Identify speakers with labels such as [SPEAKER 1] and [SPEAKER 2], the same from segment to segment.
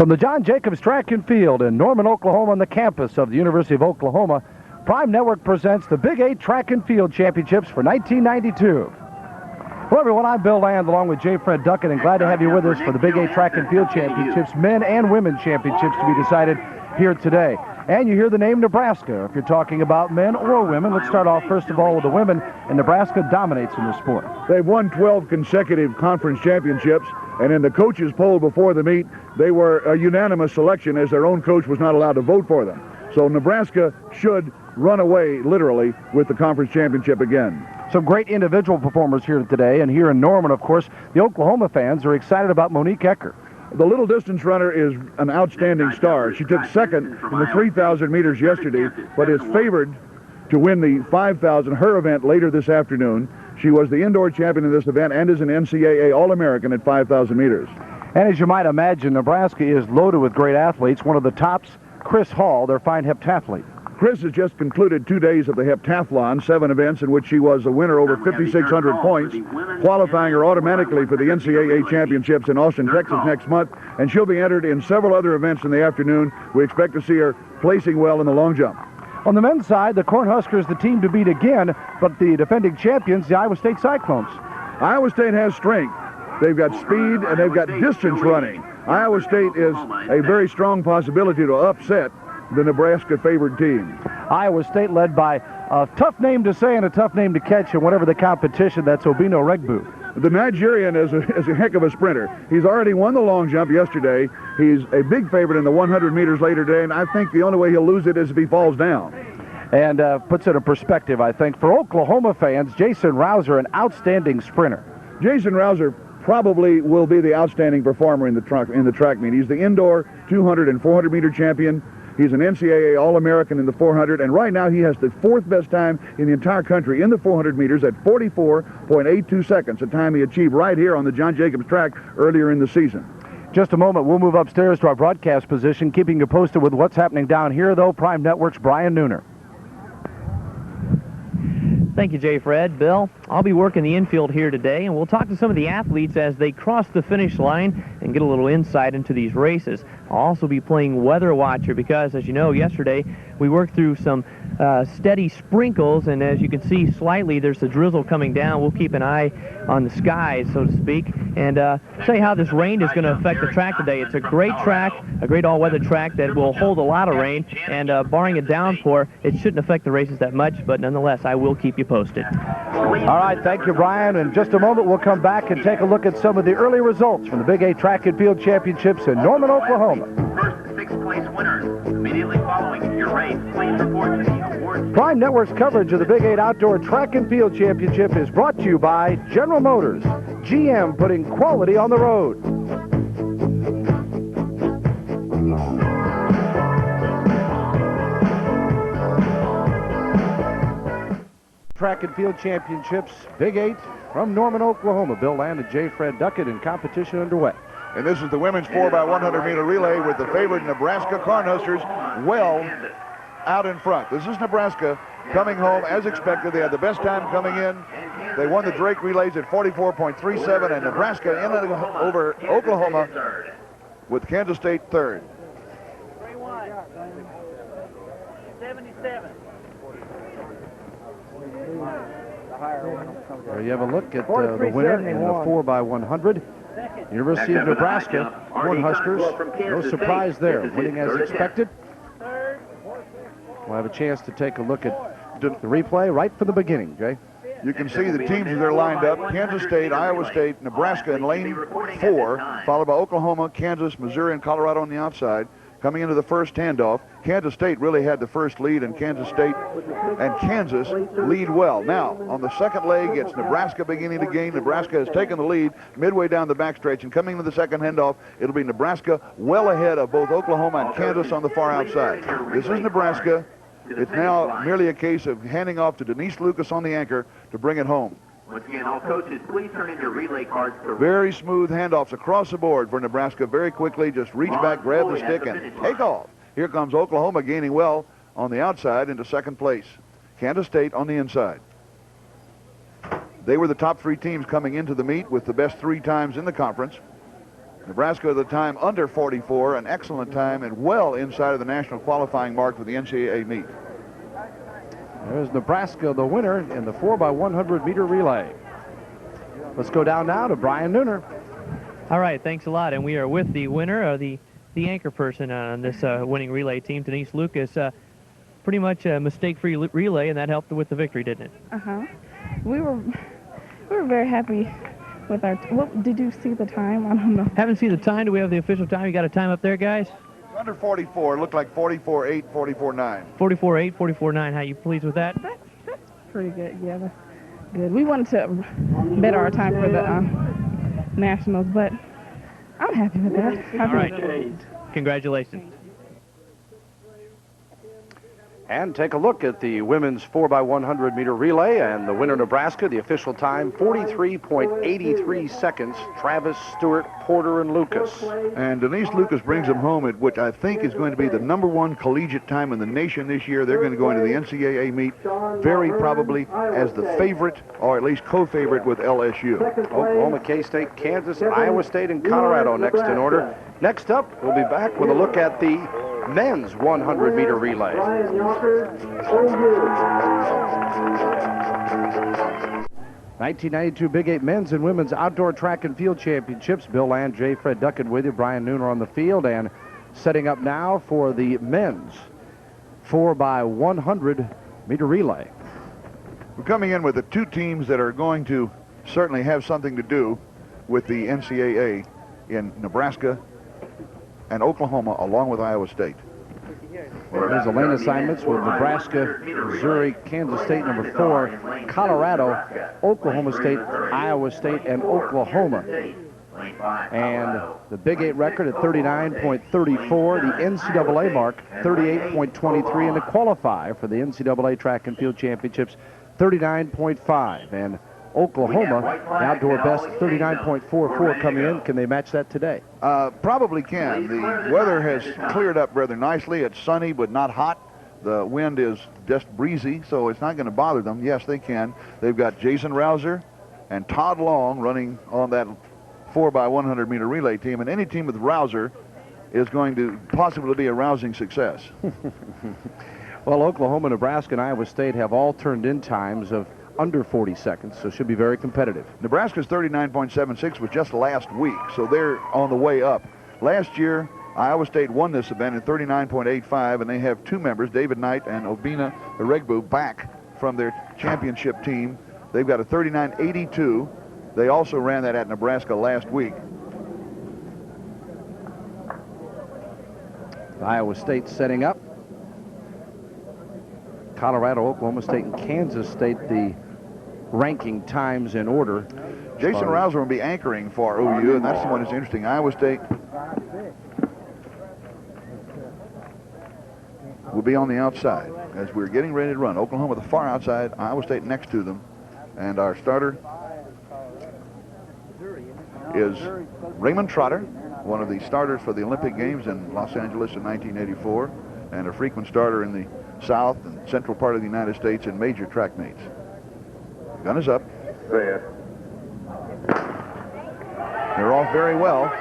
[SPEAKER 1] From the John Jacobs Track and Field in Norman, Oklahoma, on the campus of the University of Oklahoma, Prime Network presents the Big 8 Track and Field Championships for 1992. Hello, everyone. I'm Bill Land, along with J. Fred Duckett, and glad to have you with us for the Big 8 Track and Field Championships, men and women championships to be decided here today. And you hear the name Nebraska if you're talking about men or women. Let's start off, first of all, with the women, and Nebraska dominates in the sport.
[SPEAKER 2] They've won 12 consecutive conference championships, and in the coaches' poll before the meet, they were a unanimous selection as their own coach was not allowed to vote for them. So Nebraska should run away, literally, with the conference championship again.
[SPEAKER 1] Some great individual performers here today, and here in Norman, of course, the Oklahoma fans are excited about Monique Ecker.
[SPEAKER 2] The little distance runner is an outstanding star. She took second in the 3,000 meters yesterday, but is favored to win the 5,000, her event, later this afternoon. She was the indoor champion in this event and is an NCAA All-American at 5,000 meters.
[SPEAKER 1] And as you might imagine, Nebraska is loaded with great athletes. One of the tops, Chris Hall, their fine heptathlete.
[SPEAKER 2] Chris has just concluded 2 days of the heptathlon, 7 events in which she was a winner over 5,600 points, qualifying her automatically for the NCAA championships in Austin, Texas next month, and she'll be entered in several other events in the afternoon. We expect to see her placing well in the long jump.
[SPEAKER 1] On the men's side, the Cornhuskers, the team to beat again, but the defending champions, the Iowa State Cyclones.
[SPEAKER 2] Iowa State has strength. They've got speed and they've got distance running. Iowa State is a very strong possibility to upset the Nebraska-favored team.
[SPEAKER 1] Iowa State led by a tough name to say and a tough name to catch in whatever the competition, that's Obino Regbu.
[SPEAKER 2] The Nigerian is a heck of a sprinter. He's already won the long jump yesterday. He's a big favorite in the 100 meters later today, and I think the only way he'll lose it is if he falls down.
[SPEAKER 1] And puts it in perspective, I think. For Oklahoma fans, Jason Rouser, an outstanding sprinter.
[SPEAKER 2] Jason Rouser probably will be the outstanding performer in the track meet. He's the indoor 200 and 400 meter champion. He's an NCAA All-American in the 400, and right now he has the 4th best time in the entire country in the 400 meters at 44.82 seconds, a time he achieved right here on the John Jacobs track earlier in the season.
[SPEAKER 1] Just a moment, we'll move upstairs to our broadcast position, keeping you posted with what's happening down here, though. Prime Network's Brian Nooner.
[SPEAKER 3] Thank you, Jay Fred. Bill, I'll be working the infield here today, and we'll talk to some of the athletes as they cross the finish line and get a little insight into these races. I'll also be playing Weather Watcher because, as you know, yesterday we worked through some steady sprinkles, and as you can see slightly, there's a drizzle coming down. We'll keep an eye on the skies, so to speak, and tell you how this rain is going to affect the track today. It's a great track, a great all-weather track that will hold a lot of rain, and barring a downpour, it shouldn't affect the races that much, but nonetheless, I will keep you posted.
[SPEAKER 1] All right, thank you, Brian. In just a moment, we'll come back and take a look at some of the early results from the Big 8 Track and Field Championships in Norman, Oklahoma.
[SPEAKER 4] First 6 place winners. Immediately following your race, please report to the award.
[SPEAKER 1] Prime Network's coverage of the Big 8 Outdoor Track and Field Championship is brought to you by General Motors. GM, putting quality on the road. Track and Field Championships, Big 8 from Norman, Oklahoma. Bill Land and J. Fred Duckett in competition underway.
[SPEAKER 2] And this is the women's 4x100 meter relay with the favored Nebraska Cornhuskers well out in front. This is Nebraska coming home as expected. They had the best time coming in. They won the Drake relays at 44.37, and Nebraska in over Oklahoma with Kansas State third.
[SPEAKER 4] 77.
[SPEAKER 1] There you have a look at the winner in the 4x100. University of Nebraska, Cornhuskers. No surprise there, winning as expected. We'll have a chance to take a look at the replay right from the beginning, Jay.
[SPEAKER 2] You can see the teams as they're lined up. Kansas State, Iowa State, Nebraska in lane 4, followed by Oklahoma, Kansas, Missouri, and Colorado on the outside. Coming into the first handoff, Kansas State really had the first lead, and Kansas State and Kansas lead well. Now, on the second leg, it's Nebraska beginning to gain. Nebraska has taken the lead midway down the backstretch, and coming to the second handoff, it'll be Nebraska well ahead of both Oklahoma and Kansas on the far outside. This is Nebraska. It's now merely a case of handing off to Denise Lucas on the anchor to bring it home.
[SPEAKER 4] Once again, all coaches, please turn in your relay cards for...
[SPEAKER 2] Very smooth handoffs across the board for Nebraska. Very quickly, just reach back, grab the stick, and take off. Here comes Oklahoma gaining well on the outside into second place. Kansas State on the inside. They were the top 3 teams coming into the meet with the best 3 times in the conference. Nebraska at the time under 44, an excellent time and well inside of the national qualifying mark for the NCAA meet.
[SPEAKER 1] There's Nebraska, the winner in the 4x100 meter relay. Let's go down now to Brian Nooner.
[SPEAKER 3] All right, thanks a lot. And we are with the winner, the anchor person on this winning relay team, Denise Lucas. Pretty much a mistake-free relay, and that helped with the victory, didn't it?
[SPEAKER 5] We were very happy with our. What did you see the time? I don't know.
[SPEAKER 3] Haven't seen the time. Do we have the official time? You got a time up there, guys?
[SPEAKER 2] Under 44, looked like 44.8, 44.9.
[SPEAKER 3] 44.8, 44.9. How you pleased with that?
[SPEAKER 5] That's pretty good. Yeah, that's good. We wanted to better our time for the nationals, but I'm happy with that.
[SPEAKER 3] All right. Congratulations.
[SPEAKER 1] And take a look at the women's 4x100 meter relay, and the winner, Nebraska, the official time, 43.83 seconds, Travis, Stewart, Porter, and Lucas.
[SPEAKER 2] And Denise Lucas brings them home at what I think is going to be the #1 collegiate time in the nation this year. They're going to go into the NCAA meet very probably as the favorite, or at least co-favorite with LSU.
[SPEAKER 1] Oklahoma, K-State, Kansas, Iowa State, and Colorado next in order. Next up, we'll be back with a look at the men's 100 meter relay. 1992 Big 8 men's and women's outdoor track and field championships. Bill Land, J. Fred Duckett with you. Brian Nooner on the field, and setting up now for the men's 4x100 meter relay.
[SPEAKER 2] We're coming in with the two teams that are going to certainly have something to do with the NCAA in Nebraska and Oklahoma, along with Iowa State.
[SPEAKER 1] There's the lane assignments with Nebraska, Missouri, Kansas State, #4, Colorado, Oklahoma State, Iowa State, and Oklahoma. And the Big 8 record at 39.34, the NCAA mark, 38.23, and to qualify for the NCAA Track and Field Championships, 39.5. And Oklahoma, the outdoor best, 39.44 coming in. Can they match that today?
[SPEAKER 2] Probably can. The weather has cleared up rather nicely. It's sunny but not hot. The wind is just breezy, so it's not going to bother them. Yes, they can. They've got Jason Rouser and Todd Long running on that 4x100 meter relay team, and any team with Rouser is going to possibly be a rousing success.
[SPEAKER 1] Well, Oklahoma, Nebraska, and Iowa State have all turned in times of under 40 seconds, so should be very competitive.
[SPEAKER 2] Nebraska's 39.76 was just last week, so they're on the way up. Last year, Iowa State won this event in 39.85, and they have two members, David Knight and Obina Eregbu, back from their championship team. They've got a 39.82. They also ran that at Nebraska last week.
[SPEAKER 1] Iowa State setting up. Colorado, Oklahoma State, and Kansas State, the ranking times in order.
[SPEAKER 2] Jason Rouser will be anchoring for OU, and that's the one that's interesting. Iowa State will be on the outside as we're getting ready to run. Oklahoma the far outside, Iowa State next to them. And our starter is Raymond Trotter, one of the starters for the Olympic Games in Los Angeles in 1984, and a frequent starter in the South and central part of the United States in major track meets. The gun is up. They're off very well.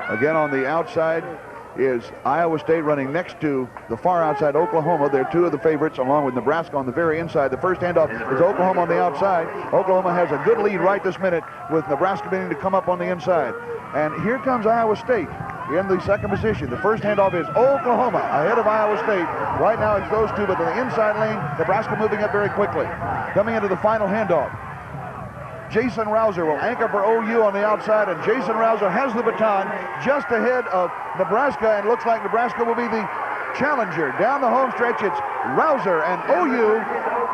[SPEAKER 2] Again, on the outside is Iowa State running next to the far outside Oklahoma. They're two of the favorites, along with Nebraska on the very inside. The first handoff is Oklahoma on the outside. Oklahoma has a good lead right this minute, with Nebraska beginning to come up on the inside. And here comes Iowa State in the second position. The first handoff is Oklahoma ahead of Iowa State. Right now it's those two, but in the inside lane, Nebraska moving up very quickly. Coming into the final handoff, Jason Rouser will anchor for OU on the outside, and Jason Rouser has the baton just ahead of Nebraska, and looks like Nebraska will be the challenger. Down the home stretch, it's Rouser and OU,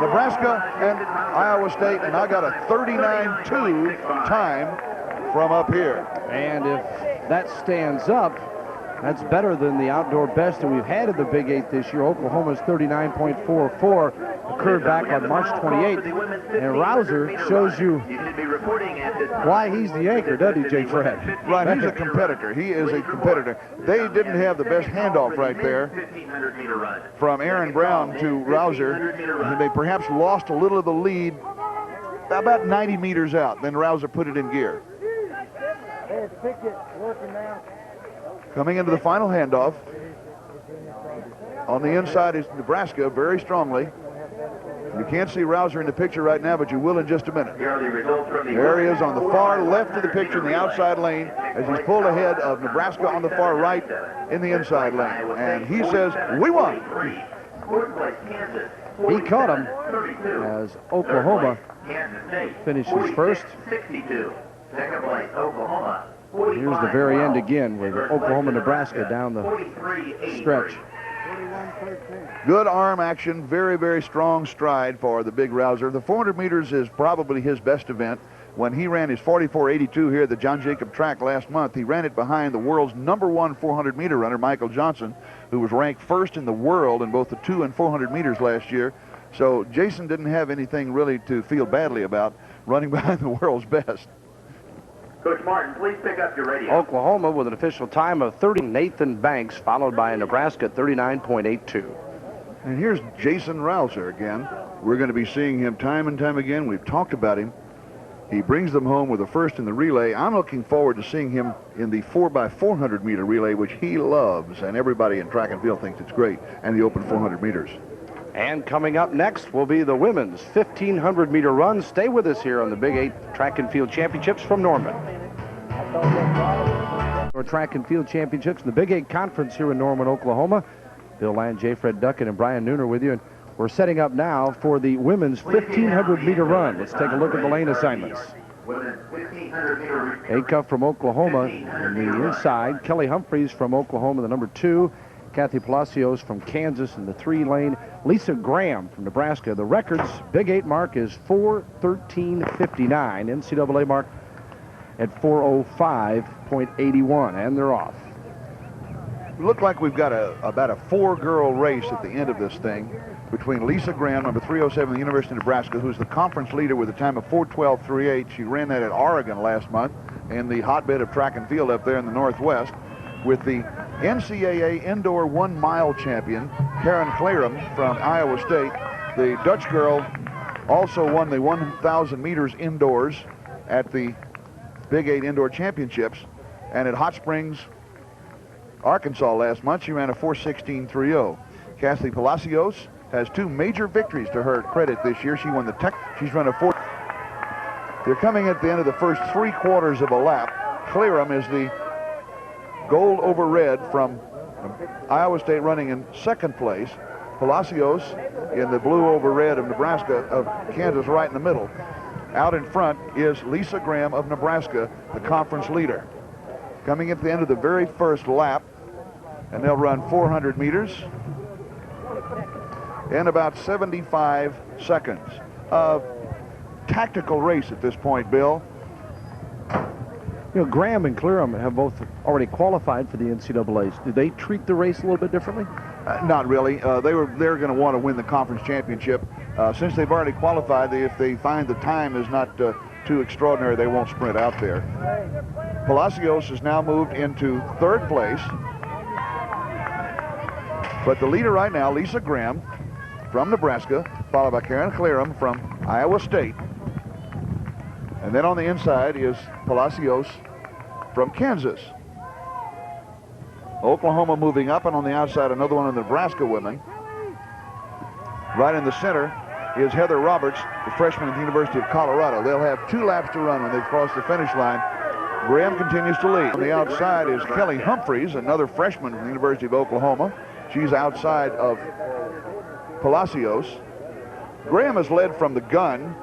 [SPEAKER 2] Nebraska and Iowa State, and I got a 39.2 time from up here.
[SPEAKER 1] And if that stands up, that's better than the outdoor best that we've had in the Big 8 this year. Oklahoma's 39.44 occurred back on March 28th. And Rouser shows you why he's the anchor, doesn't he, J. Fred?
[SPEAKER 2] Right, he's a competitor. He is a competitor. They didn't have the best handoff right there from Aaron Brown to Rouser. They perhaps lost a little of the lead about 90 meters out. Then Rouser put it in gear. Coming into the final handoff. On the inside is Nebraska very strongly. You can't see Rouser in the picture right now, but you will in just a minute. There he is on the far left of the picture in the outside lane as he's pulled ahead of Nebraska on the far right in the inside lane. And he says, we won.
[SPEAKER 1] He caught him as Oklahoma finishes first.
[SPEAKER 4] Second place, Oklahoma.
[SPEAKER 1] Here's the very end again with Oklahoma, Nebraska down the stretch.
[SPEAKER 2] Good arm action, very, very strong stride for the big Rouser. The 400 meters is probably his best event. When he ran his 44.82 here at the John Jacob track last month, he ran it behind the world's #1 400 meter runner, Michael Johnson, who was ranked first in the world in both the 200 and 400 meters last year. So Jason didn't have anything really to feel badly about running behind the world's best.
[SPEAKER 4] Coach Martin, please pick up your radio.
[SPEAKER 1] Oklahoma with an official time of 30. Nathan Banks, followed by Nebraska at 39.82.
[SPEAKER 2] And here's Jason Rouser again. We're going to be seeing him time and time again. We've talked about him. He brings them home with a first in the relay. I'm looking forward to seeing him in the 4x400 meter relay, which he loves, and everybody in track and field thinks it's great, and the open 400 meters.
[SPEAKER 1] And coming up next will be the women's 1,500 meter run. Stay with us here on the Big 8 Track and Field Championships from Norman. Our Track and Field Championships in the Big 8 Conference here in Norman, Oklahoma. Bill Land, J. Fred Duckett, and Brian Nooner with you. And we're setting up now for the women's 1,500 meter run. Let's take a look at the lane assignments. Acuff from Oklahoma in the inside. Kelly Humphreys from Oklahoma, the #2. Kathy Palacios from Kansas in the 3 lane. Lisa Graham from Nebraska. The record's Big 8 mark is 4:13.59. NCAA mark at 4:05.81, and they're off.
[SPEAKER 2] Look like we've got about a 4-girl race at the end of this thing between Lisa Graham, #307 of the University of Nebraska, who's the conference leader with a time of 4:12.38. She ran that at Oregon last month in the hotbed of track and field up there in the Northwest, with the NCAA indoor 1 mile champion, Karen Clarum from Iowa State. The Dutch girl also won the 1,000 meters indoors at the Big 8 Indoor Championships. And at Hot Springs, Arkansas last month, she ran a 4:16.30. Kathy Palacios has 2 major victories to her credit this year. She won the Tech. She's run a 4. They're coming at the end of the first 3/4 of a lap. Clarum is the gold over red from Iowa State, running in 2nd place. Palacios in the blue over red of Nebraska, of Kansas, right in the middle. Out in front is Lisa Graham of Nebraska, the conference leader. Coming at the end of the very first lap, and they'll run 400 meters in about 75 seconds. A tactical race at this point, Bill.
[SPEAKER 1] You know, Graham and Clarum have both already qualified for the NCAAs. Do they treat the race a little bit differently?
[SPEAKER 2] Not really. They're going to want to win the conference championship. Since they've already qualified, if they find the time is not too extraordinary, they won't sprint out there. Palacios has now moved into 3rd place. But the leader right now, Lisa Graham from Nebraska, followed by Karen Clarum from Iowa State. And then on the inside is Palacios from Kansas. Oklahoma moving up, and on the outside, another one of the Nebraska women. Right in the center is Heather Roberts, the freshman at the University of Colorado. They'll have 2 laps to run when they cross the finish line. Graham continues to lead. On the outside is Kelly Humphreys, another freshman from the University of Oklahoma. She's outside of Palacios. Graham has led from the gun.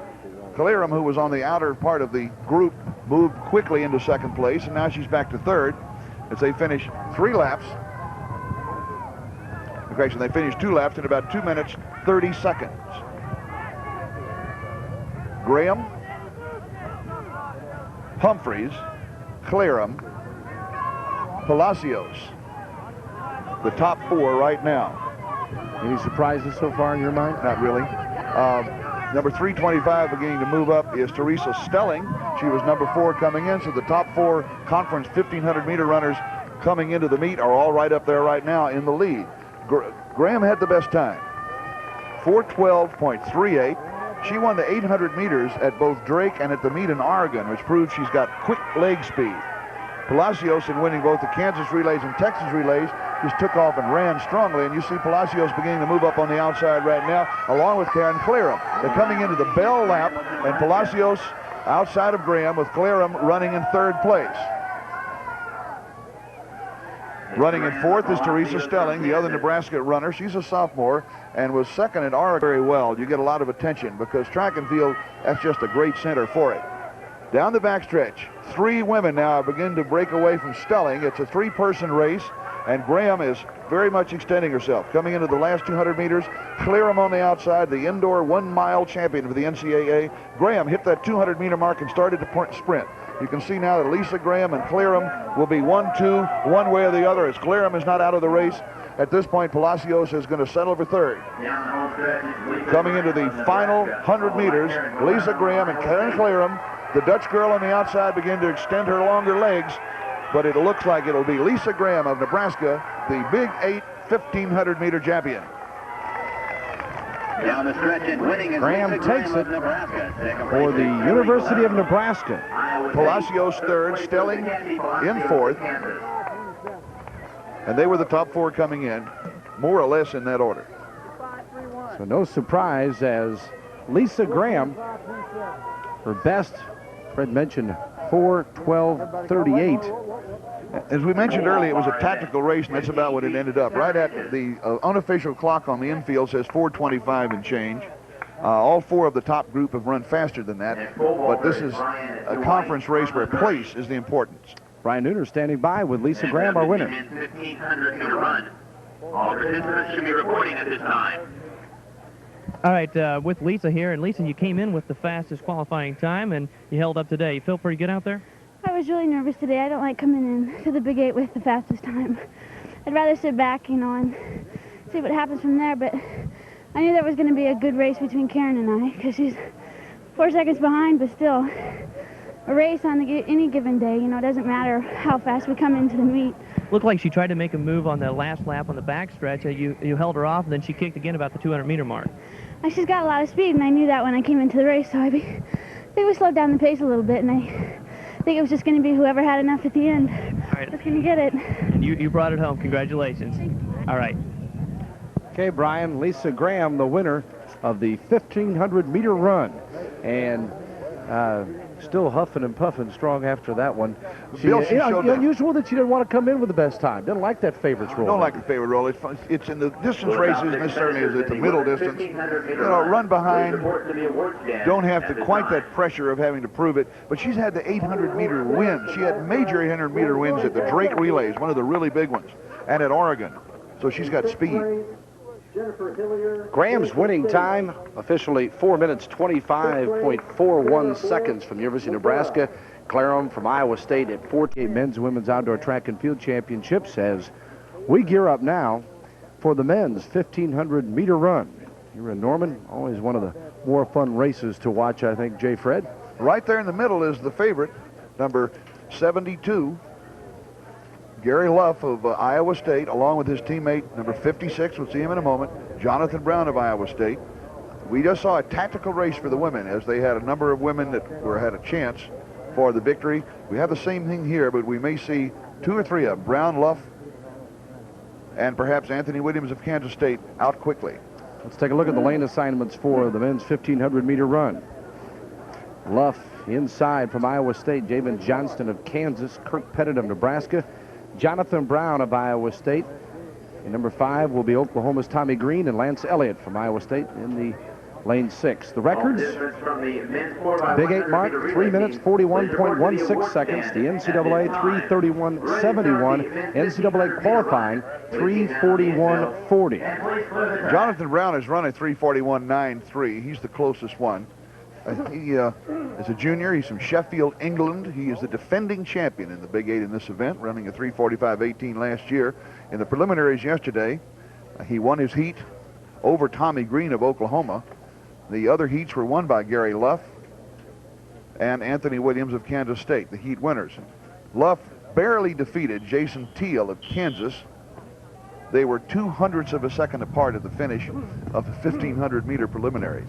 [SPEAKER 2] Clarum, who was on the outer part of the group, moved quickly into 2nd place, and now she's back to 3rd as they finish 3 laps. Okay, so they finished 2 laps in about 2 minutes, 30 seconds. Graham, Humphreys, Clarum, Palacios, the top 4 right now.
[SPEAKER 1] Any surprises so far in your mind?
[SPEAKER 2] Not really. Number 325 beginning to move up is Teresa Stelling. She was number 4 coming in, so the top 4 conference 1,500 meter runners coming into the meet are all right up there right now in the lead. Graham had the best time, 4:12.38. She won the 800 meters at both Drake and at the meet in Oregon, which proves she's got quick leg speed. Palacios, in winning both the Kansas relays and Texas relays, just took off and ran strongly. And you see Palacios beginning to move up on the outside right now, along with Karen Clarum. They're coming into the bell lap, and Palacios outside of Graham, with Clarum running in third place. Running in fourth is Teresa Stelling, the other Nebraska runner. She's a sophomore and was second at Oregon very well. You get a lot of attention because track and field, that's just a great center for it. Down the backstretch, 3 women now are beginning to break away from Stelling. It's a 3-person race, and Graham is very much extending herself. Coming into the last 200 meters, Clarum on the outside, the indoor 1-mile champion for the NCAA. Graham hit that 200-meter mark and started to sprint. You can see now that Lisa Graham and Clarum will be 1-2, one way or the other, as Clarum is not out of the race. At this point, Palacios is going to settle for third. Coming into the final 100 meters, Lisa Graham and Karen Clarum. The Dutch girl on the outside begin to extend her longer legs, but it looks like it'll be Lisa Graham of Nebraska, the Big 8 1,500-meter champion.
[SPEAKER 4] Down the stretch and winning is
[SPEAKER 1] Graham
[SPEAKER 4] Lisa
[SPEAKER 1] takes
[SPEAKER 4] Graham
[SPEAKER 1] it
[SPEAKER 4] of Nebraska. Second
[SPEAKER 1] for
[SPEAKER 4] place
[SPEAKER 1] the
[SPEAKER 4] is
[SPEAKER 1] University of Nebraska.
[SPEAKER 2] Palacios third, Stelling in fourth, and they were the top 4 coming in, more or less in that order.
[SPEAKER 1] So no surprise as Lisa Graham, her best, Fred mentioned 4:12:38.
[SPEAKER 2] As we mentioned earlier, it was a tactical race, and that's about what it ended up. Right at the unofficial clock on the infield says 4:25 and change. All 4 of the top group have run faster than that, but this is a conference race where place is the importance.
[SPEAKER 1] Brian Nooner standing by with Lisa Graham, our winner.
[SPEAKER 4] 1,500-meter run. All participants should be reporting at this time.
[SPEAKER 3] All right, with Lisa here. And Lisa, you came in with the fastest qualifying time, and you held up today. You feel pretty good out there?
[SPEAKER 6] I was really nervous today. I don't like coming in to the Big 8 with the fastest time. I'd rather sit back, and see what happens from there. But I knew there was going to be a good race between Karen and I, because she's 4 seconds behind, but still, a race on any given day, it doesn't matter how fast we come into the meet.
[SPEAKER 3] Looked like she tried to make a move on the last lap on the backstretch. You held her off, and then she kicked again about the 200-meter mark.
[SPEAKER 6] She's got a lot of speed, and I knew that when I came into the race, so I think we slowed down the pace a little bit, and I think it was just going to be whoever had enough at the end was going to get it.
[SPEAKER 3] And you brought it home. Congratulations. All right.
[SPEAKER 1] Okay, Brian, Lisa Graham, the winner of the 1,500-meter run. And still huffing and puffing strong after that one.
[SPEAKER 2] Bill, she showed that.
[SPEAKER 1] Unusual that she didn't want to come in with the best time. Didn't like that favorites role.
[SPEAKER 2] Don't like the favorite role. It's in the distance races necessarily as it's a middle distance. Run behind. Don't have quite that pressure of having to prove it. But she's had the 800-meter win. She had major 800-meter wins at the Drake Relays, one of the really big ones, and at Oregon. So she's got speed.
[SPEAKER 1] Graham's winning time, officially 4 minutes 25.41 seconds from the University of Nebraska. Clarum from Iowa State at 48 men's and women's outdoor track and field championships as we gear up now for the men's 1,500-meter run. Here in Norman, always one of the more fun races to watch, I think, Jay Fred.
[SPEAKER 2] Right there in the middle is the favorite, number 72, Gary Luff of Iowa State, along with his teammate, number 56, we'll see him in a moment, Jonathan Brown of Iowa State. We just saw a tactical race for the women as they had a number of women that had a chance for the victory. We have the same thing here, but we may see 2 or 3 of them, Brown, Luff, and perhaps Anthony Williams of Kansas State out quickly.
[SPEAKER 1] Let's take a look at the lane assignments for the men's 1,500-meter run. Luff inside from Iowa State, Jamin Johnston of Kansas, Kirk Pettit of Nebraska, Jonathan Brown of Iowa State. And number 5 will be Oklahoma's Tommy Green and Lance Elliott from Iowa State in the lane 6. The records, Big 8 mark, 3 minutes, 41.16 seconds. The NCAA, 3:31.71. NCAA qualifying, 3:41.40.
[SPEAKER 2] Jonathan Brown has run a 3:41.93. He's the closest one. He is a junior. He's from Sheffield, England. He is the defending champion in the Big 8 in this event, running a 3:45.18 last year. In the preliminaries yesterday, he won his heat over Tommy Green of Oklahoma. The other heats were won by Gary Luff and Anthony Williams of Kansas State, the heat winners. Luff barely defeated Jason Teal of Kansas. They were 0.02 of a second apart at the finish of the 1,500-meter preliminaries.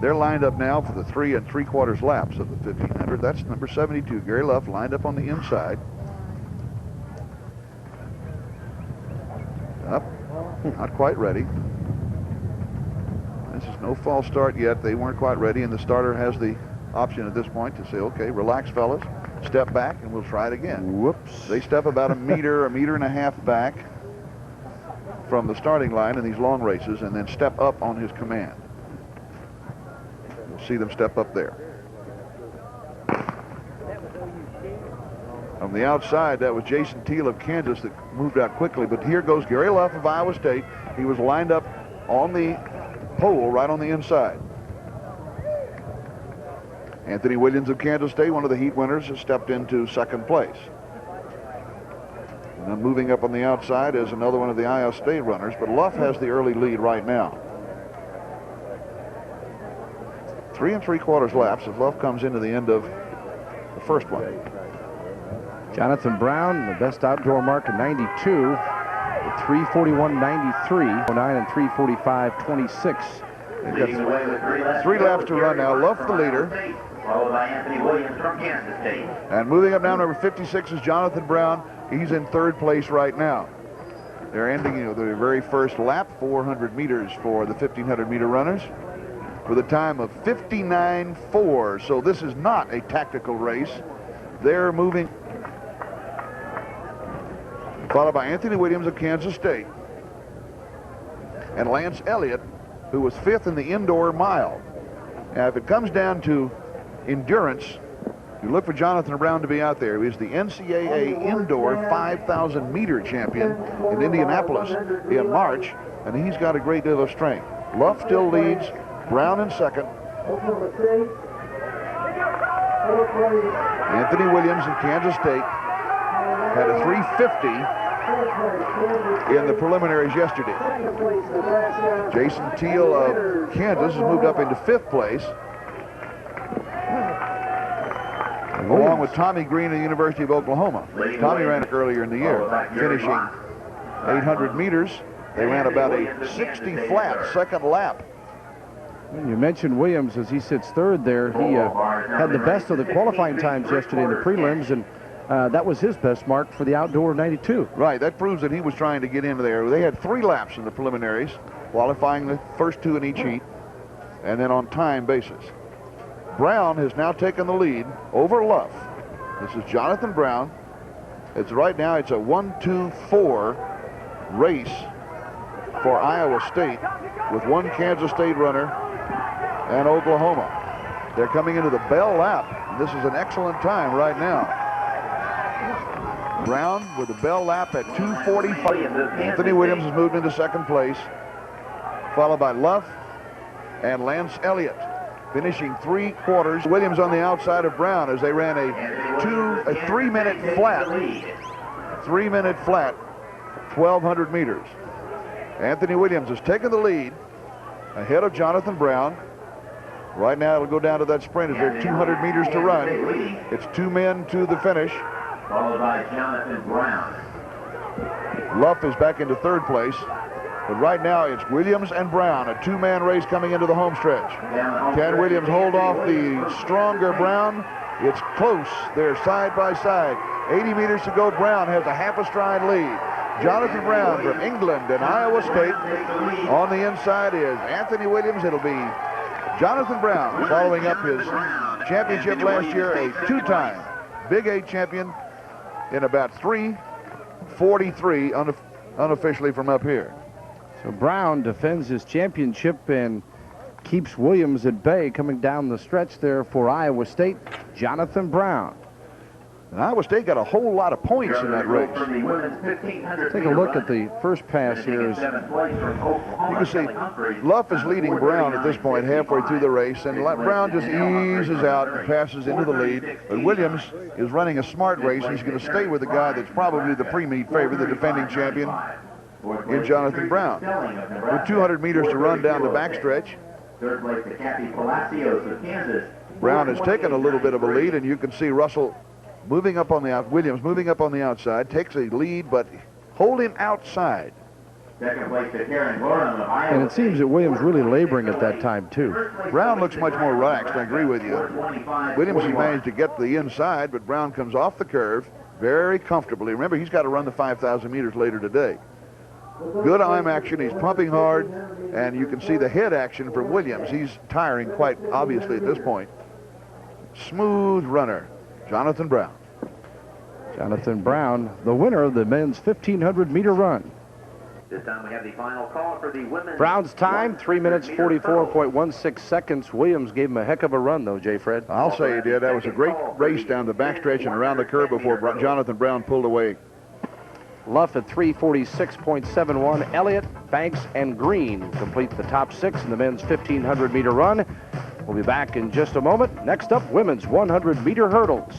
[SPEAKER 2] They're lined up now for the 3 3/4 laps of the 1,500. That's number 72, Gary Luff, lined up on the inside. Up, not quite ready. This is no false start yet. They weren't quite ready, and the starter has the option at this point to say, okay, relax, fellas, step back, and we'll try it again.
[SPEAKER 1] Whoops.
[SPEAKER 2] They step about a meter and a half back from the starting line in these long races, and then step up on his command. We'll see them step up there. On the outside, that was Jason Teal of Kansas that moved out quickly, but here goes Gary Luff of Iowa State. He was lined up on the pole right on the inside. Anthony Williams of Kansas State, one of the heat winners, has stepped into second place. And then moving up on the outside is another one of the Iowa State runners, but Luff has the early lead right now. 3 3/4 laps as Luff comes into the end of the first one.
[SPEAKER 1] Jonathan Brown, the best outdoor mark in 92, with 3:41.93, 09 and 3:45.26.
[SPEAKER 2] They've got 3 laps to run now. Luff the leader.
[SPEAKER 4] Followed by Anthony Williams from Kansas State.
[SPEAKER 2] And moving up now, number 56 is Jonathan Brown. He's in third place right now. They're ending their very first lap, 400 meters for the 1,500-meter runners, with a time of 59.4. So this is not a tactical race. They're moving. Followed by Anthony Williams of Kansas State. And Lance Elliott, who was 5th in the indoor mile. Now, if it comes down to endurance, you look for Jonathan Brown to be out there. He's the NCAA indoor 5,000-meter champion in Indianapolis in March, and he's got a great deal of strength. Luff still leads, Brown in second. Anthony Williams of Kansas State had a 3:50 in the preliminaries yesterday. Jason Teal of Kansas has moved up into 5th place, along with Tommy Green of the University of Oklahoma. Tommy ran it earlier in the year, finishing 800 meters. They ran about a 60 flat second lap.
[SPEAKER 1] You mentioned Williams as he sits third there. He had the best of the qualifying times yesterday in the prelims, and that was his best mark for the outdoor 92.
[SPEAKER 2] Right, that proves that he was trying to get into there. They had 3 laps in the preliminaries, qualifying the first 2 in each heat, and then on time basis. Brown has now taken the lead over Luff. This is Jonathan Brown. Right now it's a 1-2-4 race for Iowa State, with 1 Kansas State runner and Oklahoma. They're coming into the bell lap. This is an excellent time right now. Brown with the bell lap at 2:45. Anthony Williams has moved into second place, followed by Luff and Lance Elliott, finishing 3/4. Williams on the outside of Brown as they ran a 3-minute flat. 3-minute flat, 1,200 meters. Anthony Williams has taken the lead ahead of Jonathan Brown. Right now it'll go down to that sprint as there are 200 meters to run. It's 2 men to the finish.
[SPEAKER 4] Followed by Jonathan Brown.
[SPEAKER 2] Luff is back into 3rd place. But right now it's Williams and Brown, a 2-man race coming into the home stretch. Can Williams hold off the stronger Brown? It's close. They're side by side. 80 meters to go. Brown has a half a stride lead. Jonathan Brown from England and Iowa State. On the inside is Anthony Williams. It'll be Jonathan Brown following up his championship last year, a 2-time Big 8 champion in about 3:43 unofficially from up here.
[SPEAKER 1] So Brown defends his championship and keeps Williams at bay coming down the stretch there for Iowa State. Jonathan Brown.
[SPEAKER 2] And Iowa State got a whole lot of points in that race.
[SPEAKER 1] Take a look at the first pass here.
[SPEAKER 2] You can see Luff is leading Brown at this point halfway through the race, and Brown just eases out and passes into the lead. But Williams is running a smart race. He's going to stay with the guy that's probably the pre-meet favorite, the defending champion, in Jonathan Brown. With 200 meters to run down the backstretch,
[SPEAKER 4] Third place to Kathy Palacios of Kansas.
[SPEAKER 2] Brown has taken a little bit of a lead, and you can see Russell moving up on the Williams moving up on the outside, takes a lead, but holding outside.
[SPEAKER 4] Second place to Karen Gorham of Iowa.
[SPEAKER 1] And it seems that Williams really laboring at that time, too.
[SPEAKER 2] Brown looks much more relaxed, I agree with you. Williams has managed to get the inside, but Brown comes off the curve very comfortably. Remember, he's got to run the 5,000 meters later today. Good arm action. He's pumping hard, and you can see the head action from Williams. He's tiring quite obviously at this point. Smooth runner, Jonathan Brown.
[SPEAKER 1] Jonathan Brown, the winner of the men's 1,500-meter run.
[SPEAKER 4] This time we have the final call for the women's.
[SPEAKER 1] Brown's time, 3 minutes, 44.16 seconds. Williams gave him a heck of a run, though, Jay Fred.
[SPEAKER 2] I'll say he did. That was a great race down the backstretch and around the curve before Jonathan Brown pulled away.
[SPEAKER 1] Luff at 3:46.71. Elliott, Banks, and Green complete the top 6 in the men's 1,500-meter run. We'll be back in just a moment. Next up, women's 100-meter hurdles.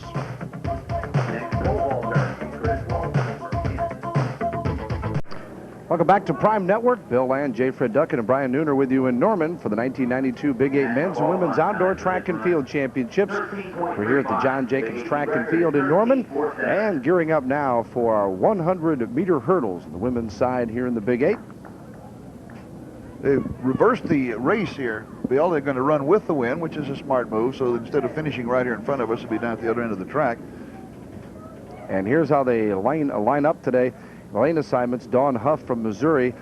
[SPEAKER 1] Welcome back to Prime Network. Bill Land, J. Fred Duckett, and Brian Nooner with you in Norman for the 1992 Big 8 Men's and Women's Outdoor Track and Field Championships. We're here at the John Jacobs Track and Field in Norman and gearing up now for our 100-meter hurdles on the women's side here in the Big 8.
[SPEAKER 2] They've reversed the race here, Bill. They're going to run with the wind, which is a smart move. So instead of finishing right here in front of us, it'll be down at the other end of the track.
[SPEAKER 1] And here's how they line up today. Lane assignments: Dawn Huff from Missouri,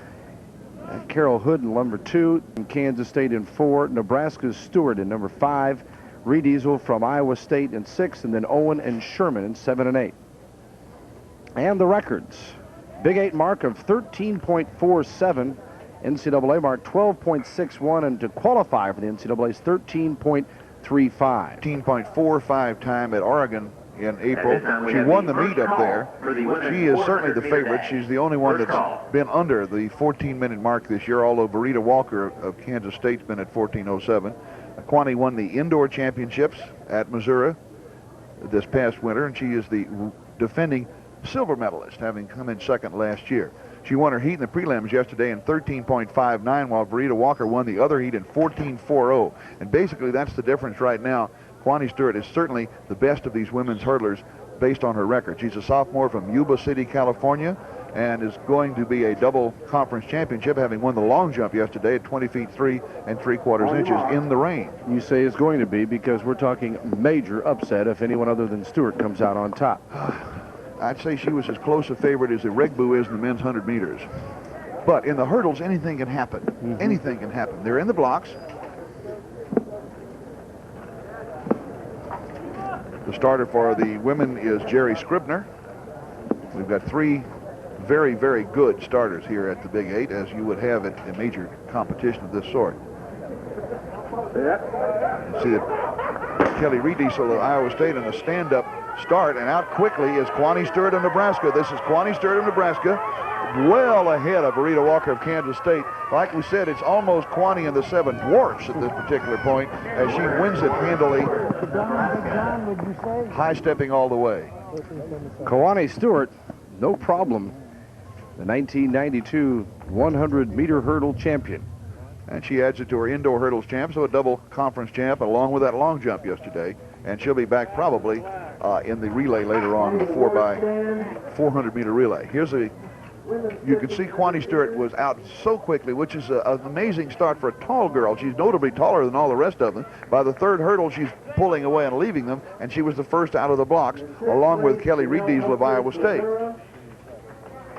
[SPEAKER 1] Carol Hood in number 2, and Kansas State in 4, Nebraska's Stewart in number 5, Reed Easel from Iowa State in 6, and then Owen and Sherman in 7 and 8. And the records: Big 8 mark of 13.47, NCAA mark 12.61, and to qualify for the NCAA's 13.35.
[SPEAKER 2] 13.45 time at Oregon in April. She won the meet up there. She is certainly the favorite. She's the only one that's been under the 14-minute mark this year, although Verita Walker of Kansas State's been at 14:07. Kwani won the indoor championships at Missouri this past winter, and she is the defending silver medalist, having come in second last year. She won her heat in the prelims yesterday in 13.59, while Verita Walker won the other heat in 14:40. And basically that's the difference right now. Kwani Stewart is certainly the best of these women's hurdlers based on her record. She's a sophomore from Yuba City, California, and is going to be a double conference championship, having won the long jump yesterday at 20 feet 3 3/4 inches in the rain.
[SPEAKER 1] You say it's going to be because we're talking major upset if anyone other than Stewart comes out on top.
[SPEAKER 2] I'd say she was as close a favorite as the Regbu is in the men's 100 meters. But in the hurdles, anything can happen. Anything can happen. They're in the blocks. The starter for the women is Jerry Scribner. We've got 3 very, very good starters here at the Big 8, as you would have at a major competition of this sort. You see that Kelly Reed Diesel of Iowa State in a stand-up start, and out quickly is Kwani Stewart of Nebraska. This is Kwani Stewart of Nebraska, well ahead of Verita Walker of Kansas State. Like we said, it's almost Kwani and the 7 dwarfs at this particular point as she wins it handily, high-stepping all the way.
[SPEAKER 1] Kwani Stewart, no problem, the 1992 100-meter hurdle champion.
[SPEAKER 2] And she adds it to her indoor hurdles champ, so a double conference champ along with that long jump yesterday. And she'll be back probably in the relay later on, the 4x400-meter relay. You can see Kwani Stewart was out so quickly, which is an amazing start for a tall girl. She's notably taller than all the rest of them. By the 3rd hurdle, she's pulling away and leaving them, and she was the first out of the blocks, along with Kelly Reed Diesel of Iowa State.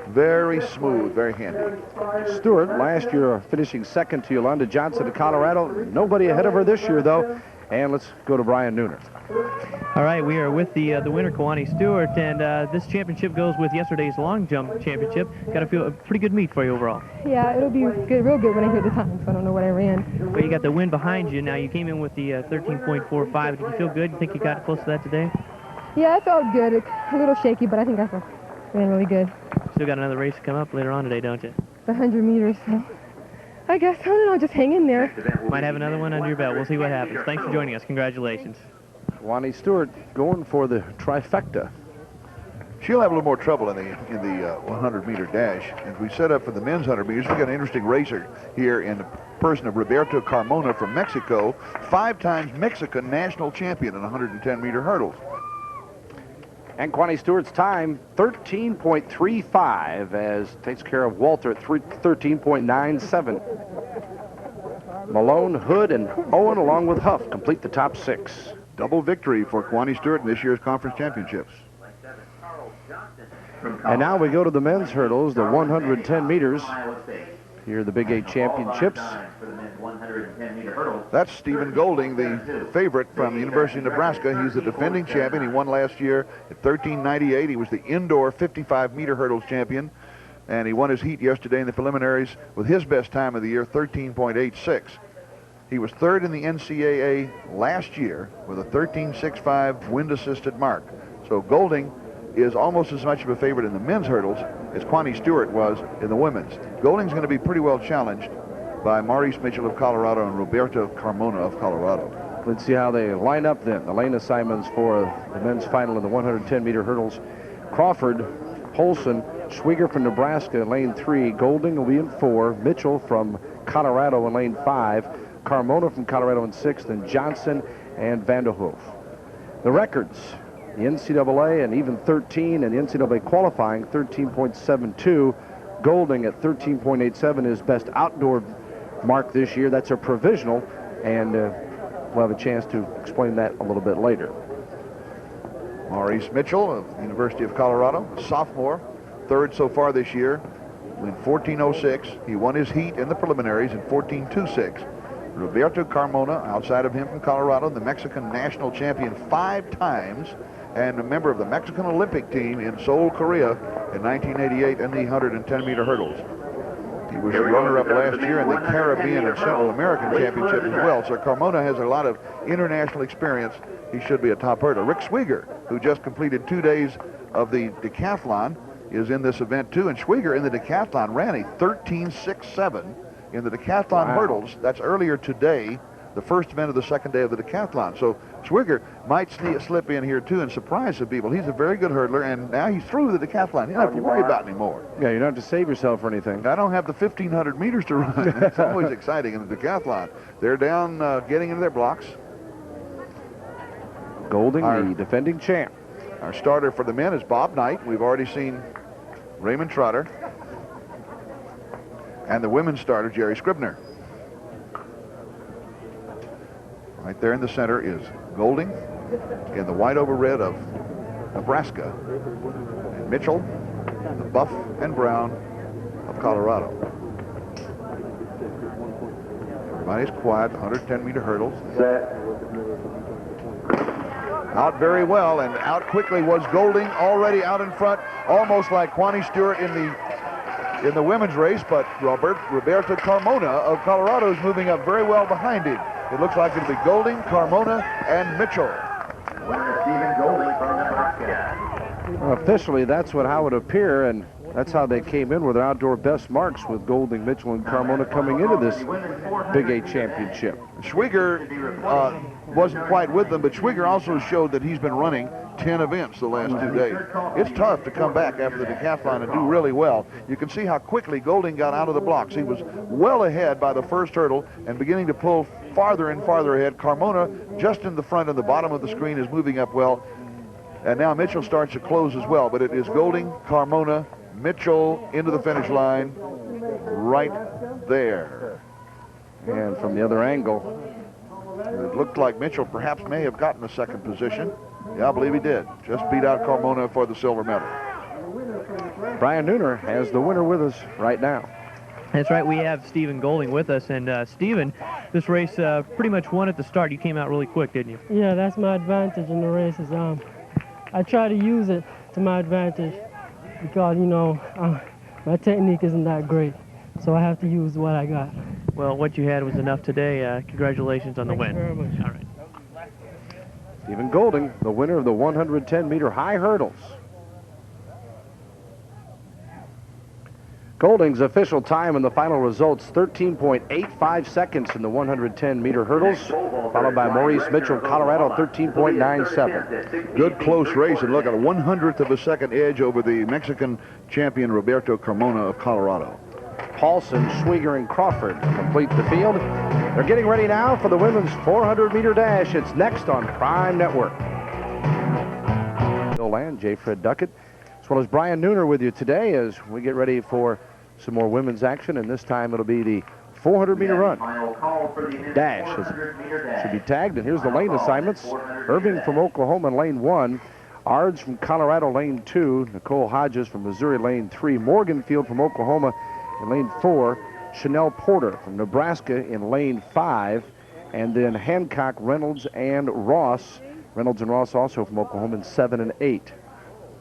[SPEAKER 2] Very smooth, very handy.
[SPEAKER 1] Stewart last year finishing second to Yolanda Johnson of Colorado. Nobody ahead of her this year, though. And let's go to Brian Nooner.
[SPEAKER 3] All right, we are with the winner, Kwani Stewart, and this championship goes with yesterday's long jump championship. Got to feel a pretty good meet for you overall.
[SPEAKER 7] Yeah, it'll be good, real good when I hear the time, so I don't know what I ran.
[SPEAKER 3] Well, you got the win behind you now. You came in with the 13.45. Did you feel good? You think you got close to that today?
[SPEAKER 7] Yeah, I felt good. A little shaky, but I think I ran really good.
[SPEAKER 3] Still got another race to come up later on today, don't you?
[SPEAKER 7] The 100 meters, so I guess, I don't know, just hang in there.
[SPEAKER 3] Might have another one under your belt. We'll see what happens. Thanks for joining us. Congratulations.
[SPEAKER 1] Kwani Stewart going for the trifecta.
[SPEAKER 2] She'll have a little more trouble in the 100-meter dash. As we set up for the men's 100 meters, we've got an interesting racer here in the person of Roberto Carmona from Mexico, 5 times Mexican national champion in 110-meter hurdles.
[SPEAKER 1] And Kwani Stewart's time, 13.35, as takes care of Walter at 13.97. Malone, Hood, and Owen, along with Huff, complete the top 6.
[SPEAKER 2] Double victory for Kwani Stewart in this year's conference championships.
[SPEAKER 1] And now we go to the men's hurdles, the 110 meters. Here are the Big 8 championships.
[SPEAKER 2] That's Stephen Golding, the favorite from the University of Nebraska. He's the defending champion. He won last year at 13.98. He was the indoor 55-meter hurdles champion, and he won his heat yesterday in the preliminaries with his best time of the year, 13.86. He was third in the NCAA last year with a 13.65 wind-assisted mark. So Golding is almost as much of a favorite in the men's hurdles as Kwani Stewart was in the women's. Golding's going to be pretty well challenged by Maurice Mitchell of Colorado and Roberto Carmona of Colorado.
[SPEAKER 1] Let's see how they line up then. The lane assignments for the men's final in the 110-meter hurdles. Crawford, Polson, Schwieger from Nebraska in lane 3. Golding will be in 4. Mitchell from Colorado in lane 5. Carmona from Colorado in 6th. And Johnson and Vanderhoof. The records. The NCAA and even 13, and the NCAA qualifying 13.72. Golding at 13.87, his best outdoor mark this year. That's a provisional, and we'll have a chance to explain that a little bit later.
[SPEAKER 2] Maurice Mitchell of the University of Colorado, sophomore, third so far this year, in 14.06. He won his heat in the preliminaries in 14.26. Roberto Carmona, outside of him from Colorado, the Mexican national champion 5 times, and a member of the Mexican Olympic team in Seoul, Korea in 1988 in the 110-meter hurdles. He was a runner-up last year in the Caribbean and Central American Championship as well. So Carmona has a lot of international experience. He should be a top hurdler. Rick Schwieger, who just completed 2 days of the decathlon, is in this event too. And Schwieger in the decathlon ran a 13.67 in the decathlon hurdles. That's earlier today, the first event of the second day of the decathlon. So Schwieger might slip in here too and surprise some people. He's a very good hurdler, and now he's through the decathlon. You don't have to worry about it anymore.
[SPEAKER 1] Yeah, you don't have to save yourself for anything.
[SPEAKER 2] I don't have the 1,500 meters to run. It's always exciting in the decathlon. They're down getting into their blocks.
[SPEAKER 1] Golding, the defending champ.
[SPEAKER 2] Our starter for the men is Bob Knight. We've already seen Raymond Trotter. And the women's starter, Jerry Scribner. Right there in the center is Golding in the white over red of Nebraska. And Mitchell, the buff and brown of Colorado. Everybody's quiet, 110-meter hurdles. Out very well, and out quickly was Golding, already out in front, almost like Kwani Stewart in the women's race, but Roberto Carmona of Colorado is moving up very well behind him. It looks like it'll be Golding, Carmona, and Mitchell.
[SPEAKER 1] Well, officially, that's how it would appear, and that's how they came in with their outdoor best marks, with Golding, Mitchell, and Carmona coming into this Big 8 championship.
[SPEAKER 2] Schwieger wasn't quite with them, but Schwieger also showed that he's been running 10 events the last 2 days. It's tough to come back after the decathlon and do really well. You can see how quickly Golding got out of the blocks. He was well ahead by the first hurdle and beginning to pull farther and farther ahead. Carmona, just in the front and the bottom of the screen, is moving up well. And now Mitchell starts to close as well, but it is Golding, Carmona, Mitchell into the finish line right there.
[SPEAKER 1] And from the other angle,
[SPEAKER 2] it looked like Mitchell perhaps may have gotten the second position. Yeah, I believe he did. Just beat out Carmona for the silver medal.
[SPEAKER 1] Brian Nooner has the winner with us right now.
[SPEAKER 3] That's right, we have Stephen Golding with us. And Stephen, this race pretty much won at the start. You came out really quick, didn't you?
[SPEAKER 8] Yeah, that's my advantage in the races. I try to use it to my advantage because, my technique isn't that great. So I have to use what I got.
[SPEAKER 3] Well, what you had was enough today. Congratulations on the win.
[SPEAKER 8] Thank you very much.
[SPEAKER 3] All right.
[SPEAKER 1] Stephen Golding, the winner of the 110-meter high hurdles. Golding's official time in the final results, 13.85 seconds in the 110-meter hurdles, followed by Maurice Mitchell, Colorado, 13.97.
[SPEAKER 2] Good close race, and look at a 100th of a second edge over the Mexican champion Roberto Carmona of Colorado.
[SPEAKER 1] Paulson, Schwieger, and Crawford complete the field. They're getting ready now for the women's 400-meter dash. It's next on Prime Network. Bill Land, J. Fred Duckett, as well as Brian Nooner with you today as we get ready for some more women's action, and this time it'll be the 400-meter run. Dash should be tagged, and here's the lane assignments. Irving from Oklahoma in lane 1. Ards from Colorado, lane 2. Nicole Hodges from Missouri, lane 3. Morganfield from Oklahoma in lane 4. Chanel Porter from Nebraska in lane 5. And then Hancock, Reynolds, and Ross. Reynolds and Ross also from Oklahoma in 7 and 8.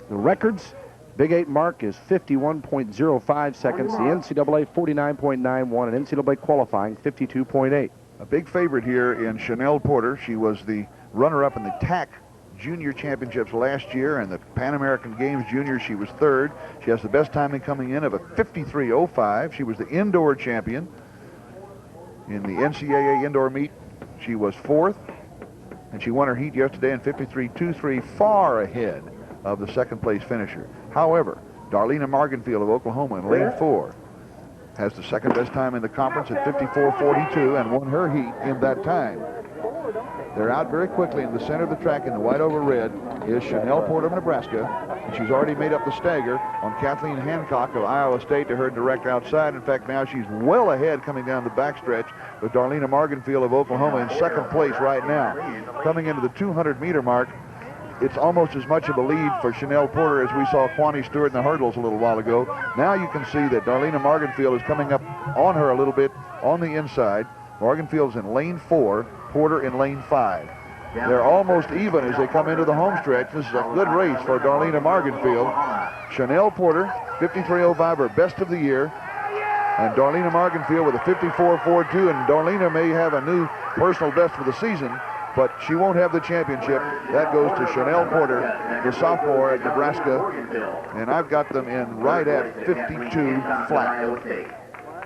[SPEAKER 1] The records, Big 8 mark is 51.05 seconds. The NCAA 49.91, and NCAA qualifying 52.8.
[SPEAKER 2] A big favorite here in Chanel Porter. She was the runner-up in the TAC Junior Championships last year, and the Pan American Games Junior she was 3rd. She has the best timing coming in of a 53.05. She was the indoor champion in the NCAA indoor meet. She was 4th, and she won her heat yesterday in 53.23, far ahead of the 2nd place finisher. However, Darlena Morganfield of Oklahoma in lane 4 has the 2nd best time in the conference at 54.42 and won her heat in that time. They're out very quickly in the center of the track in the white over red is Chanel Porter of Nebraska, and she's already made up the stagger on Kathleen Hancock of Iowa State to her direct outside. In fact, now she's well ahead coming down the backstretch with Darlena Morganfield of Oklahoma in 2nd place right now. Coming into the 200-meter mark, it's almost as much of a lead for Chanel Porter as we saw Kwani Stewart in the hurdles a little while ago. Now you can see that Darlena Morganfield is coming up on her a little bit on the inside. Morganfield's in lane 4, Porter in lane 5. They're almost even as they come into the home stretch. This is a good race for Darlena Morganfield. Chanel Porter, 53.05, her best of the year. And Darlena Morganfield with a 54.42, and Darlena may have a new personal best for the season, but she won't have the championship. That goes to Chanel Porter, the sophomore at Nebraska, and I've got them in right at 52 flat.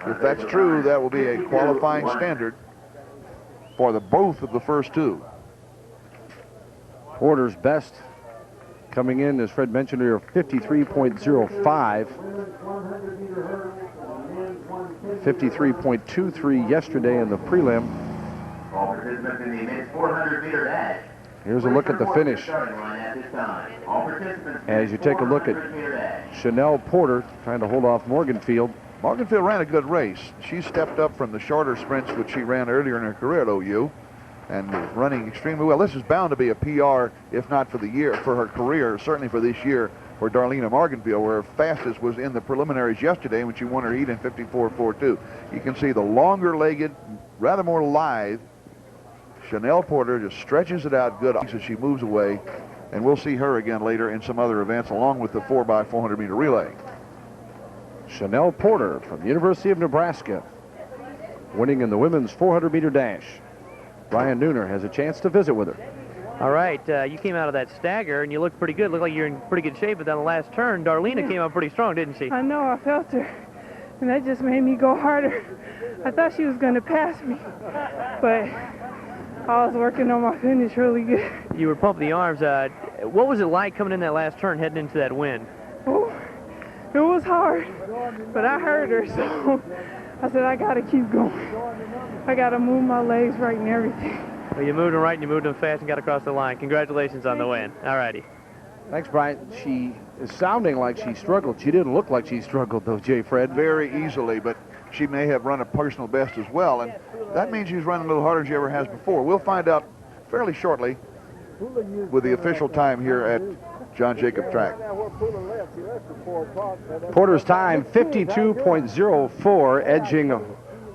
[SPEAKER 2] If that's true, that will be a qualifying standard for both of the first two.
[SPEAKER 1] Porter's best coming in, as Fred mentioned earlier, 53.05. 53.23 yesterday in the prelim.
[SPEAKER 4] All participants in the men's 400-meter dash.
[SPEAKER 1] Here's a look at the finish. As you take a look at Chanel Porter trying to hold off Morganfield.
[SPEAKER 2] Morganfield ran a good race. She stepped up from the shorter sprints which she ran earlier in her career at OU and running extremely well. This is bound to be a PR, if not for the year, for her career, certainly for this year for Darlena Morganfield, where her fastest was in the preliminaries yesterday when she won her heat in 54.42. You can see the longer-legged, rather more lithe Chanel Porter just stretches it out good as she moves away, and we'll see her again later in some other events along with the 4x400 meter relay.
[SPEAKER 1] Chanel Porter from the University of Nebraska winning in the women's 400 meter dash. Brian Nooner has a chance to visit with her.
[SPEAKER 3] All right, you came out of that stagger and you looked pretty good. Looked like you're in pretty good shape, but on the last turn, Darlena came out pretty strong, didn't she?
[SPEAKER 5] I know, I felt her, and that just made me go harder. I thought she was going to pass me, but I was working on my finish really good.
[SPEAKER 3] You were pumping the arms. What was it like coming in that last turn, heading into that wind?
[SPEAKER 5] Oh, it was hard, but I heard her, so I said, I got to keep going. I got to move my legs right and everything.
[SPEAKER 3] Well, you moved them right and you moved them fast and got across the line. Congratulations on the win. All righty.
[SPEAKER 1] Thanks, Brian. She is sounding like she struggled. She didn't look like she struggled, though, Jay Fred.
[SPEAKER 2] Very easily, but she may have run a personal best as well, and that means she's running a little harder than she ever has before. We'll find out fairly shortly with the official time here at John Jacob Track.
[SPEAKER 1] Porter's time, 52.04, edging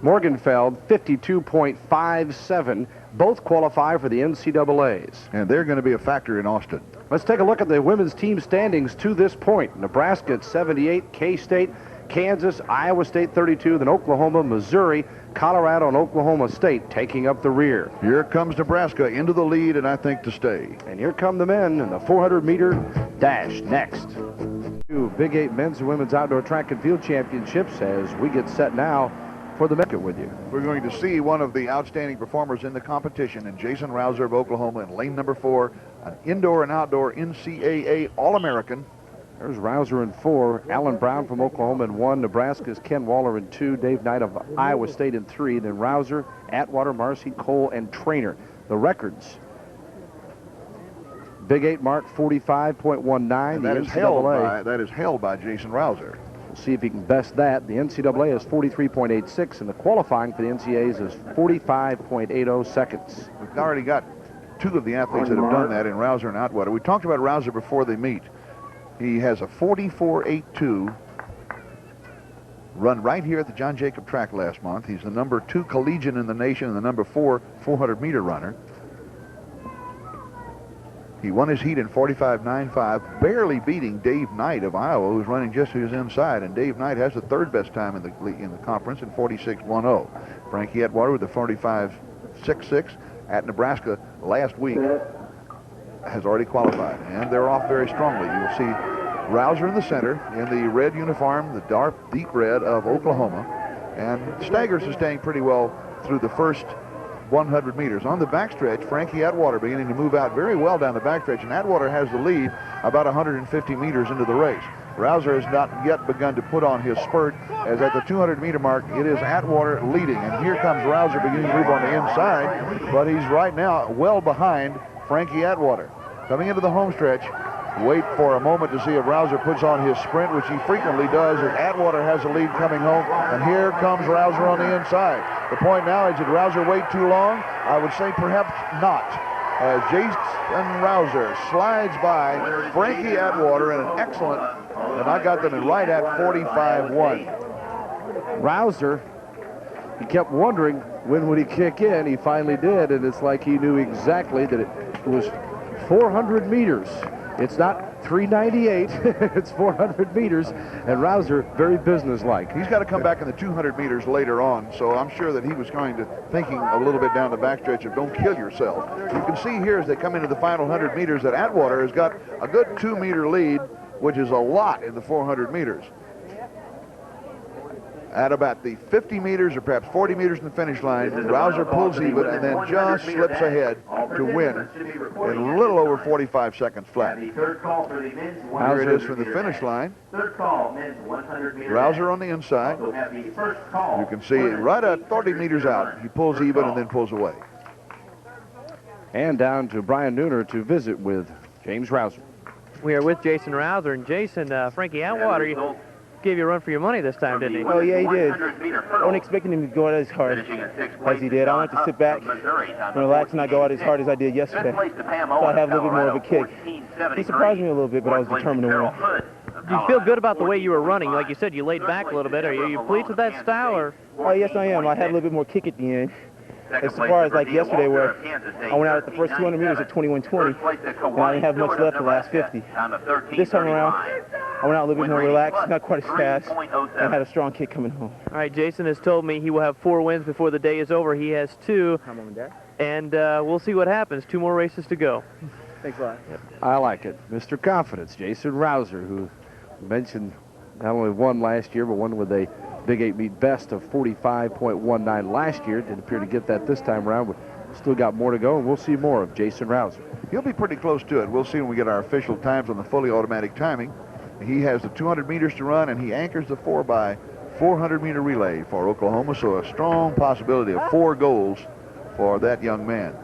[SPEAKER 1] Morganfeld, 52.57. Both qualify for the NCAAs.
[SPEAKER 2] And they're going to be a factor in Austin.
[SPEAKER 1] Let's take a look at the women's team standings to this point. Nebraska at 78, K-State, Kansas, Iowa State 32, then Oklahoma, Missouri, Colorado, and Oklahoma State taking up the rear.
[SPEAKER 2] Here comes Nebraska into the lead, and I think to stay.
[SPEAKER 1] And here come the men in the 400-meter dash next. Big 8 men's and women's outdoor track and field championships as we get set now for the Mecca with you.
[SPEAKER 2] We're going to see one of the outstanding performers in the competition, and Jason Rouser of Oklahoma in lane number 4, an indoor and outdoor NCAA All-American.
[SPEAKER 1] There's Rouser in 4, Alan Brown from Oklahoma in 1, Nebraska's Ken Waller in 2, Dave Knight of Iowa State in 3, then Rouser, Atwater, Marcy, Cole, and Trainer. The records. Big 8 mark 45.19.
[SPEAKER 2] That is held by Jason Rouser.
[SPEAKER 1] We'll see if he can best that. The NCAA is 43.86, and the qualifying for the NCAAs is 45.80 seconds.
[SPEAKER 2] We've already got two of the athletes that have done that in Rouser and Atwater. We talked about Rouser before they meet. He has a 44.82 run right here at the John Jacob track last month. He's the number 2 collegiate in the nation and the number 4 400-meter runner. He won his heat in 45.95, barely beating Dave Knight of Iowa, who's running just to his inside. And Dave Knight has the 3rd best time in the conference in 46.10. Frankie Atwater with the 45.66 at Nebraska last week has already qualified, and they're off very strongly. You will see Rouser in the center in the red uniform, the dark, deep red of Oklahoma, and Staggers is staying pretty well through the first 100 meters. On the backstretch, Frankie Atwater beginning to move out very well down the backstretch, and Atwater has the lead about 150 meters into the race. Rouser has not yet begun to put on his spurt, as at the 200-meter mark, it is Atwater leading, and here comes Rouser beginning to move on the inside, but he's right now well behind Frankie Atwater. Coming into the home stretch, wait for a moment to see if Rouser puts on his sprint, which he frequently does, as Atwater has the lead coming home, and here comes Rouser on the inside. The point now is, did Rouser wait too long? I would say perhaps not, as Jason Rouser slides by Frankie Atwater in an excellent, and I got them in right at 45.1.
[SPEAKER 1] Rouser, he kept wondering when would he kick in. He finally did, and it's like he knew exactly that it was 400 meters. It's not 398, it's 400 meters, and Rouser very businesslike.
[SPEAKER 2] He's got to come back in the 200 meters later on, so I'm sure that he was going to thinking a little bit down the backstretch of don't kill yourself. You can see here as they come into the final 100 meters that Atwater has got a good 2-meter lead, which is a lot in the 400 meters. At about the 50 meters or perhaps 40 meters from the finish line, Rouser pulls even and then just slips ahead to win in a little over 45 seconds flat. Here it is from the finish line. Rouser on the inside. You can see right at 30 meters out, he pulls even and then pulls away.
[SPEAKER 1] And down to Brian Nooner to visit with James Rouser.
[SPEAKER 3] We are with Jason Rouser, and Jason, Frankie Atwater, gave you a run for your money this time, didn't he?
[SPEAKER 9] Oh, yeah, he did. I wasn't expecting him to go out as hard as he did. I wanted to sit back and relax and not go out as hard as I did yesterday. So I have a little bit more of a kick. He surprised me a little bit, but I was determined to win.
[SPEAKER 3] Do you feel good about the way you were running? Like you said, you laid back a little bit. Are you pleased with that style? Or?
[SPEAKER 9] Oh, yes, I am. I had a little bit more kick at the end. As far as like yesterday, where I went out at the first 200 meters at 21:20, and I didn't have much left the last 50. This time around, I went out a little bit more relaxed, not quite as fast, and had a strong kick coming home.
[SPEAKER 3] All right, Jason has told me he will have 4 wins before the day is over. He has 2, and we'll see what happens. 2 more races to go.
[SPEAKER 9] Thanks a lot.
[SPEAKER 1] I like it. Mr. Confidence, Jason Rouser, who mentioned not only won last year, but won with a Big 8 meet best of 45.19 last year. Didn't appear to get that this time around, but still got more to go, and we'll see more of Jason Rouser.
[SPEAKER 2] He'll be pretty close to it. We'll see when we get our official times on the fully automatic timing. He has the 200 meters to run, and he anchors the 4x400-meter relay for Oklahoma, so a strong possibility of 4 goals for that young man.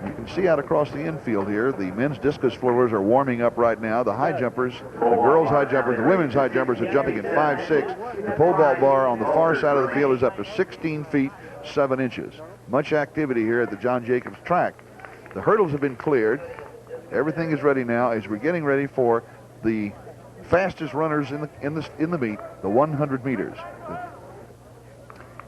[SPEAKER 2] You can see out across the infield here, the men's discus throwers are warming up right now. The high jumpers, the girls' high jumpers, the women's high jumpers are jumping at 5'6". The pole vault bar on the far side of the field is up to 16 feet, 7 inches. Much activity here at the John Jacobs track. The hurdles have been cleared. Everything is ready now as we're getting ready for the fastest runners in the meet, the 100 meters.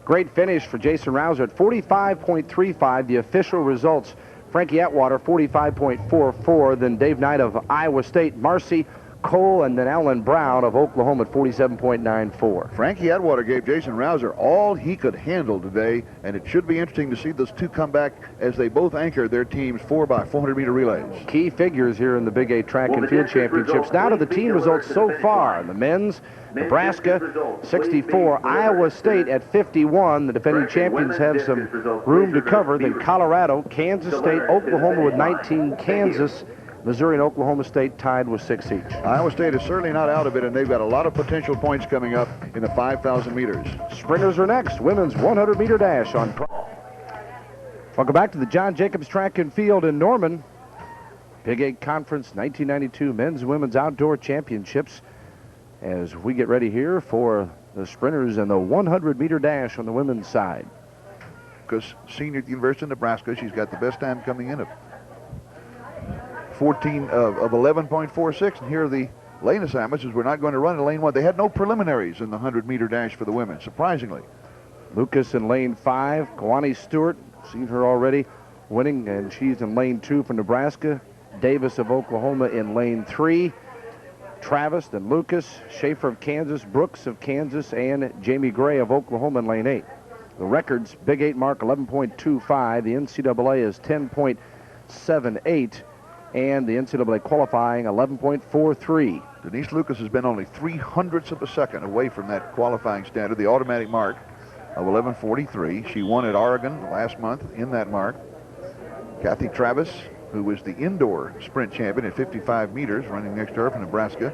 [SPEAKER 1] Great finish for Jason Rouser at 45.35, the official results. Frankie Atwater, 45.44. Then Dave Knight of Iowa State, Marcy Cole, and then Alan Brown of Oklahoma at 47.94.
[SPEAKER 2] Frankie Atwater gave Jason Rouser all he could handle today, and it should be interesting to see those two come back as they both anchor their team's 4x400-meter relays.
[SPEAKER 1] Key figures here in the Big 8 Track and Field Championships. Now to the team results so far. The men's, Nebraska 64, Iowa State at 51. The defending champions have some room to cover. Then Colorado, Kansas State, Oklahoma with 19, Kansas, Missouri and Oklahoma State tied with 6 each.
[SPEAKER 2] Iowa State is certainly not out of it, and they've got a lot of potential points coming up in the 5,000 meters.
[SPEAKER 1] Sprinters are next. Women's 100-meter dash on. Welcome back to the John Jacobs Track and Field in Norman. Big 8 Conference 1992 Men's and Women's Outdoor Championships. As we get ready here for the sprinters and the 100-meter dash on the women's side.
[SPEAKER 2] Because senior at the University of Nebraska, she's got the best time coming in of 11.46. And here are the lane assignments, as we're not going to run in lane 1. They had no preliminaries in the 100-meter dash for the women, surprisingly.
[SPEAKER 1] Lucas in lane 5. Kwani Stewart, seen her already, winning, and she's in lane 2 for Nebraska. Davis of Oklahoma in lane 3. Travis, then Lucas, Schaefer of Kansas, Brooks of Kansas, and Jamie Gray of Oklahoma in lane 8. The records, Big 8 mark 11.25. The NCAA is 10.78. And the NCAA qualifying 11.43.
[SPEAKER 2] Denise Lucas has been only 0.03 of a second away from that qualifying standard, the automatic mark of 11.43. She won at Oregon last month in that mark. Kathy Travis, who was the indoor sprint champion at 55 meters, running next to her from Nebraska,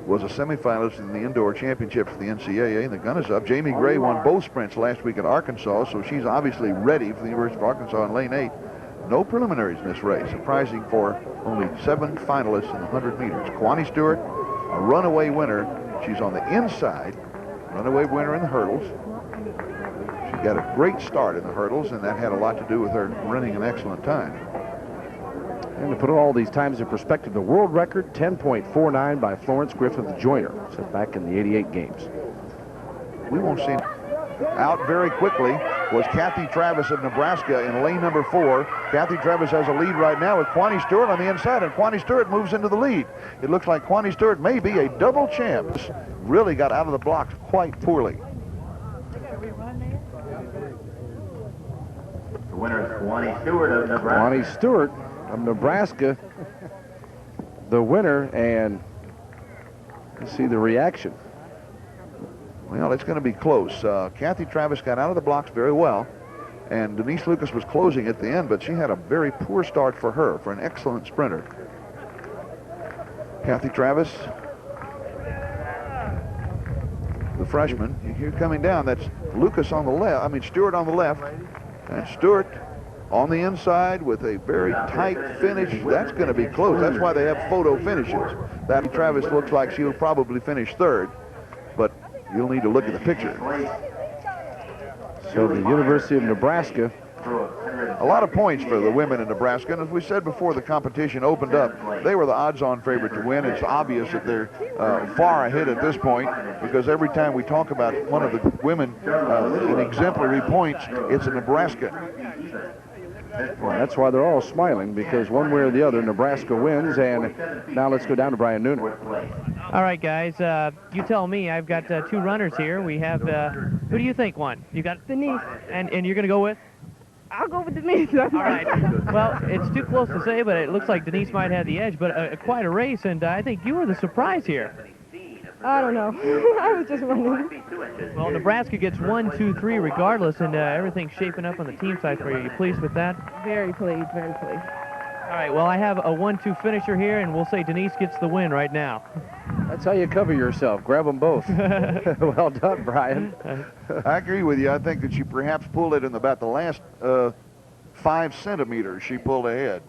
[SPEAKER 2] was a semifinalist in the indoor championship for the NCAA, and the gun is up. Jamie Gray won both sprints last week at Arkansas, so she's obviously ready for the University of Arkansas in lane 8. No preliminaries in this race, surprising for only 7 finalists in the 100 meters. Kwani Stewart, a runaway winner. She's on the inside, runaway winner in the hurdles. She got a great start in the hurdles, and that had a lot to do with her running an excellent time.
[SPEAKER 1] And to put all these times in perspective, the world record, 10.49 by Florence Griffith Joyner, set back in the 88 games.
[SPEAKER 2] We won't see out very quickly was Kathy Travis of Nebraska in lane number 4. Kathy Travis has a lead right now with Kwani Stewart on the inside, and Kwani Stewart moves into the lead. It looks like Kwani Stewart may be a double champ. Really got out of the blocks quite poorly.
[SPEAKER 4] The winner is Kwani Stewart of Nebraska.
[SPEAKER 1] Kwani Stewart of Nebraska, the winner, and let's see the reaction.
[SPEAKER 2] Well, it's going to be close. Kathy Travis got out of the blocks very well, and Denise Lucas was closing at the end, but she had a very poor start for her, for an excellent sprinter. Kathy Travis, the freshman, here coming down. That's Lucas on the left, Stewart on the left, and Stewart on the inside with a very tight finish. That's going to be close. That's why they have photo finishes. That Travis looks like she'll probably finish 3rd, but you'll need to look at the picture.
[SPEAKER 1] So the University of Nebraska.
[SPEAKER 2] A lot of points for the women in Nebraska, and as we said before the competition opened up, they were the odds-on favorite to win. It's obvious that they're far ahead at this point, because every time we talk about one of the women in exemplary points, it's a Nebraska.
[SPEAKER 1] Well, that's why they're all smiling, because one way or the other, Nebraska wins. And now let's go down to Brian Noonan.
[SPEAKER 3] All right, guys, you tell me. I've got 2 runners here. We have, who do you think won? You got
[SPEAKER 5] Denise.
[SPEAKER 3] And you're going to go with?
[SPEAKER 5] I'll go with Denise.
[SPEAKER 3] All right. Well, it's too close to say, but it looks like Denise might have the edge. But quite a race, and I think you were the surprise here.
[SPEAKER 5] I don't know. I was just running.
[SPEAKER 3] Well, Nebraska gets 1, 2, 3 regardless, and everything's shaping up on the team side for you. You pleased with that?
[SPEAKER 5] Very pleased, very pleased.
[SPEAKER 3] All right, well, I have a 1-2 finisher here, and we'll say Denise gets the win right now.
[SPEAKER 1] That's how you cover yourself. Grab them both. Well done, Brian.
[SPEAKER 2] I agree with you. I think that she perhaps pulled it in about the last 5 centimeters she pulled ahead.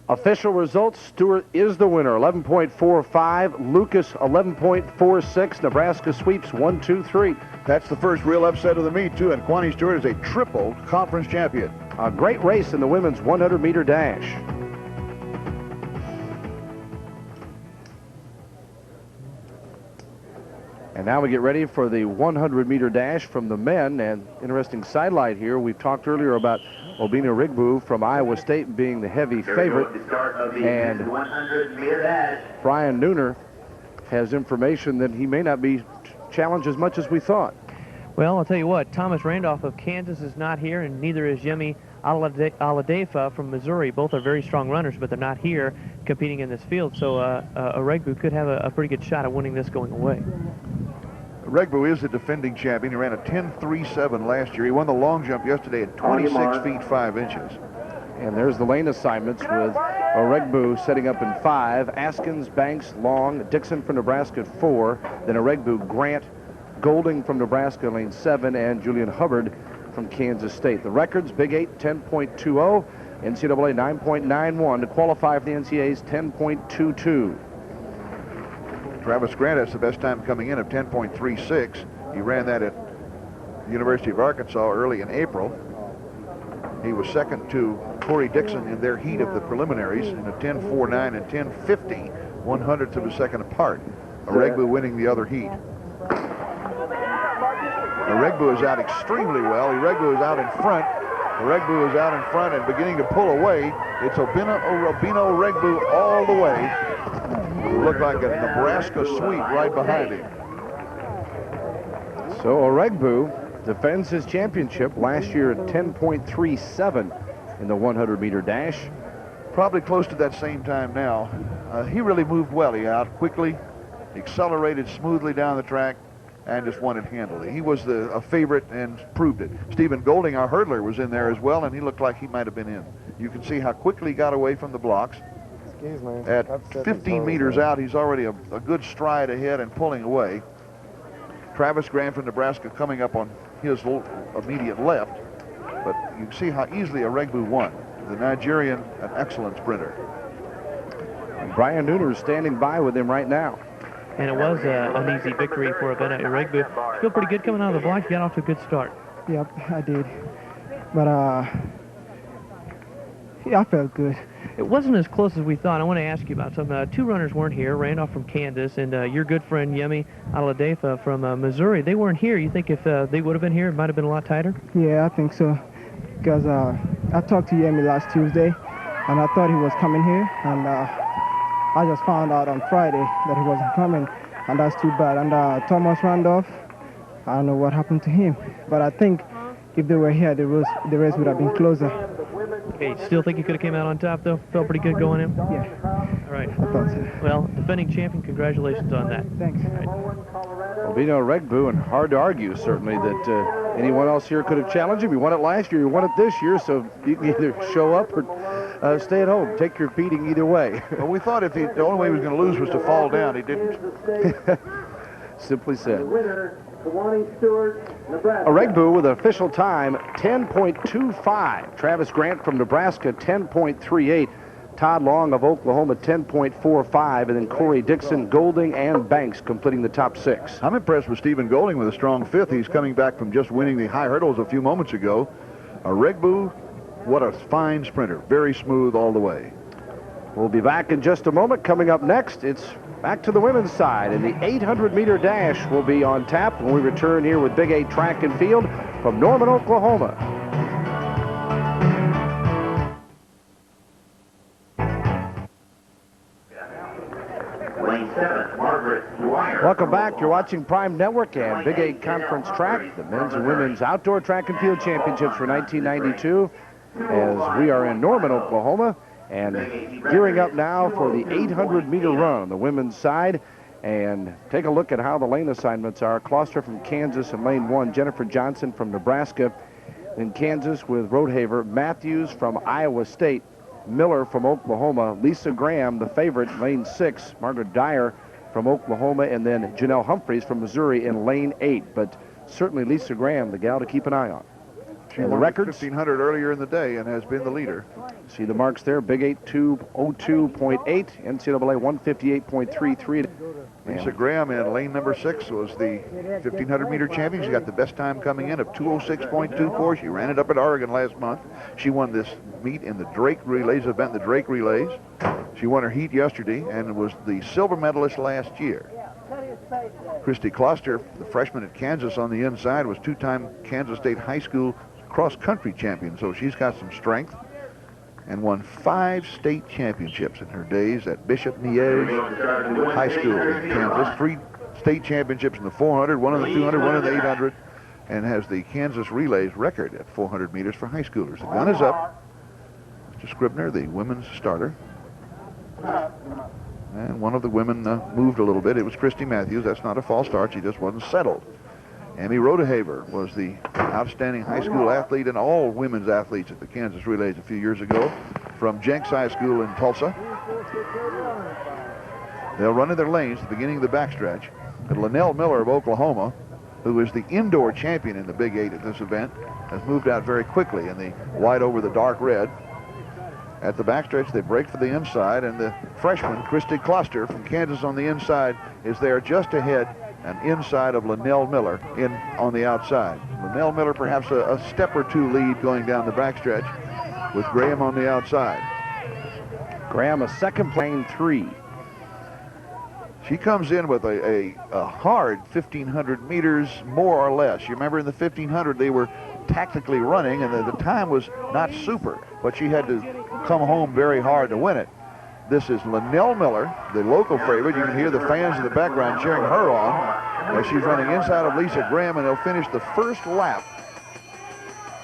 [SPEAKER 1] Official results, Stewart is the winner, 11.45. Lucas, 11.46. Nebraska sweeps 1, 2, 3.
[SPEAKER 2] That's the first real upset of the meet, too, and Kwani Stewart is a triple conference champion.
[SPEAKER 1] A great race in the women's 100-meter dash. And now we get ready for the 100-meter dash from the men. And interesting sidelight here, we've talked earlier about Obina Rigbu from Iowa State being the heavy favorite. And Brian Noonan has information that he may not be challenged as much as we thought.
[SPEAKER 3] Well, I'll tell you what, Thomas Randolph of Kansas is not here, and neither is Yemi Aladefa from Missouri. Both are very strong runners, but they're not here competing in this field. So Regbu could have a pretty good shot at winning this going away.
[SPEAKER 2] Regbu is the defending champion. He ran a 10.37 last year. He won the long jump yesterday at 26 feet 5 inches.
[SPEAKER 1] And there's the lane assignments with Regbu setting up in 5. Askins, Banks, Long, Dixon from Nebraska at 4. Then Regbu, Grant, Golding from Nebraska lane 7, and Julian Hubbard from Kansas State. The records, Big 8, 10.20. NCAA 9.91. To qualify for the NCAA's 10.22.
[SPEAKER 2] Travis Grant has the best time coming in of 10.36. He ran that at the University of Arkansas early in April. He was second to Corey Dixon in their heat of the preliminaries in a 10.49 and 10.50, 100ths of a second apart. Aregbu winning the other heat. Aregbu is out extremely well. Aregbu is out in front. Aregbu is out in front and beginning to pull away. It's Obino Aregbu all the way. Looked like a Nebraska sweep right behind him.
[SPEAKER 1] So Aregbu defends his championship last year at 10.37 in the 100-meter dash.
[SPEAKER 2] Probably close to that same time now. He really moved well. He out quickly, accelerated smoothly down the track, and just won it handily. He was a favorite and proved it. Stephen Golding, our hurdler, was in there as well, and he looked like he might have been in. You can see how quickly he got away from the blocks. At 15 meters out, he's already a good stride ahead and pulling away. Travis Graham from Nebraska coming up on his immediate left, but you can see how easily Aregbu won. The Nigerian, an excellent sprinter.
[SPEAKER 1] And Brian Nooner is standing by with him right now.
[SPEAKER 3] And it was an easy victory for Obino Aregbu. You feel pretty good coming out of the block. You got off to a good start.
[SPEAKER 8] Yep, I did. But, yeah, I felt good.
[SPEAKER 3] It wasn't as close as we thought. I want to ask you about something. Two runners weren't here, Randolph from Kansas and your good friend Yemi Aladefa from Missouri. They weren't here. You think if they would have been here, it might have been a lot tighter?
[SPEAKER 8] Yeah, I think so. Because I talked to Yemi last Tuesday, and I thought he was coming here. And I just found out on Friday that he wasn't coming, and that's too bad. And Thomas Randolph, I don't know what happened to him. But I think if they were here, the race would have been closer.
[SPEAKER 3] Okay, still think you could have came out on top, though? Felt pretty good going in?
[SPEAKER 8] Yeah.
[SPEAKER 3] All right.
[SPEAKER 8] I thought so.
[SPEAKER 3] Well, defending champion, congratulations on that.
[SPEAKER 8] Thanks.
[SPEAKER 3] All right.
[SPEAKER 1] Obino Aregbu, and hard to argue, certainly, that anyone else here could have challenged him. He won it last year, he won it this year, so you can either show up or stay at home. Take your beating either way.
[SPEAKER 2] Well, we thought if the only way he was going to lose was to fall down. He didn't.
[SPEAKER 1] Simply said. Aregbu with an official time, 10.25. Travis Grant from Nebraska, 10.38. Todd Long of Oklahoma, 10.45. And then Corey Dixon, Golding, and Banks completing the top six.
[SPEAKER 2] I'm impressed with Stephen Golding with a strong fifth. He's coming back from just winning the high hurdles a few moments ago. Aregbu, what a fine sprinter. Very smooth all the way.
[SPEAKER 1] We'll be back in just a moment. Coming up next, it's back to the women's side, and the 800-meter dash will be on tap when we return here with Big 8 Track and Field from Norman, Oklahoma.
[SPEAKER 4] Lane 7, Margaret Dwyer.
[SPEAKER 1] Welcome back. You're watching Prime Network and Big 8 Conference Track, the men's and women's outdoor track and field championships for 1992, as we are in Norman, Oklahoma, and gearing up now for the 800-meter run on the women's side. And take a look at how the lane assignments are. Kloster from Kansas in lane 1, Jennifer Johnson from Nebraska in Kansas with Rodehaver, Matthews from Iowa State, Miller from Oklahoma, Lisa Graham, the favorite, lane 6, Margaret Dyer from Oklahoma, and then Janelle Humphreys from Missouri in lane 8. But certainly Lisa Graham, the gal to keep an eye on.
[SPEAKER 2] She won the records 1500 earlier in the day and has been the leader.
[SPEAKER 1] See the marks there, Big 8 202.8, NCAA 158.33.
[SPEAKER 2] Lisa Graham in lane number 6 was the 1500-meter champion. She got the best time coming in of 206.24. She ran it up at Oregon last month. She won this meet in the Drake Relays event, the Drake Relays. She won her heat yesterday and was the silver medalist last year. Christy Kloster, the freshman at Kansas on the inside, was two-time Kansas State High School cross-country champion, so she's got some strength, and won 5 state championships in her days at Bishop Miege High School in Kansas. 3 state championships in the 400, 1 in the 200, 1 in the 800, and has the Kansas Relays record at 400 meters for high schoolers. The gun is up. Mr. Scribner, the women's starter. And one of the women moved a little bit. It was Christy Matthews. That's not a false start. She just wasn't settled. Amy Rodehaver was the outstanding high school athlete and all women's athletes at the Kansas Relays a few years ago from Jenks High School in Tulsa. They'll run in their lanes at the beginning of the backstretch. But Linnell Miller of Oklahoma, who is the indoor champion in the Big 8 at this event, has moved out very quickly in the white over the dark red. At the backstretch, they break for the inside, and the freshman, Christy Kloster from Kansas on the inside, is there just ahead and inside of Linnell Miller on the outside. Linnell Miller perhaps a step or two lead going down the backstretch. with Graham on the outside.
[SPEAKER 1] Graham, a second playing 3.
[SPEAKER 2] She comes in with a hard 1,500 meters, more or less. You remember in the 1,500 they were tactically running, and the time was not super, but she had to come home very hard to win it. This is Linnell Miller, the local favorite. You can hear the fans in the background cheering her on as she's running inside of Lisa Graham, and they'll finish the first lap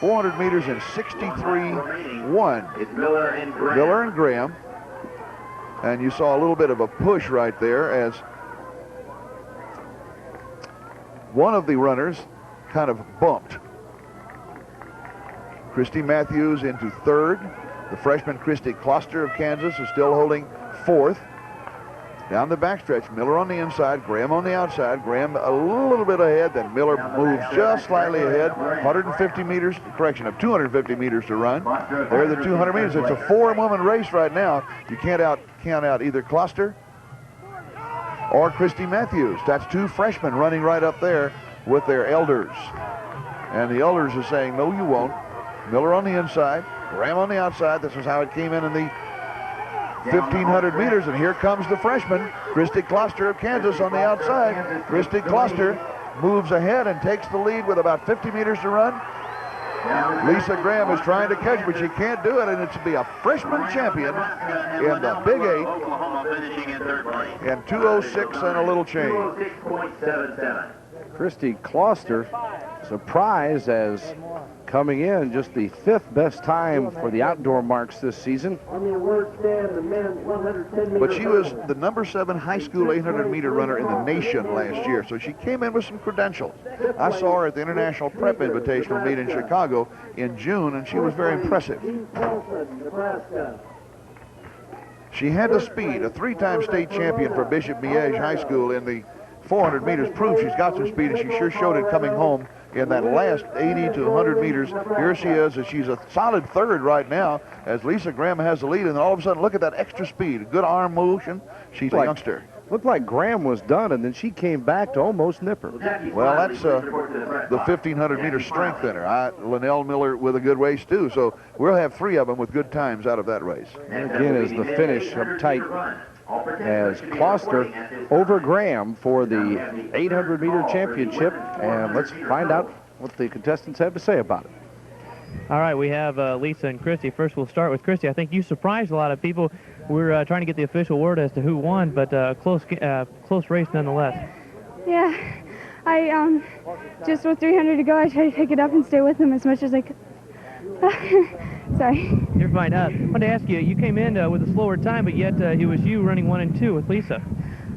[SPEAKER 2] 400 meters in 63.1.
[SPEAKER 4] It's Miller and Graham.
[SPEAKER 2] Miller and Graham. And you saw a little bit of a push right there as one of the runners kind of bumped. Christy Matthews into third. The freshman Christy Kloster of Kansas is still holding fourth. Down the backstretch, Miller on the inside, Graham on the outside. Graham a little bit ahead, then Miller moves just slightly ahead. 150 meters, correction, of 250 meters to run. There are the 200 meters. It's a 4-woman race right now. You can't count out either Kloster or Christy Matthews. That's 2 freshmen running right up there with their elders. And the elders are saying, no, you won't. Miller on the inside, Graham on the outside. This is how it came in the 1,500 meters, and here comes the freshman, Christy Kloster of Kansas on the outside. Christy Kloster moves ahead and takes the lead with about 50 meters to run. Lisa Graham is trying to catch, but she can't do it, and it's to be a freshman champion in the Big 8 in 2:06 and a little change.
[SPEAKER 4] 2:06.77.
[SPEAKER 1] Christy Kloster, surprised as coming in just the 5th best time for the outdoor marks this season.
[SPEAKER 2] But she was the number 7 high school 800-meter runner in the nation last year, so she came in with some credentials. I saw her at the International Prep Invitational meet in Chicago in June, and she was very impressive. She had the speed. A 3-time state champion for Bishop Miege High School in the 400 meters proves she's got some speed, and she sure showed it coming home in that last 80 to 100 meters. Here she is, and she's a solid third right now as Lisa Graham has the lead, and then all of a sudden, look at that extra speed. A good arm motion. She's a youngster.
[SPEAKER 1] Looked like Graham was done, and then she came back to almost nip her.
[SPEAKER 2] Well, that's the 1,500-meter strength in her. Linnell Miller with a good race, too, so we'll have 3 of them with good times out of that race.
[SPEAKER 1] And again, as the finish up tight as Kloster over Graham for the 800-meter championship, and let's find out what the contestants have to say about it.
[SPEAKER 3] All right, we have Lisa and Christy. First, we'll start with Christy. I think you surprised a lot of people. We're trying to get the official word as to who won, but close race nonetheless.
[SPEAKER 6] Yeah, I just with 300 to go, I tried to pick it up and stay with them as much as I could. Sorry.
[SPEAKER 3] You're fine. I wanted to ask you, you came in with a slower time, but yet it was you running 1 and 2 with Lisa.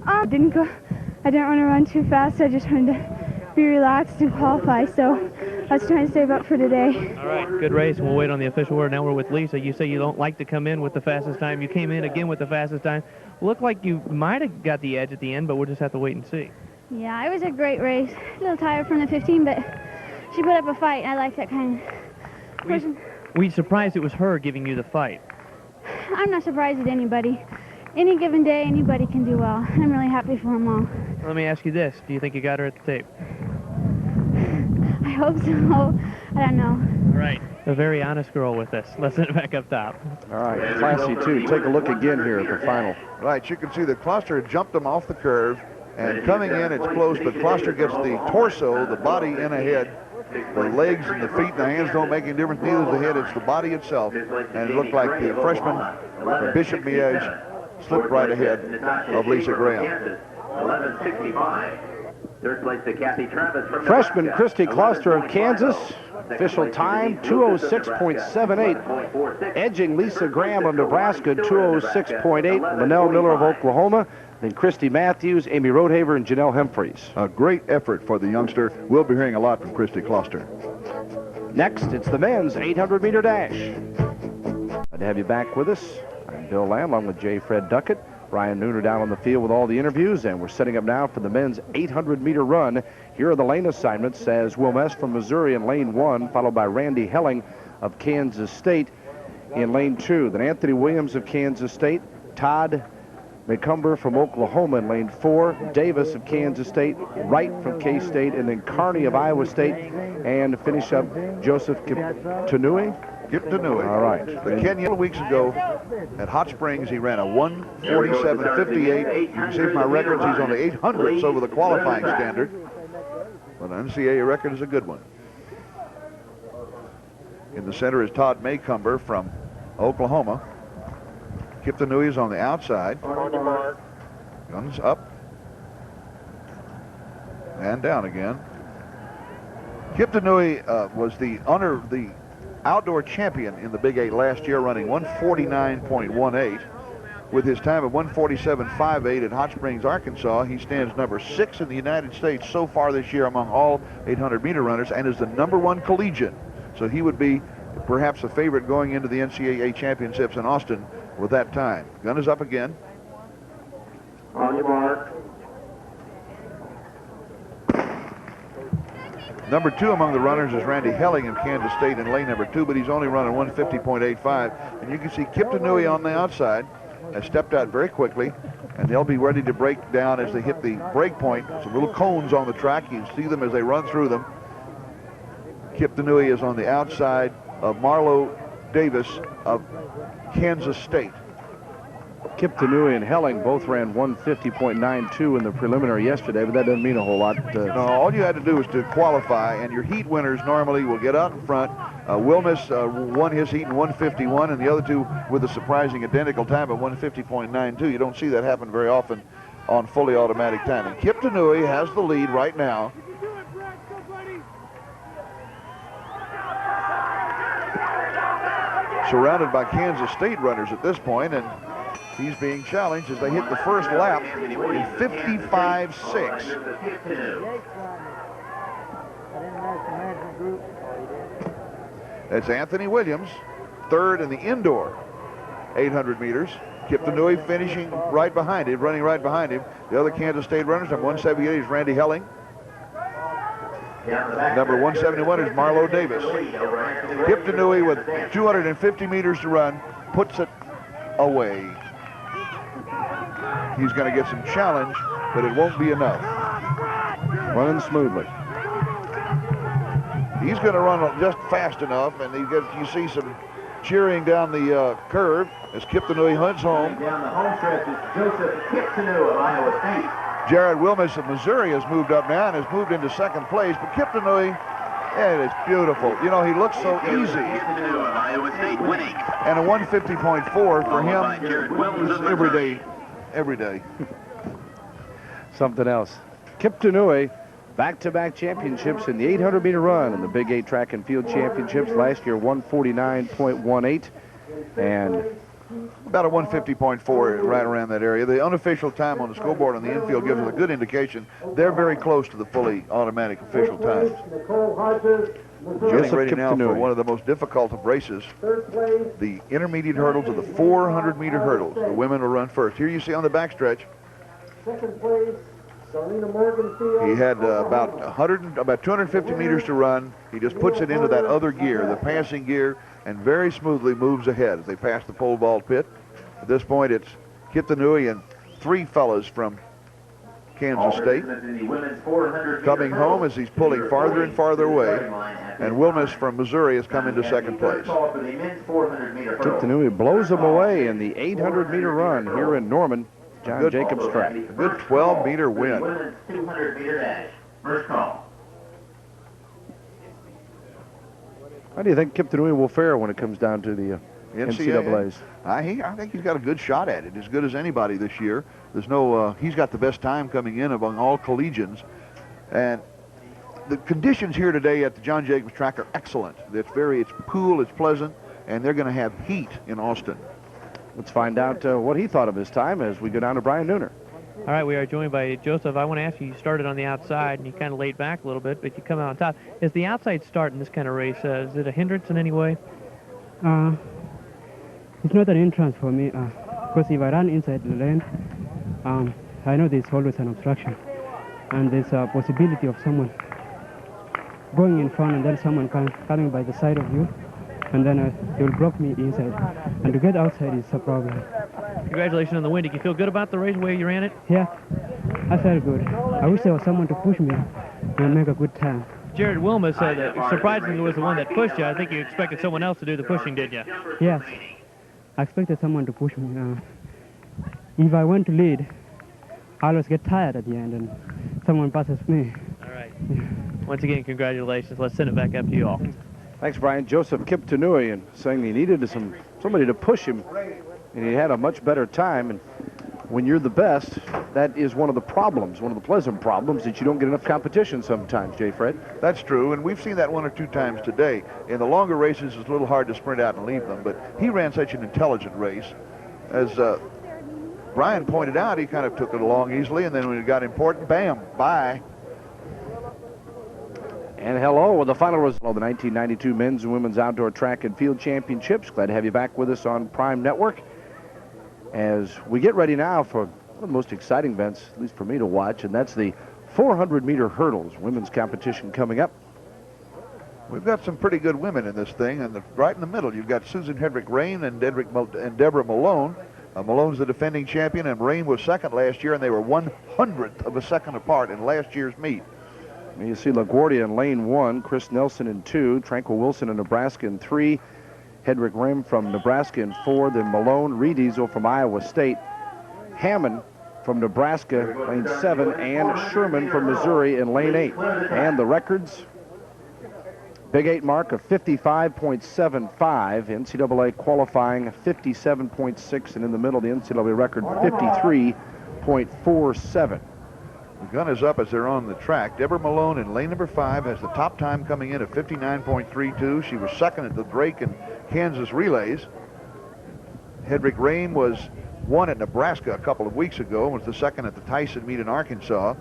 [SPEAKER 6] I didn't want to run too fast. I just wanted to be relaxed and qualify, so I was trying to save up for today.
[SPEAKER 3] All right, good race. We'll wait on the official word. Now we're with Lisa. You say you don't like to come in with the fastest time. You came in again with the fastest time. Looked like you might have got the edge at the end, but we'll just have to wait and see.
[SPEAKER 6] Yeah, it was a great race. A little tired from the 15, but she put up a fight. I like that kind of person.
[SPEAKER 3] We surprised it was her giving you the fight.
[SPEAKER 6] I'm not surprised at anybody. Any given day, anybody can do well. I'm really happy for them all.
[SPEAKER 3] Let me ask you this. Do you think you got her at the tape?
[SPEAKER 6] I hope so. I don't know.
[SPEAKER 3] All right. A very honest girl with us. Let's send it back up top.
[SPEAKER 1] All right, Classy 2. Take a look again here at the final.
[SPEAKER 2] Right, you can see that Kloster jumped them off the curve, and coming in, it's close, but Kloster gets the torso, the body in ahead. The legs and the feet and the hands don't make any difference. Neither does the head. It's the body itself. And it looked like the freshman from Bishop Miege slipped right ahead of Lisa Graham.
[SPEAKER 4] 11:65. Third place to Kathy Travis from
[SPEAKER 1] Freshman
[SPEAKER 4] Nebraska.
[SPEAKER 1] Christy Kloster of Kansas. Official time, 2:06.78. Edging Lisa Graham of Nebraska, 2:06.8. Linnell Miller of Oklahoma. Then Christy Matthews, Amy Rodehaver, and Janelle Humphreys.
[SPEAKER 2] A great effort for the youngster. We'll be hearing a lot from Christy Kloster.
[SPEAKER 1] Next, it's the men's 800-meter dash. Glad to have you back with us. I'm Bill Lamb, along with J. Fred Duckett. Ryan Nooner down on the field with all the interviews, and we're setting up now for the men's 800-meter run. Here are the lane assignments as Will Mess from Missouri in lane 1, followed by Randy Helling of Kansas State in lane 2. Then Anthony Williams of Kansas State, Todd McCumber from Oklahoma in lane 4, Davis of Kansas State, Wright from K-State, and then Carney of Iowa State, and to finish up Joseph Tanui
[SPEAKER 2] Kip Tanui.
[SPEAKER 1] All right.
[SPEAKER 2] The Kenyan weeks ago at Hot Springs, he ran a 1:47.58. You can see from my records, he's on the 800s over the qualifying standard. But an NCAA record is a good one. In the center is Todd Maycumber from Oklahoma. Kip Tanui is on the outside. Guns up. And down again. Kip Tanui was the outdoor champion in the Big 8 last year, running 149.18. With his time of 147.58 at Hot Springs, Arkansas, he stands number 6 in the United States so far this year among all 800-meter runners and is the #1 collegian. So he would be perhaps a favorite going into the NCAA championships in Austin with that time. Gun is up again.
[SPEAKER 4] On your mark.
[SPEAKER 2] Number 2 among the runners is Randy Helling of Kansas State in lane number 2, but he's only running 150.85. And you can see Kip Tanui on the outside has stepped out very quickly, and they'll be ready to break down as they hit the break point. Some little cones on the track. You can see them as they run through them. Kip Tanui is on the outside of Marlo Davis of Kansas State.
[SPEAKER 1] Kip Tanui and Helling both ran 150.92 in the preliminary yesterday, but that doesn't mean a whole lot.
[SPEAKER 2] No, all you had to do was to qualify, and your heat winners normally will get out in front. Wilmus won his heat in 151, and the other two with a surprising identical time of 150.92. You don't see that happen very often on fully automatic timing. Kip Tanui has the lead right now. Surrounded by Kansas State runners at this point, and he's being challenged as they hit the first lap in 55.6. That's Anthony Williams, third in the indoor 800 meters. Kip Tanui finishing right behind him, running right behind him. The other Kansas State runners, number 178 is Randy Helling. Number 171 is Marlo Davis. Kip Tanui with 250 meters to run puts it away. He's going to get some challenge, but it won't be enough.
[SPEAKER 1] Running smoothly.
[SPEAKER 2] He's going to run just fast enough, and you see some cheering down the curve as Kip Tanui hunts home.
[SPEAKER 4] Down the home stretch is Joseph Kip Tanui of Iowa State.
[SPEAKER 2] Jared Wilmus of Missouri has moved up now and has moved into second place, but Kip Tanui, yeah, it's beautiful. You know, he looks so easy.
[SPEAKER 4] Kip Tanui of Iowa State winning.
[SPEAKER 2] And a 150.4 for him is every day.
[SPEAKER 1] Something else. Kip Tanui, back-to-back championships in the 800-meter run in the Big 8 Track and Field Championships. Last year, 149.18. And
[SPEAKER 2] about a 150.4 right around that area. The unofficial time on the scoreboard on the infield gives us a good indication they're very close to the fully automatic official times. Getting ready now for one of the most difficult of races, the intermediate hurdles of the 400-meter hurdles. The women will run first. Here you see on the backstretch, he had about 250 meters to run. He just puts it into that other gear, the passing gear, and very smoothly moves ahead as they pass the pole vault pit. At this point, it's Kip Tanui and 3 fellas from Kansas State coming home as he's pulling farther and farther away, and Wilmus from Missouri has come into second place.
[SPEAKER 1] Kip Tanui blows them away in the 800-meter run here in Norman, John Jacobs track.
[SPEAKER 2] A good 12-meter win.
[SPEAKER 4] 200-meter dash. First call.
[SPEAKER 1] How do you think Kip Tanui will fare when it comes down to the NCAAs?
[SPEAKER 2] I think he's got a good shot at it, as good as anybody this year. There's no, he's got the best time coming in among all collegians. And the conditions here today at the John Jacobs track are excellent. It's cool, it's pleasant, and they're going to have heat in Austin.
[SPEAKER 1] Let's find out what he thought of his time as we go down to Brian Nooner.
[SPEAKER 3] All right, we are joined by Joseph. I want to ask you, you started on the outside and you kind of laid back a little bit, but you come out on top. Is the outside start in this kind of race, is it a hindrance in any way?
[SPEAKER 10] It's not an hindrance for me, because if I run inside the lane, I know there's always an obstruction, and there's a possibility of someone going in front and then someone coming by the side of you, and then they will block me inside, and to get outside is a problem.
[SPEAKER 3] Congratulations on the win. Did you feel good about the race, the way you ran it?
[SPEAKER 10] Yeah, I felt good. I wish there was someone to push me and make a good time.
[SPEAKER 3] Jared Wilma said that surprisingly was the one that pushed you. I think you expected someone else to do the pushing, did you?
[SPEAKER 10] Yes. I expected someone to push me. If I went to lead, I always get tired at the end, and someone passes me.
[SPEAKER 3] All right. Once again, congratulations. Let's send it back up to you all.
[SPEAKER 1] Thanks, Brian. Joseph Kiptanui and saying he needed somebody to push him, and he had a much better time. And when you're the best, that is one of the problems, one of the pleasant problems, that you don't get enough competition sometimes, Jay Fred.
[SPEAKER 2] That's true, and we've seen that one or two times today. In the longer races, it's a little hard to sprint out and leave them, but he ran such an intelligent race. As Brian pointed out, he kind of took it along easily, and then when it got important, bam, bye.
[SPEAKER 1] And hello with the final result of the 1992 Men's and Women's Outdoor Track and Field Championships. Glad to have you back with us on Prime Network as we get ready now for one of the most exciting events, at least for me to watch, and that's the 400-meter hurdles, women's competition coming up.
[SPEAKER 2] We've got some pretty good women in this thing, and right in the middle, you've got Susan Hedrick-Rain and Deborah Malone. Malone's the defending champion, and Rain was second last year, and they were 1/100th of a second apart in last year's meet.
[SPEAKER 1] You see LaGuardia in lane 1, Chris Nelson in 2, Tranquil Wilson in Nebraska in 3, Hedrick Rain from Nebraska in 4, then Malone, Reed Diesel from Iowa State, Hammond from Nebraska, lane 7, and Sherman from Missouri in lane 8. And the records, Big 8 mark of 55.75, NCAA qualifying 57.6, and in the middle, the NCAA record 53.47.
[SPEAKER 2] The gun is up as they're on the track. Deborah Malone in lane number 5 has the top time coming in at 59.32. She was second at the Drake and Kansas relays. Hedrick Rain won at Nebraska a couple of weeks ago and was the second at the Tyson meet in Arkansas.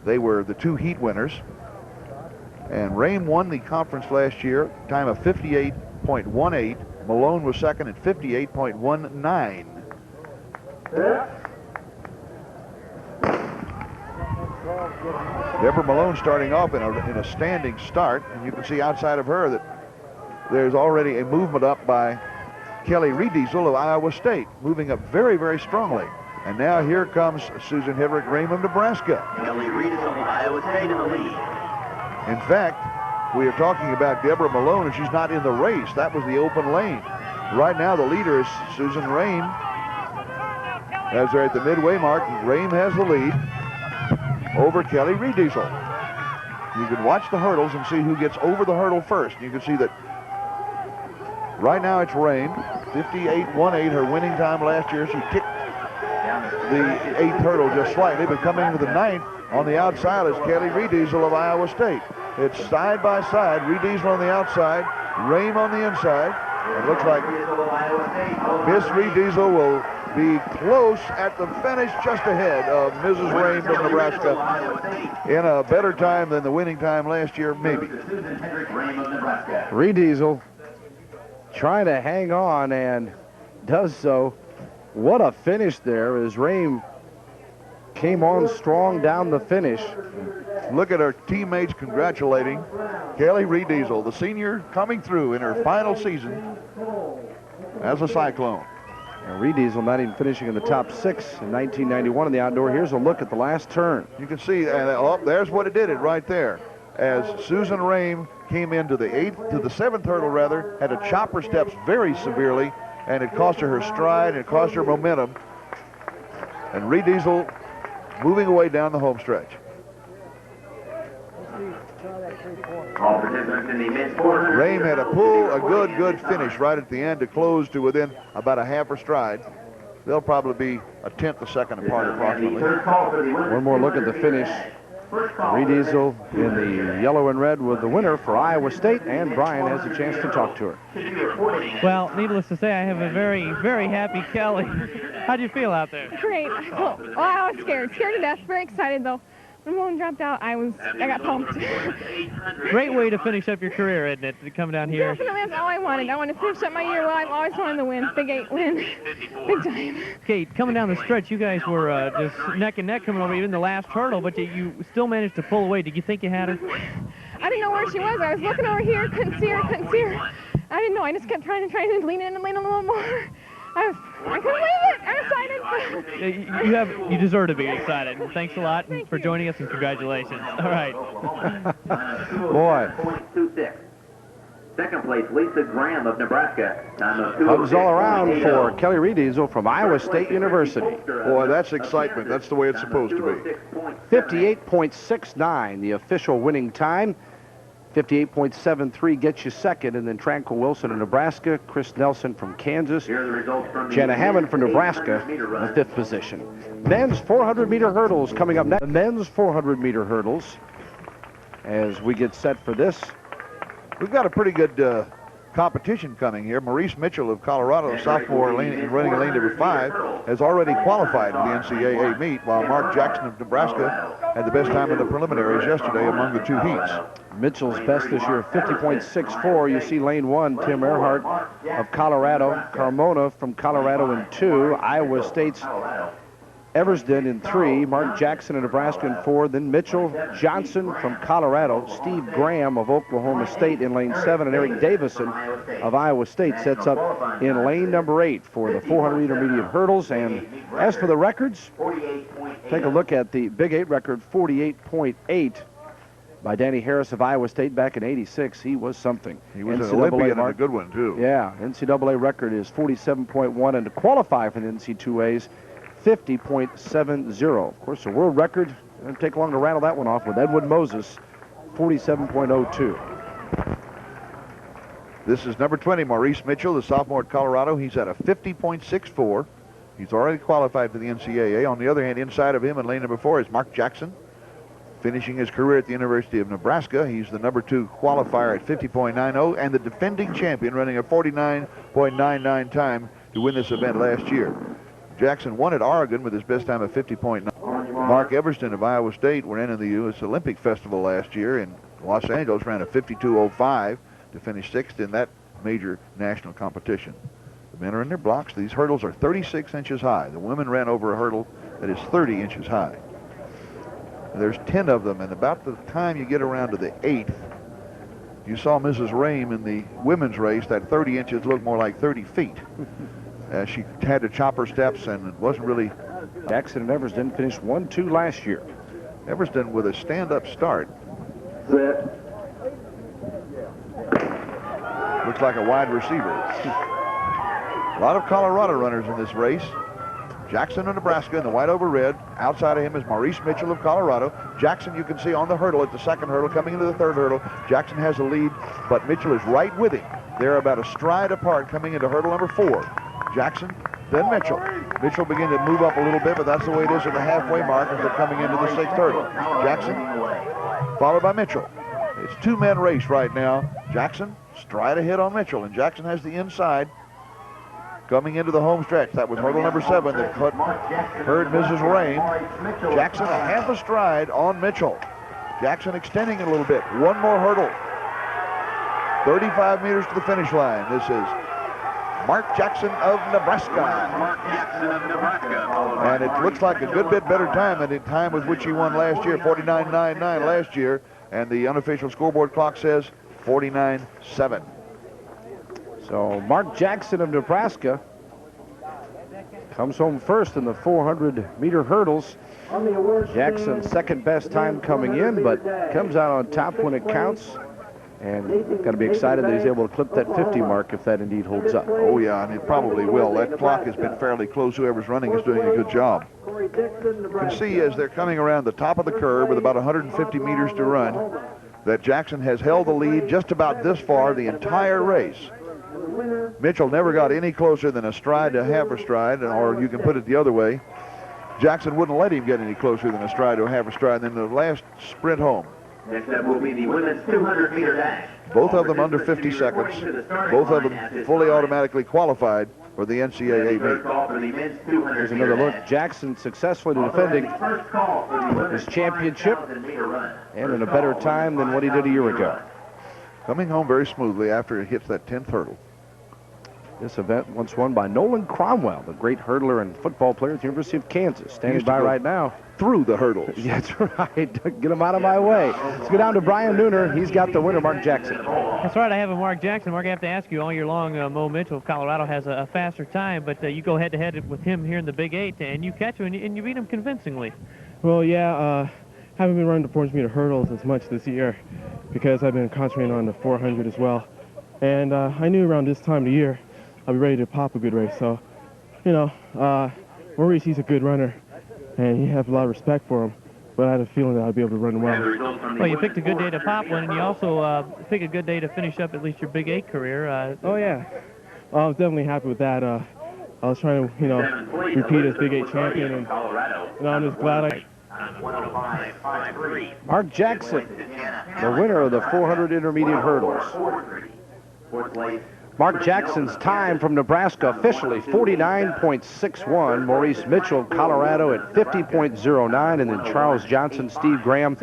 [SPEAKER 2] They were the 2 heat winners. And Rain won the conference last year, time of 58.18. Malone was second at 58.19. Deborah Malone starting off in a standing start, and you can see outside of her that there's already a movement up by Kelly Reed Diesel of Iowa State, moving up very, very strongly. And now here comes Susan Hedrick Rain of Nebraska.
[SPEAKER 4] Kelly Reed is of Iowa State in the lead.
[SPEAKER 2] In fact, we are talking about Deborah Malone, and she's not in the race. That was the open lane. Right now, the leader is Susan Rain. As they're at the midway mark, Rain has the lead over Kelly Reed Diesel. You can watch the hurdles and see who gets over the hurdle first. You can see that right now it's Rain, 58.18, her winning time last year. She kicked the 8th hurdle just slightly, but coming into the 9th on the outside is Kelly Reed Diesel of Iowa State. It's side by side, Reed Diesel on the outside, Rain on the inside. It looks like Miss Reed Diesel will be close at the finish, just ahead of Mrs. Rain from Nebraska in a better time than the winning time last year, maybe.
[SPEAKER 1] Reed Diesel trying to hang on and does so. What a finish there as Rain came on strong down the finish.
[SPEAKER 2] Look at her teammates congratulating Kelly Reed Diesel, the senior coming through in her final season as a Cyclone.
[SPEAKER 1] And Reed Diesel not even finishing in the top 6 in 1991 in the outdoor. Here's a look at the last turn.
[SPEAKER 2] You can see, there's what it did right there. As Susan Rain came into the 7th hurdle rather, had to chop her steps very severely, and it cost her stride, and it cost her momentum. And Reed Diesel moving away down the home stretch. Rain had a good finish right at the end to close to within about a half her stride. They'll probably be a 1/10 a second apart approximately.
[SPEAKER 1] One more look at the finish. Reed Diesel in the yellow and red with the winner for Iowa State, and Brian has a chance to talk to her.
[SPEAKER 3] Well, needless to say, I have a very, very happy Kelly. How'd you feel out there?
[SPEAKER 7] Great. Well, I was scared to death. Very excited though. When Malone dropped out, I got pumped.
[SPEAKER 3] Great way to finish up your career, isn't it? To come down here.
[SPEAKER 7] Definitely, that's all I wanted. I wanted to finish up my year well. I've always wanted to win. Big 8 win. Big time.
[SPEAKER 3] Kate, coming down the stretch, you guys were just neck and neck coming over even the last hurdle, but you still managed to pull away. Did you think you had her?
[SPEAKER 7] I didn't know where she was. I was looking over here, couldn't see her. I didn't know. I just kept trying to lean in and lean a little more. I couldn't believe it. I'm excited.
[SPEAKER 3] You deserve to be excited. Thanks a lot for joining us, and congratulations. All right.
[SPEAKER 1] Boy.
[SPEAKER 4] .26. Second place, Lisa Graham of Nebraska.
[SPEAKER 1] Hugs all around for Kelly Riediesel from Iowa State University.
[SPEAKER 2] Boy, that's excitement. That's the way it's supposed to be.
[SPEAKER 1] 58.69, the official winning time. 58.73 gets you second, and then Tranquil Wilson of Nebraska, Chris Nelson from Kansas, Jenna Hammond from Nebraska in the fifth position. Men's 400-meter hurdles coming up next. The men's 400-meter hurdles, as we get set for this.
[SPEAKER 2] We've got a pretty good competition coming here. Maurice Mitchell of Colorado, sophomore running lane number 5, has already qualified for the NCAA meet, while Mark Jackson of Nebraska had the best time in the preliminaries yesterday among the two heats.
[SPEAKER 1] Mitchell's best this year, 50.64. You see lane 1, Tim Earhart of Colorado, Carmona from Colorado in 2, Iowa State's Eversden in 3, Mark Jackson of Nebraska in 4, then Mitchell Johnson from Colorado, Steve Graham of Oklahoma State in lane 7, and Eric Davison of Iowa State sets up in lane number 8 for the 400 intermediate hurdles. And as for the records, take a look at the Big 8 record, 48.8 by Danny Harris of Iowa State back in '86. He was something.
[SPEAKER 2] He was an Olympian and a good one, too.
[SPEAKER 1] Yeah, NCAA record is 47.1, and to qualify for the NC2As, 50.70. Of course, the world record, it didn't take long to rattle that one off with Edwin Moses, 47.02.
[SPEAKER 2] This is number 20, Maurice Mitchell, the sophomore at Colorado. He's at a 50.64. He's already qualified for the NCAA. On the other hand, inside of him in lane number 4 is Mark Jackson, finishing his career at the University of Nebraska. He's the number 2 qualifier at 50.90 and the defending champion, running a 49.99 time to win this event last year. Jackson won at Oregon with his best time of 50.9. Mark Eversden of Iowa State ran in the U.S. Olympic Festival last year in Los Angeles, ran a 52.05 to finish 6th in that major national competition. The men are in their blocks. These hurdles are 36 inches high. The women ran over a hurdle that is 30 inches high. There's 10 of them, and about the time you get around to the 8th, you saw Mrs. Rame in the women's race. That 30 inches looked more like 30 feet. She had to chop her steps, and it wasn't really...
[SPEAKER 1] Jackson and Eversden finished 1-2 last year.
[SPEAKER 2] Eversden with a stand-up start. Looks like a wide receiver. A lot of Colorado runners in this race. Jackson of Nebraska in the white over red. Outside of him is Maurice Mitchell of Colorado. Jackson, you can see on the hurdle at the second hurdle, coming into the third hurdle. Jackson has the lead, but Mitchell is right with him. They're about a stride apart coming into hurdle number 4. Jackson, then Mitchell. Mitchell began to move up a little bit, but that's the way it is at the halfway mark as they're coming into the 6th hurdle. Jackson, followed by Mitchell. It's 2-man race right now. Jackson, stride ahead on Mitchell, and Jackson has the inside coming into the home stretch. That was hurdle number 7 that heard Mrs. Rame. Jackson a half a stride on Mitchell. Jackson extending it a little bit. One more hurdle. 35 meters to the finish line. This is Mark Jackson of Nebraska. And it looks like a good bit better time than the time with which he won last year, 49.99 last year. And the unofficial scoreboard clock says 49.7.
[SPEAKER 1] So Mark Jackson of Nebraska comes home first in the 400-meter hurdles. Jackson's second best time coming in, but comes out on top when it counts. And got to be excited that he's able to clip that 50 mark if that indeed holds up.
[SPEAKER 2] Oh, yeah, and it probably will. That clock has been fairly close. Whoever's running is doing a good job. You can see as they're coming around the top of the curve with about 150 meters to run that Jackson has held the lead just about this far the entire race. Mitchell never got any closer than a stride to half a stride, or you can put it the other way. Jackson wouldn't let him get any closer than a stride to a half a stride. Then the last sprint home.
[SPEAKER 4] Next up will be the women's 200-meter dash.
[SPEAKER 2] Both of them under 50 seconds. Both of them fully automatically qualified for the NCAA meet.
[SPEAKER 1] Here's another look. Jackson successfully defending his championship and in a better time than what he did a year ago.
[SPEAKER 2] Coming home very smoothly after he hits that 10th hurdle.
[SPEAKER 1] This event once won by Nolan Cromwell, the great hurdler and football player at the University of Kansas. Standing by right now.
[SPEAKER 2] Through the hurdles.
[SPEAKER 1] That's right. Get him out of my way. Let's go down to Brian Nooner. He's got the winner, Mark Jackson.
[SPEAKER 3] That's right. I have a Mark Jackson. Mark, I have to ask you all year long, Mo Mitchell of Colorado has a faster time, but you go head-to-head with him here in the Big 8, and you catch him, and you beat him convincingly.
[SPEAKER 9] Well, yeah, haven't been running the 400-meter hurdles as much this year because I've been concentrating on the 400 as well. And I knew around this time of the year I'd be ready to pop a good race. So, you know, Maurice, he's a good runner, and you have a lot of respect for him. But I had a feeling that I'd be able to run well.
[SPEAKER 3] Well, you picked a good day to pop one, and you also picked a good day to finish up at least your Big 8 career.
[SPEAKER 9] Oh, yeah. I was definitely happy with that. I was trying to, you know, repeat as Big 8 champion, and you know, I'm just glad I...
[SPEAKER 1] Mark Jackson, the winner of the 400 intermediate hurdles. Mark Jackson's time from Nebraska officially 49.61. Maurice Mitchell, Colorado at 50.09. And then Charles Johnson, Steve Graham,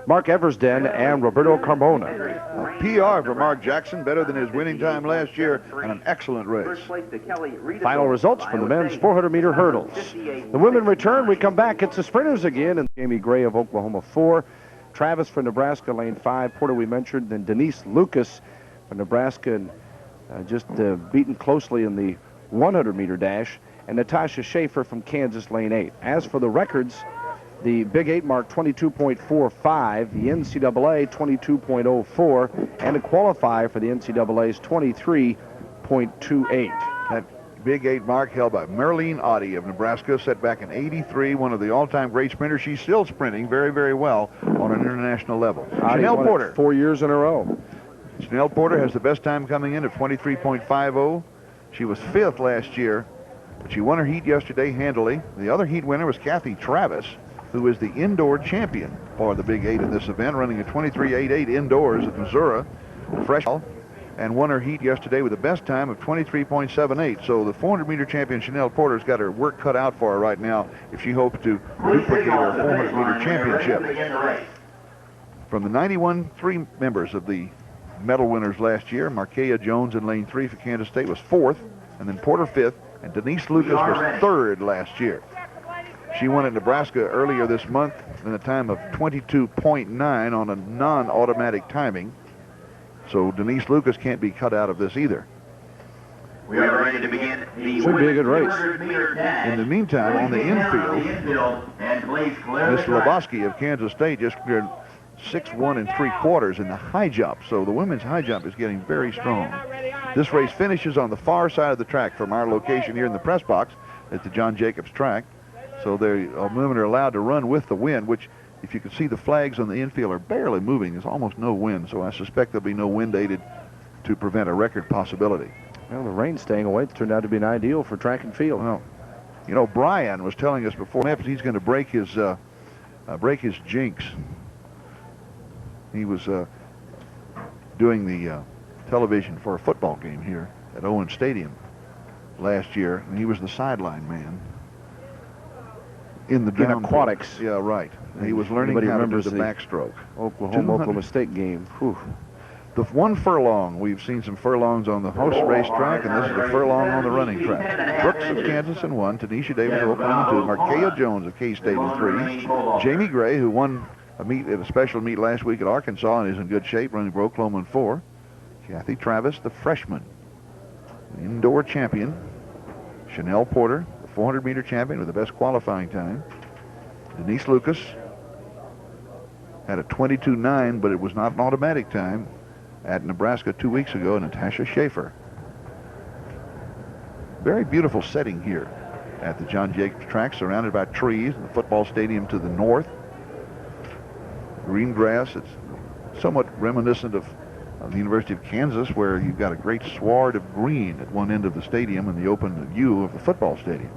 [SPEAKER 1] Mark Eversden, and Roberto Carbona.
[SPEAKER 2] A PR for Mark Jackson, better than his winning time last year, and an excellent race.
[SPEAKER 1] Final results from the men's 400-meter hurdles. The women return. We come back. It's the sprinters again. And Jamie Gray of Oklahoma 4. Travis for Nebraska, lane 5. Porter we mentioned. Then Denise Lucas for Nebraska, and just beaten closely in the 100-meter dash. And Natasha Schaefer from Kansas, lane 8. As for the records, the Big 8 marked 22.45, the NCAA 22.04, and to qualify for the NCAA's 23.28.
[SPEAKER 2] That Big 8 mark held by Marlene Oddie of Nebraska, set back in '83, one of the all-time great sprinters. She's still sprinting very, very well on an international level. Chanel Porter.
[SPEAKER 1] 4 years in a row.
[SPEAKER 2] Chanel Porter has the best time coming in at 23.50. She was 5th last year, but she won her heat yesterday handily. The other heat winner was Kathy Travis, who is the indoor champion for the Big 8 in this event, running a 23.88 indoors at Missouri, freshman, and won her heat yesterday with the best time of 23.78. So the 400-meter champion Chanel Porter's got her work cut out for her right now if she hopes to duplicate her 400-meter championship. From the 91 three members of the medal winners last year, Markea Jones in lane 3 for Kansas State was 4th, and then Porter 5th, and Denise Lucas was 3rd last year. She won at Nebraska earlier this month in a time of 22.9 on a non-automatic timing. So Denise Lucas can't be cut out of this either.
[SPEAKER 4] We are ready to begin the
[SPEAKER 1] should be a good race.
[SPEAKER 2] In the meantime, on the infield, Miss Lebowski of Kansas State just cleared 6'1 3/4 in the high jump. So the women's high jump is getting very strong. This race finishes on the far side of the track from our location here in the press box at the John Jacobs track. So the women are allowed to run with the wind, which, if you can see, the flags on the infield are barely moving. There's almost no wind, so I suspect there'll be no wind aided to prevent a record possibility.
[SPEAKER 1] Well, the rain staying away, it's turned out to be an ideal for track and field.
[SPEAKER 2] Well, you know, Brian was telling us before he's going to break his jinx. He was doing the television for a football game here at Owen Stadium last year, and he was the sideline man in the
[SPEAKER 1] aquatics.
[SPEAKER 2] Yeah, right. He was learning how to do the backstroke.
[SPEAKER 1] Oklahoma State game. Whew.
[SPEAKER 2] The 1 furlong, we've seen some furlongs on the horse race track, and this is a furlong on the running track. Brooks of Kansas in 1, Tanisha Davis of Oklahoma 2, Markea Jones of K-State in 3, Jamie Gray, who won a meet at a special meet last week at Arkansas and is in good shape, running for Oklahoma in 4. Kathy Travis, the freshman, the indoor champion. Chanel Porter, the 400-meter champion with the best qualifying time. Denise Lucas had a 22.9, but it was not an automatic time at Nebraska 2 weeks ago. Natasha Schaefer. Very beautiful setting here at the John Jacobs track, surrounded by trees, and the football stadium to the north. Green grass. It's somewhat reminiscent of the University of Kansas, where you've got a great sward of green at one end of the stadium and the open view of the football stadium.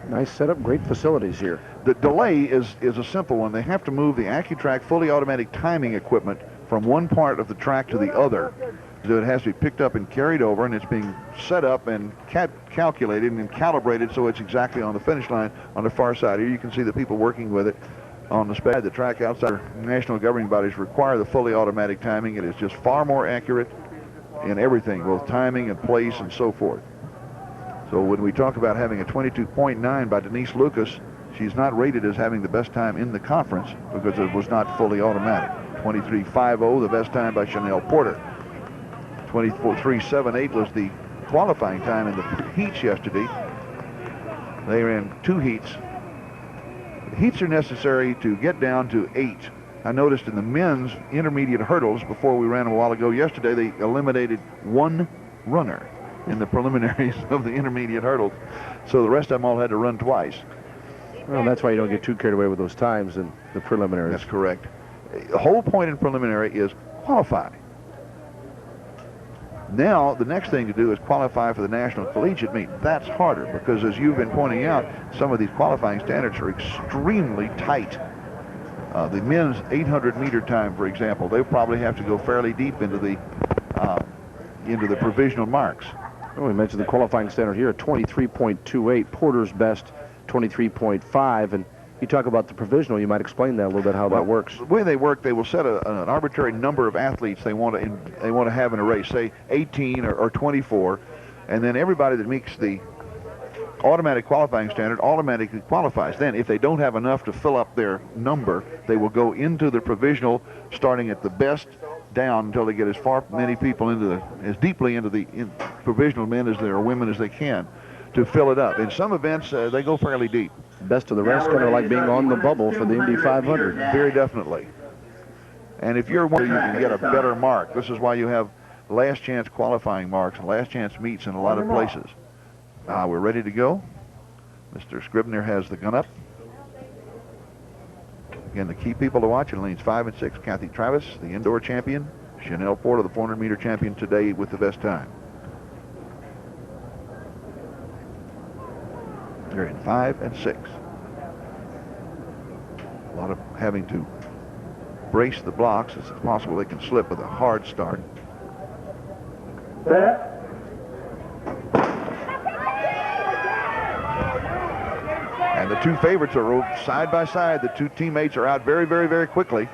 [SPEAKER 1] Nice setup, great facilities here.
[SPEAKER 2] The delay is a simple one. They have to move the AccuTrack fully automatic timing equipment from one part of the track to the other. So it has to be picked up and carried over, and it's being set up and calculated and calibrated so it's exactly on the finish line on the far side. Here you can see the people working with it on the spec. The track outside. National governing bodies require the fully automatic timing. It is just far more accurate in everything, both timing and place and so forth. So when we talk about having a 22.9 by Denise Lucas, she's not rated as having the best time in the conference because it was not fully automatic. 23.50, the best time by Chanel Porter. 24.378 was the qualifying time in the heats yesterday. They ran 2 heats. The heats are necessary to get down to 8. I noticed in the men's intermediate hurdles, before we ran them a while ago yesterday, they eliminated 1 runner in the preliminaries of the intermediate hurdles. So the rest of them all had to run twice.
[SPEAKER 1] Well, that's why you don't get too carried away with those times in the preliminaries.
[SPEAKER 2] That's correct. The whole point in preliminary is qualify. Now, the next thing to do is qualify for the National Collegiate Meet. That's harder because, as you've been pointing out, some of these qualifying standards are extremely tight. The men's 800-meter time, for example, they probably have to go fairly deep into the provisional marks.
[SPEAKER 1] Well, we mentioned the qualifying standard here at 23.28. Porter's best 23.5, and you talk about the provisional. You might explain that a little bit, how that works.
[SPEAKER 2] The way they work, they will set an arbitrary number of athletes they want to have in a race, say 18 or 24, and then everybody that meets the automatic qualifying standard automatically qualifies. Then, if they don't have enough to fill up their number, they will go into the provisional, starting at the best down until they get as many people as deeply into the provisional men as there are women as they can to fill it up. In some events, they go fairly deep.
[SPEAKER 1] Best of the rest, kind of like being on the bubble for the Indy 500.
[SPEAKER 2] Very definitely. And if you're one, you can get a better mark. This is why you have last chance qualifying marks and last chance meets in a lot of places. We're ready to go. Mr. Scribner has the gun up. Again, the key people to watch in lanes 5 and 6, Kathy Travis, the indoor champion, Chanel Porter, the 400-meter champion today with the best time. They're in 5 and 6. A lot of having to brace the blocks. It's possible they can slip with a hard start. And the 2 favorites are side by side. The 2 teammates are out very, very, very quickly.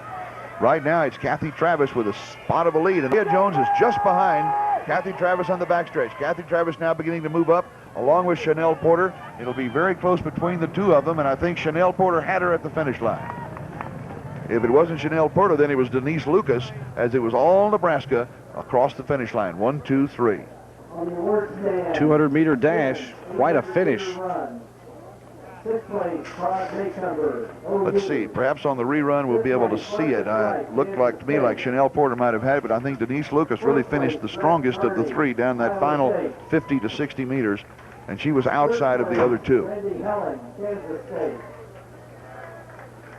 [SPEAKER 2] Right now, it's Kathy Travis with a spot of a lead. And Leah Jones is just behind Kathy Travis on the backstretch. Kathy Travis now beginning to move up along with Chanel Porter. It'll be very close between the 2 of them, and I think Chanel Porter had her at the finish line. If it wasn't Chanel Porter, then it was Denise Lucas, as it was all Nebraska across the finish line. 1, 2, 3.
[SPEAKER 1] 200-meter dash, quite a finish.
[SPEAKER 2] Let's see, perhaps on the rerun we'll be able to see it. Looked like to me like Chanel Porter might have had it, but I think Denise Lucas really finished the strongest of the 3 down that final 50 to 60 meters, and she was outside of the other 2.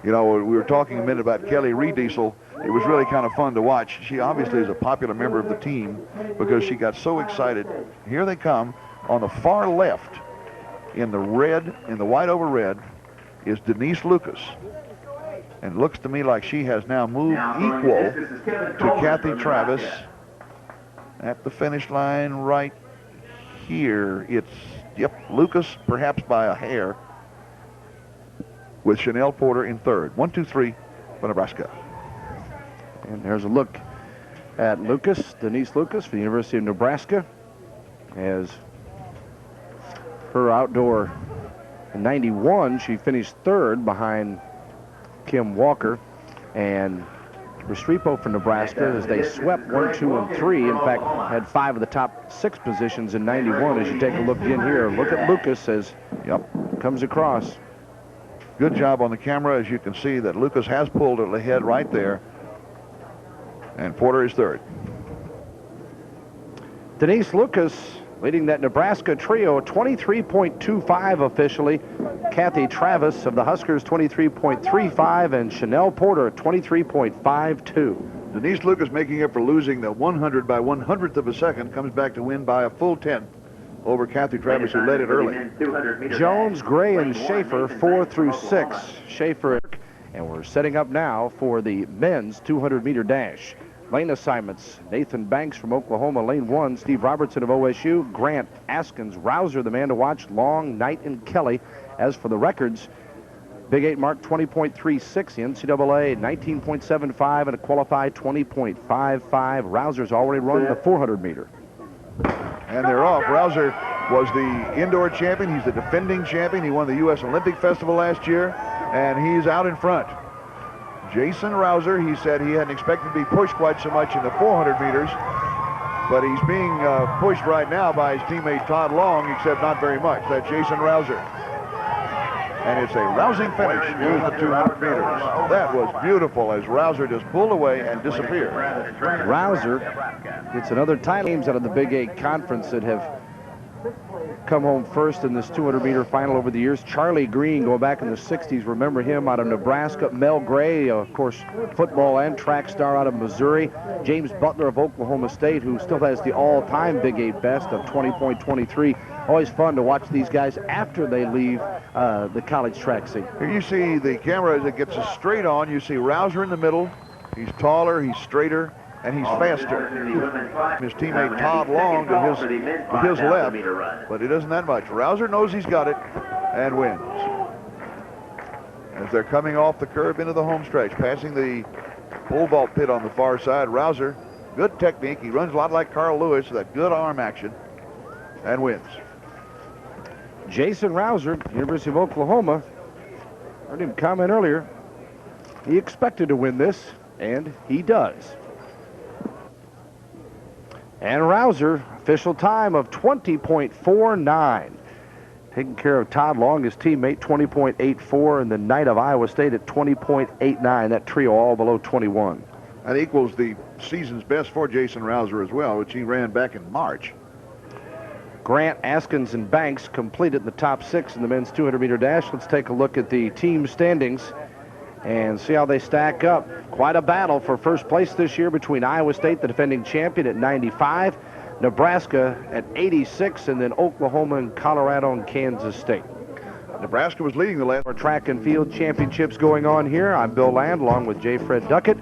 [SPEAKER 2] You know, we were talking a minute about Kelly Riediesel. It was really kind of fun to watch. She obviously is a popular member of the team because she got so excited. Here they come on the far left. In the red, in the white over red, is Denise Lucas. And it looks to me like she has now moved equal to Kathy Travis at the finish line right here. It's, Lucas perhaps by a hair with Chanel Porter in 3rd. 1, 2, 3 for Nebraska.
[SPEAKER 1] And there's a look at Lucas, Denise Lucas for the University of Nebraska, as her outdoor in 91, she finished 3rd behind Kim Walker and Restrepo for Nebraska as they swept 1, 2, and 3. In fact, had 5 of the top 6 positions in 91. As you take a look in here, look at Lucas as comes across.
[SPEAKER 2] Good job on the camera. As you can see that Lucas has pulled it ahead right there. And Porter is 3rd.
[SPEAKER 1] Denise Lucas leading that Nebraska trio, 23.25 officially. Kathy Travis of the Huskers, 23.35, and Chanel Porter, 23.52.
[SPEAKER 2] Denise Lucas making up for losing the 100 by 100th of a second, comes back to win by a full 10 over Kathy Travis, who led it early.
[SPEAKER 1] Jones, Gray, and Schaefer, 4 through 6. Schaefer, and we're setting up now for the men's 200-meter dash. Lane assignments: Nathan Banks from Oklahoma, lane 1. Steve Robertson of OSU. Grant Askins, Rouser, the man to watch. Long, Knight, and Kelly. As for the records, Big 8 mark 20.36, NCAA 19.75, and a qualified 20.55. Rouser's already run the 400-meter.
[SPEAKER 2] And they're off. Rouser was the indoor champion. He's the defending champion. He won the U.S. Olympic Festival last year, and he's out in front. Jason Rouser, he said he hadn't expected to be pushed quite so much in the 400 meters, but he's being pushed right now by his teammate Todd Long, except not very much. That's Jason Rouser. And it's a rousing finish in the 200 meters. That was beautiful as Rouser just pulled away and disappeared.
[SPEAKER 1] Rouser gets another title. Games out of the Big 8 Conference that have come home first in this 200-meter final over the years. Charlie Green, going back in the 60s, remember him, out of Nebraska. Mel Gray, of course, football and track star out of Missouri. James Butler of Oklahoma State, who still has the all-time Big 8 best of 20.23. Always fun to watch these guys after they leave the college track scene.
[SPEAKER 2] Here you see the camera as it gets us straight on. You see Rouser in the middle. He's taller, he's straighter, and he's faster. His teammate Todd Long to his left, but it isn't that much. Rouser knows he's got it and wins. As they're coming off the curve into the home stretch, passing the pole vault pit on the far side, Rouser, good technique. He runs a lot like Carl Lewis, that good arm action, and wins.
[SPEAKER 1] Jason Rouser, University of Oklahoma, heard him comment earlier. He expected to win this, and he does. And Rouser, official time of 20.49. Taking care of Todd Long, his teammate, 20.84, and the Knight of Iowa State at 20.89. That trio all below 21.
[SPEAKER 2] That equals the season's best for Jason Rouser as well, which he ran back in March.
[SPEAKER 1] Grant, Askins, and Banks completed the top 6 in the men's 200-meter dash. Let's take a look at the team standings and see how they stack up. Quite a battle for first place this year between Iowa State, the defending champion, at 95, Nebraska at 86, and then Oklahoma and Colorado and Kansas State.
[SPEAKER 2] Nebraska was leading the last
[SPEAKER 1] track and field championships going on here. I'm Bill Land along with J. Fred Duckett.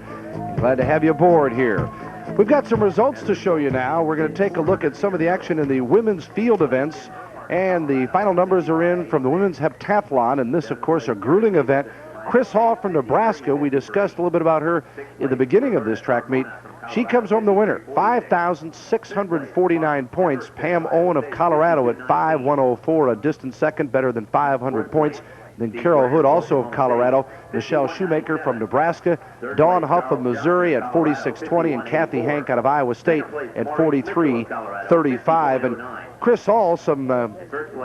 [SPEAKER 1] Glad to have you aboard here. We've got some results to show you now. We're going to take a look at some of the action in the women's field events, and the final numbers are in from the women's heptathlon, and this, of course, a grueling event. Chris Hall from Nebraska, we discussed a little bit about her in the beginning of this track meet. She comes home the winner, 5,649 points. Pam Owen of Colorado at 5,104, a distant second, better than 500 points. Then Carol Hood, also of Colorado, Michelle Shoemaker from Nebraska, Dawn Huff of Missouri at 46.20, and Kathy Hank out of Iowa State at 43.35. And Chris Hall, some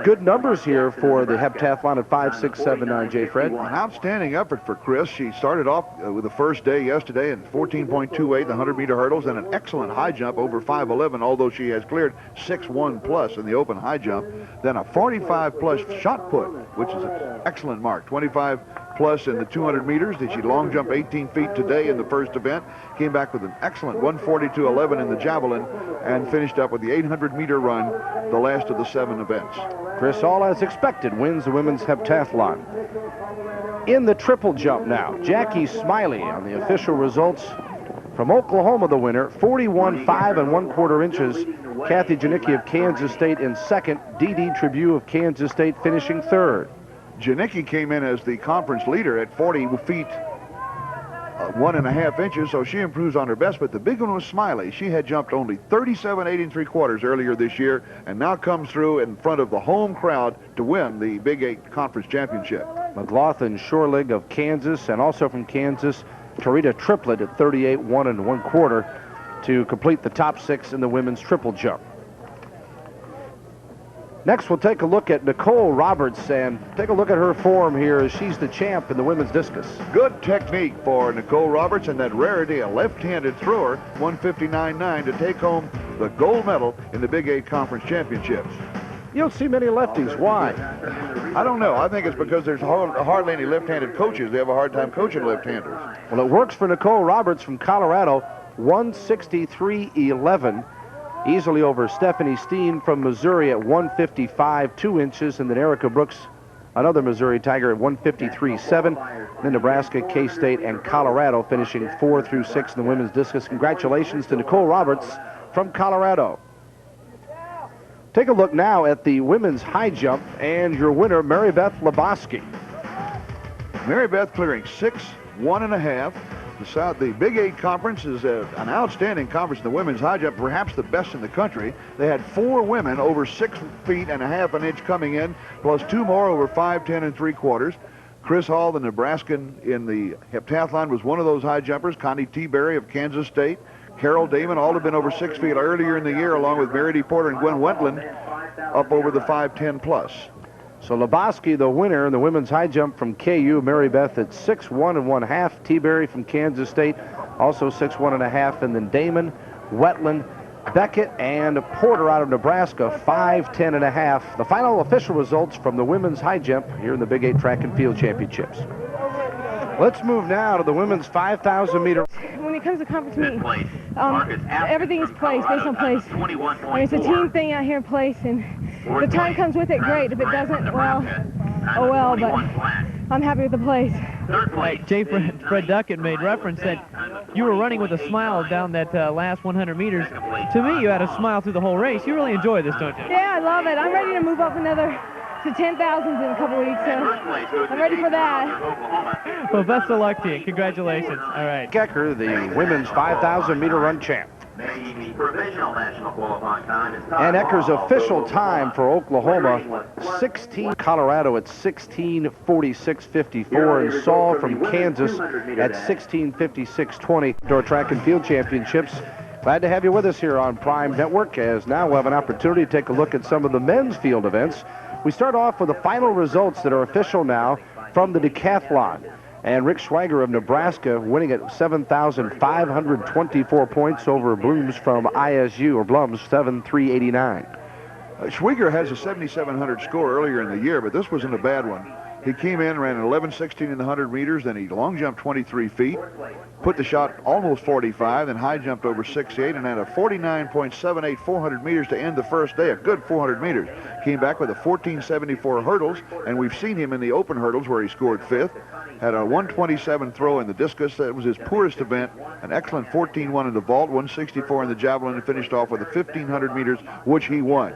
[SPEAKER 1] good numbers here for the heptathlon at 5.679. J. Fred.
[SPEAKER 2] An outstanding effort for Chris. She started off with the first day yesterday in 14.28, the 100-meter hurdles, and an excellent high jump over 5.11, although she has cleared 6.1 plus in the open high jump. Then a 45 plus shot put, which is an excellent mark. 25 plus in the 200 meters. Did she long jump 18 feet today in the first event? Came back with an excellent 142.11 in the javelin and finished up with the 800-meter run, the last of the 7 events.
[SPEAKER 1] Chris Hall, as expected, wins the women's heptathlon. In the triple jump now, Jackie Smiley on the official results from Oklahoma, the winner, 41 5 1/4 inches. Kathy Janicki of Kansas State in second. Dee Dee Tribune of Kansas State finishing third.
[SPEAKER 2] Janicki came in as the conference leader at 40 feet 1.5 inches, so she improves on her best. But the big one was Smiley. She had jumped only 37 8 3/4 earlier this year, and now comes through in front of the home crowd to win the Big 8 Conference Championship.
[SPEAKER 1] McLaughlin Shorlig of Kansas, and also from Kansas, Tarita Triplett at 38 1 1/4 to complete the top 6 in the women's triple jump. Next, we'll take a look at Nicole Roberts and take a look at her form here as she's the champ in the women's discus.
[SPEAKER 2] Good technique for Nicole Roberts, and that rarity, a left-handed thrower, 159.9 to take home the gold medal in the Big 8 Conference Championships.
[SPEAKER 1] You don't see many lefties. Why?
[SPEAKER 2] I don't know. I think it's because there's hardly any left-handed coaches. They have a hard time coaching left-handers.
[SPEAKER 1] Well, it works for Nicole Roberts from Colorado, 163.11. Easily over Stephanie Steen from Missouri at 155 2 inches, and then Erica Brooks, another Missouri Tiger, at 153.7. Then Nebraska, K-State, and Colorado finishing 4 through 6 in the women's discus. Congratulations to Nicole Roberts from Colorado. Take a look now at the women's high jump and your winner, Mary Beth Lebowski.
[SPEAKER 2] Mary Beth clearing 6 1.5. The Big 8 Conference is an outstanding conference in the women's high jump, perhaps the best in the country. They had 4 women over 6 feet and a half an inch coming in, plus 2 more over 5'10 3/4. Chris Hall, the Nebraskan in the heptathlon, was one of those high jumpers. Connie T. Berry of Kansas State. Carol Damon, all have been over 6 feet earlier in the year, along with Mary D. Porter and Gwen Wentland, up over the 5'10 plus.
[SPEAKER 1] So Lebowski, the winner in the women's high jump from KU, Mary Beth at 6'1 1/2. T-Berry from Kansas State, also 6'1 1/2. And then Damon, Wetland, Beckett, and Porter out of Nebraska, 5'10 1/2. The final official results from the women's high jump here in the Big 8 Track and Field Championships. Let's move now to the women's 5,000 meter.
[SPEAKER 7] When it comes to conference meeting, everything's place, based on place. I mean, it's a team thing out here in place, and if the time comes with it, great. If it doesn't, well, oh well, but I'm happy with the place.
[SPEAKER 3] Jay Fred Duckett made reference that you were running with a smile down that last 100 meters. To me, you had a smile through the whole race. You really enjoy this, don't you?
[SPEAKER 7] Yeah, I love it. I'm ready to move up another to 10,000s in a couple weeks, so I'm ready for that.
[SPEAKER 3] Well, best of luck to you. Congratulations. All right.
[SPEAKER 1] Gecker, the women's 5,000 meter run champ. And Ecker's official time for Oklahoma, 16. Colorado at 16:46.54, and Saul from Kansas at 16:56.20. Door Track and Field Championships. Glad to have you with us here on Prime Network, as now we'll have an opportunity to take a look at some of the men's field events. We start off with the final results that are official now from the decathlon. And Rick Schweiger of Nebraska winning at 7,524 points over Blooms from ISU, or Blums, 7,389.
[SPEAKER 2] Schweiger has a 7,700 score earlier in the year, but this wasn't a bad one. He came in, ran an 11:16 in the 100 meters, then he long jumped 23 feet, put the shot almost 45, then high jumped over 6'8", and had a 49.78 400 meters to end the first day, a good 400 meters. Came back with a 14.74 hurdles, and we've seen him in the open hurdles where he scored 5th. Had a 127 throw in the discus. That was his poorest event. An excellent 14-1 in the vault, 164 in the javelin, and finished off with a 1,500 meters, which he won.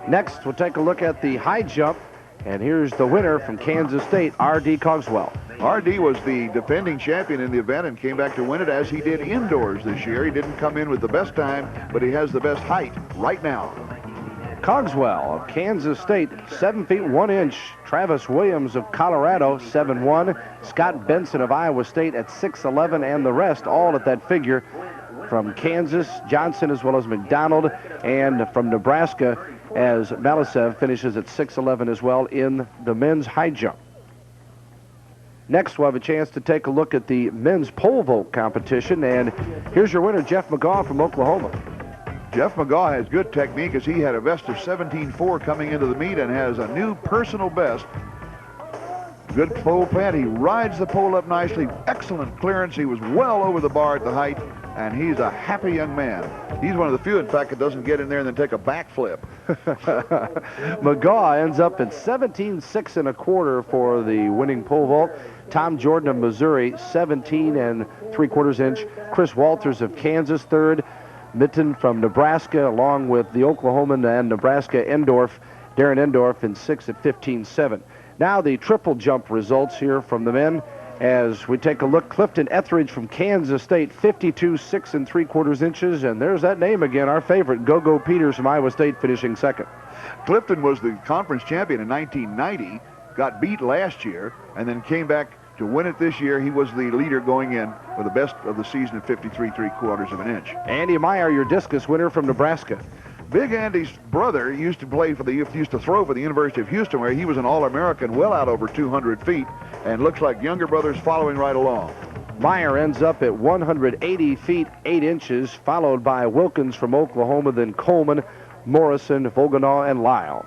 [SPEAKER 1] Next, we'll take a look at the high jump. And here's the winner from Kansas State, R.D. Cogswell.
[SPEAKER 2] R.D. was the defending champion in the event and came back to win it, as he did indoors this year. He didn't come in with the best time, but he has the best height right now.
[SPEAKER 1] Cogswell of Kansas State, 7 feet 1 inch. Travis Williams of Colorado, 7'1". Scott Benson of Iowa State at 6'11", and the rest all at that figure from Kansas. Johnson as well as McDonald, and from Nebraska, as Malisev finishes at 6'11" as well in the men's high jump. Next, we'll have a chance to take a look at the men's pole vault competition, and here's your winner, Jeff McGaw from Oklahoma.
[SPEAKER 2] Jeff McGaw has good technique, as he had a best of 17.4 coming into the meet and has a new personal best. Good pole plant. He rides the pole up nicely. Excellent clearance. He was well over the bar at the height, and he's a happy young man. He's one of the few, in fact, that doesn't get in there and then take a backflip.
[SPEAKER 1] McGaw ends up at 17.6 1/4 for the winning pole vault. Tom Jordan of Missouri, 17 3/4 inch. Chris Walters of Kansas, 3rd. Mitten from Nebraska, along with the Oklahoman and Nebraska Endorf, Darren Endorf, in 6 at 15.7. Now the triple jump results here from the men, as we take a look. Clifton Etheridge from Kansas State, 52.6 3/4 inches, and there's that name again, our favorite, Go-Go Peters from Iowa State, finishing 2nd.
[SPEAKER 2] Clifton was the conference champion in 1990, got beat last year, and then came back to win it this year. He was the leader going in with the best of the season at 53 3/4 inch.
[SPEAKER 1] Andy Meyer, your discus winner from Nebraska.
[SPEAKER 2] Big Andy's brother used to throw for the University of Houston, where he was an All-American well out over 200 feet, and looks like younger brothers following right along.
[SPEAKER 1] Meyer ends up at 180 feet 8 inches, followed by Wilkins from Oklahoma, then Coleman, Morrison, Volganaw, and Lyle.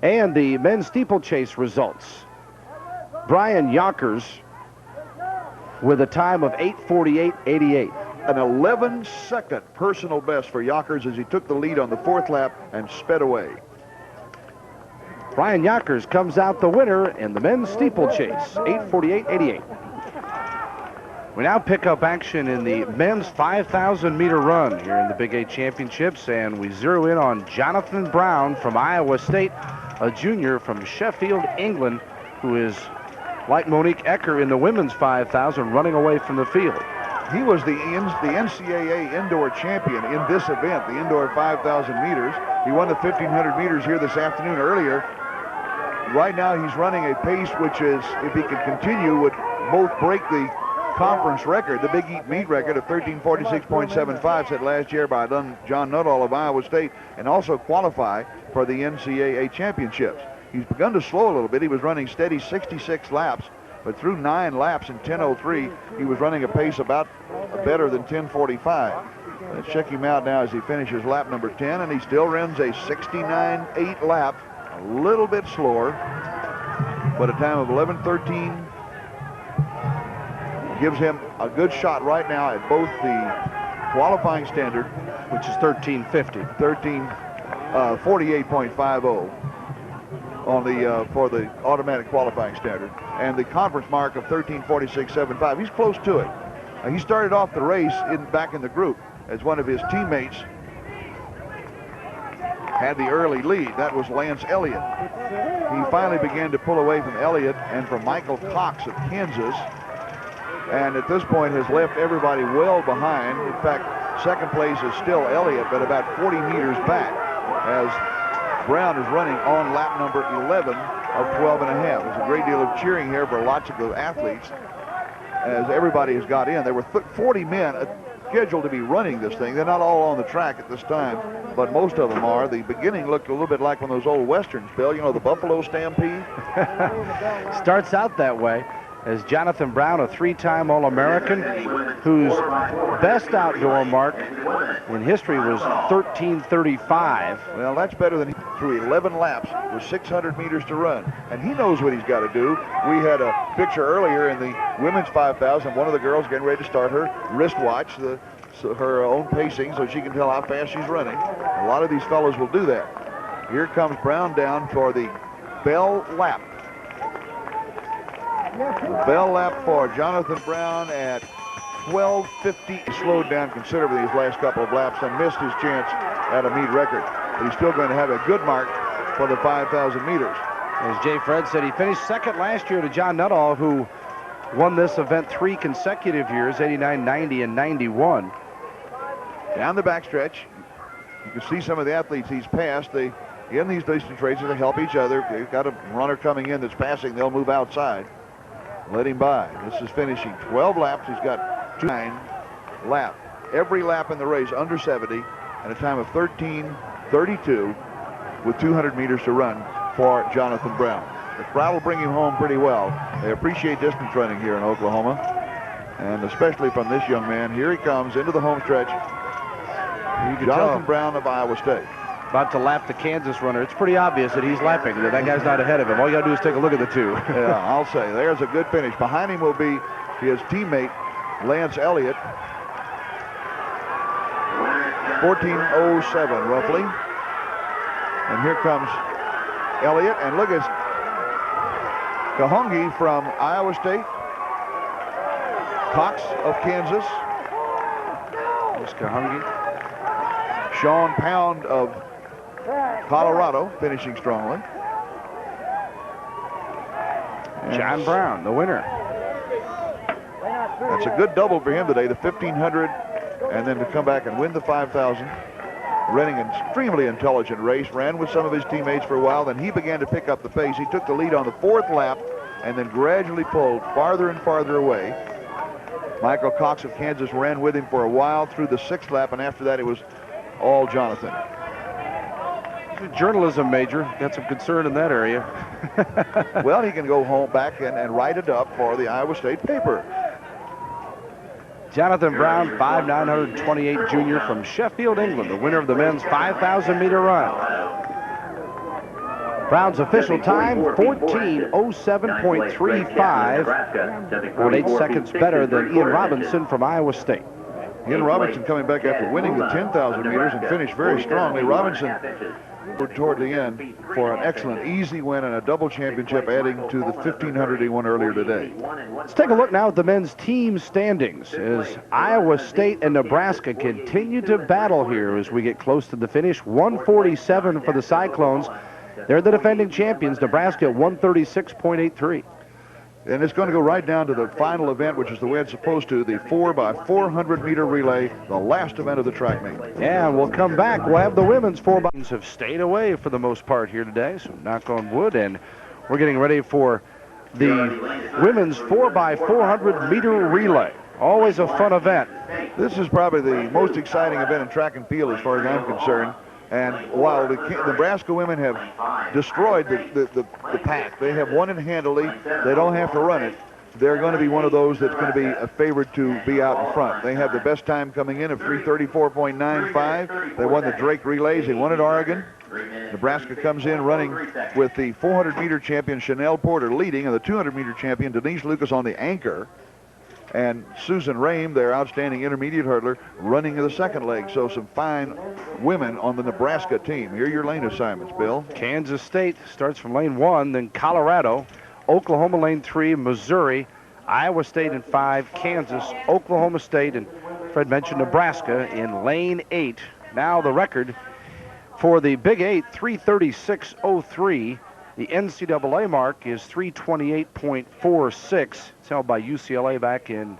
[SPEAKER 1] And the men's steeplechase results. Brian Yonkers with a time of 8:48.88.
[SPEAKER 2] An 11-second personal best for Yonkers as he took the lead on the 4th lap and sped away.
[SPEAKER 1] Brian Yonkers comes out the winner in the men's steeplechase, 8:48.88. We now pick up action in the men's 5,000 meter run here in the Big 8 Championships, and we zero in on Jonathan Brown from Iowa State, a junior from Sheffield, England, who is like Monique Ecker in the women's 5,000, running away from the field.
[SPEAKER 2] He was the NCAA indoor champion in this event, the indoor 5,000 meters. He won the 1,500 meters here this afternoon earlier. Right now he's running a pace which is, if he could continue, would both break the conference record, the Big Eat meet record of 13:46.75 set last year by John Nuttall of Iowa State, and also qualify for the NCAA championships. He's begun to slow a little bit. He was running steady 66 laps, but through 9 laps in 10:03, he was running a pace about better than 10:45. Let's check him out now as he finishes lap number 10, and he still runs a 69.8 lap, a little bit slower, but a time of 11:13 gives him a good shot right now at both the qualifying standard,
[SPEAKER 1] which is 13:50,
[SPEAKER 2] 48.50 on the for the automatic qualifying standard, and the conference mark of 13:46.75. He's close to it. He started off the race back in the group as one of his teammates had the early lead. That was Lance Elliott. He finally began to pull away from Elliott and from Michael Cox of Kansas, and at this point has left everybody well behind. In fact, second place is still Elliott, but about 40 meters back, as Brown is running on lap number 11 of 12.5. There's a great deal of cheering here for lots of the athletes as everybody has got in. There were 40 men scheduled to be running this thing. They're not all on the track at this time, but most of them are. The beginning looked a little bit like one of those old westerns, Bill. You know, the Buffalo Stampede?
[SPEAKER 1] Starts out that way. As Jonathan Brown, a 3-time All-American, whose best outdoor mark in history was 13:35.
[SPEAKER 2] Well, that's better than through 11 laps with 600 meters to run. And he knows what he's got to do. We had a picture earlier in the women's 5,000. One of the girls getting ready to start her wristwatch, her own pacing, so she can tell how fast she's running. A lot of these fellows will do that. Here comes Brown down for the bell lap. The bell lap for Jonathan Brown at 12:50. He slowed down considerably these last couple of laps and missed his chance at a meet record. But he's still going to have a good mark for the 5,000 meters.
[SPEAKER 1] As Jay Fred said, he finished second last year to John Nuttall, who won this event 3 consecutive years, 89, 90, and 91.
[SPEAKER 2] Down the backstretch, you can see some of the athletes he's passed. In these distance races, they help each other. If they've got a runner coming in that's passing, they'll move outside. Let him by. This is finishing 12 laps. He's got 9 laps. Every lap in the race under 70 at a time of 13:32 with 200 meters to run for Jonathan Brown. The crowd will bring him home pretty well. They appreciate distance running here in Oklahoma, and especially from this young man. Here he comes into the home stretch. Jonathan Brown of Iowa State.
[SPEAKER 1] About to lap the Kansas runner. It's pretty obvious that he's lapping, that guy's not ahead of him. All you got to do is take a look at the two.
[SPEAKER 2] Yeah, I'll say. There's a good finish. Behind him will be his teammate, Lance Elliott. 14:07 roughly. And here comes Elliott. And look at Kahungi from Iowa State. Cox of Kansas.
[SPEAKER 1] There's Kahungi.
[SPEAKER 2] Sean Pound of Colorado finishing strongly.
[SPEAKER 1] John Brown, the winner.
[SPEAKER 2] That's a good double for him today, the 1,500, and then to come back and win the 5,000. Running an extremely intelligent race, ran with some of his teammates for a while, then he began to pick up the pace. He took the lead on the 4th lap and then gradually pulled farther and farther away. Michael Cox of Kansas ran with him for a while through the 6th lap, and after that it was all Jonathan.
[SPEAKER 1] He's a journalism major. Got some concern in that area.
[SPEAKER 2] Well, he can go home back and write it up for the Iowa State paper.
[SPEAKER 1] Jonathan Brown, 5'9", junior from Sheffield, England, the winner of the men's 5,000-meter run. Brown's official time, 14:07.35, about 8 seconds better than Ian Robinson from Iowa State.
[SPEAKER 2] Ian Robinson coming back after winning the 10,000 meters and finished very strongly. Robinson toward the end for an excellent easy win and a double championship, adding to the 1,500 he won earlier today.
[SPEAKER 1] Let's take a look now at the men's team standings as Iowa State and Nebraska continue to battle here as we get close to the finish. 147 for the Cyclones. They're the defending champions. Nebraska at 136.83.
[SPEAKER 2] And it's going to go right down to the final event, which is the way it's supposed to, the 4x400 meter relay, the last event of the track meet.
[SPEAKER 1] Yeah, and we'll come back. We'll have the women's 4x have stayed away for the most part here today, so knock on wood, and we're getting ready for the women's 4x400 meter relay. Always a fun event.
[SPEAKER 2] This is probably the most exciting event in track and field as far as I'm concerned. And while the Nebraska women have destroyed the pack, they have won it handily, they don't have to run it, they're going to be one of those that's going to be a favorite to be out in front. They have the best time coming in of 3:34.95. They won the Drake relays. They won at Oregon. Nebraska comes in running with the 400-meter champion Chanel Porter leading and the 200-meter champion Denise Lucas on the anchor. And Susan Rame, their outstanding intermediate hurdler, running the second leg. So some fine women on the Nebraska team. Here are your lane assignments, Bill.
[SPEAKER 1] Kansas State starts from lane 1, then Colorado, Oklahoma lane 3, Missouri, Iowa State in 5, Kansas, Oklahoma State, and Fred mentioned Nebraska in lane 8. Now the record for the Big 8, 3:36.03. The NCAA mark is 3:28.46. It's held by UCLA back in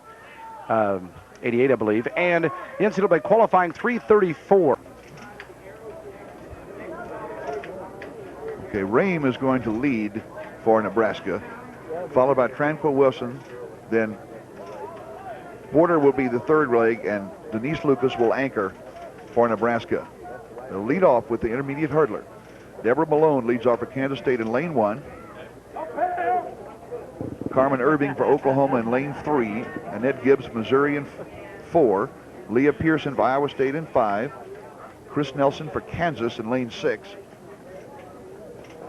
[SPEAKER 1] 88, I believe. And the NCAA qualifying 3:34.
[SPEAKER 2] Okay, Rame is going to lead for Nebraska, followed by Tranquil Wilson. Then Porter will be the third leg, and Denise Lucas will anchor for Nebraska. They'll lead off with the intermediate hurdler. Deborah Malone leads off for Kansas State in lane 1. Carmen Irving for Oklahoma in lane 3. Annette Gibbs, Missouri in 4. Leah Pearson for Iowa State in 5. Chris Nelson for Kansas in lane 6.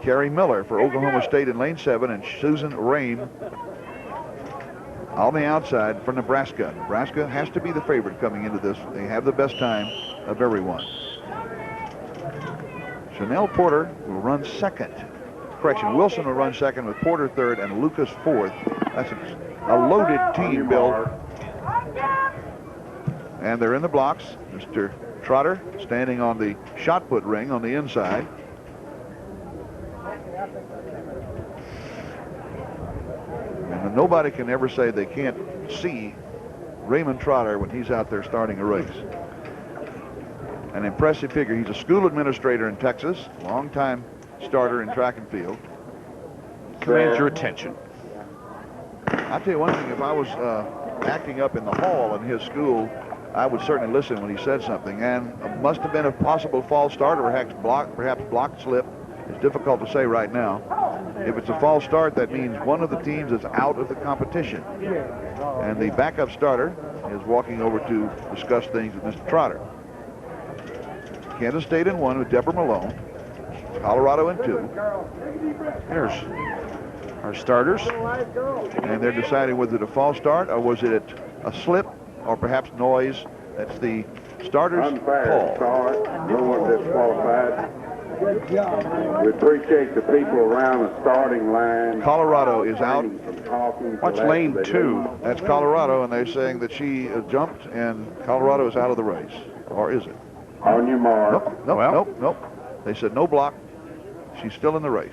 [SPEAKER 2] Carrie Miller for Oklahoma State in lane 7. And Susan Rame on the outside for Nebraska. Nebraska has to be the favorite coming into this. They have the best time of everyone. Chanel Porter will run second. Correction, Wilson will run second with Porter third and Lucas fourth. That's a loaded team, Bill. And they're in the blocks. Mr. Trotter standing on the shot put ring on the inside. And nobody can ever say they can't see Raymond Trotter when he's out there starting a race. An impressive figure. He's a school administrator in Texas, long-time starter in track and field.
[SPEAKER 1] Commands your attention.
[SPEAKER 2] I'll tell you one thing, if I was acting up in the hall in his school, I would certainly listen when he said something. And it must have been a possible false start or perhaps block slip. It's difficult to say right now. If it's a false start, that means one of the teams is out of the competition. And the backup starter is walking over to discuss things with Mr. Trotter. Kansas State in 1 with Deborah Malone. Colorado in 2.
[SPEAKER 1] There's our starters.
[SPEAKER 2] And they're deciding was it a false start or was it a slip or perhaps noise. That's the starters'
[SPEAKER 11] Unfair start. No one disqualified. We appreciate the people around the starting line.
[SPEAKER 2] Colorado is out.
[SPEAKER 1] Watch lane 2.
[SPEAKER 2] That's Colorado, and they're saying that she jumped and Colorado is out of the race. Or is it?
[SPEAKER 11] On your mark.
[SPEAKER 2] Nope. They said no block. She's still in the race.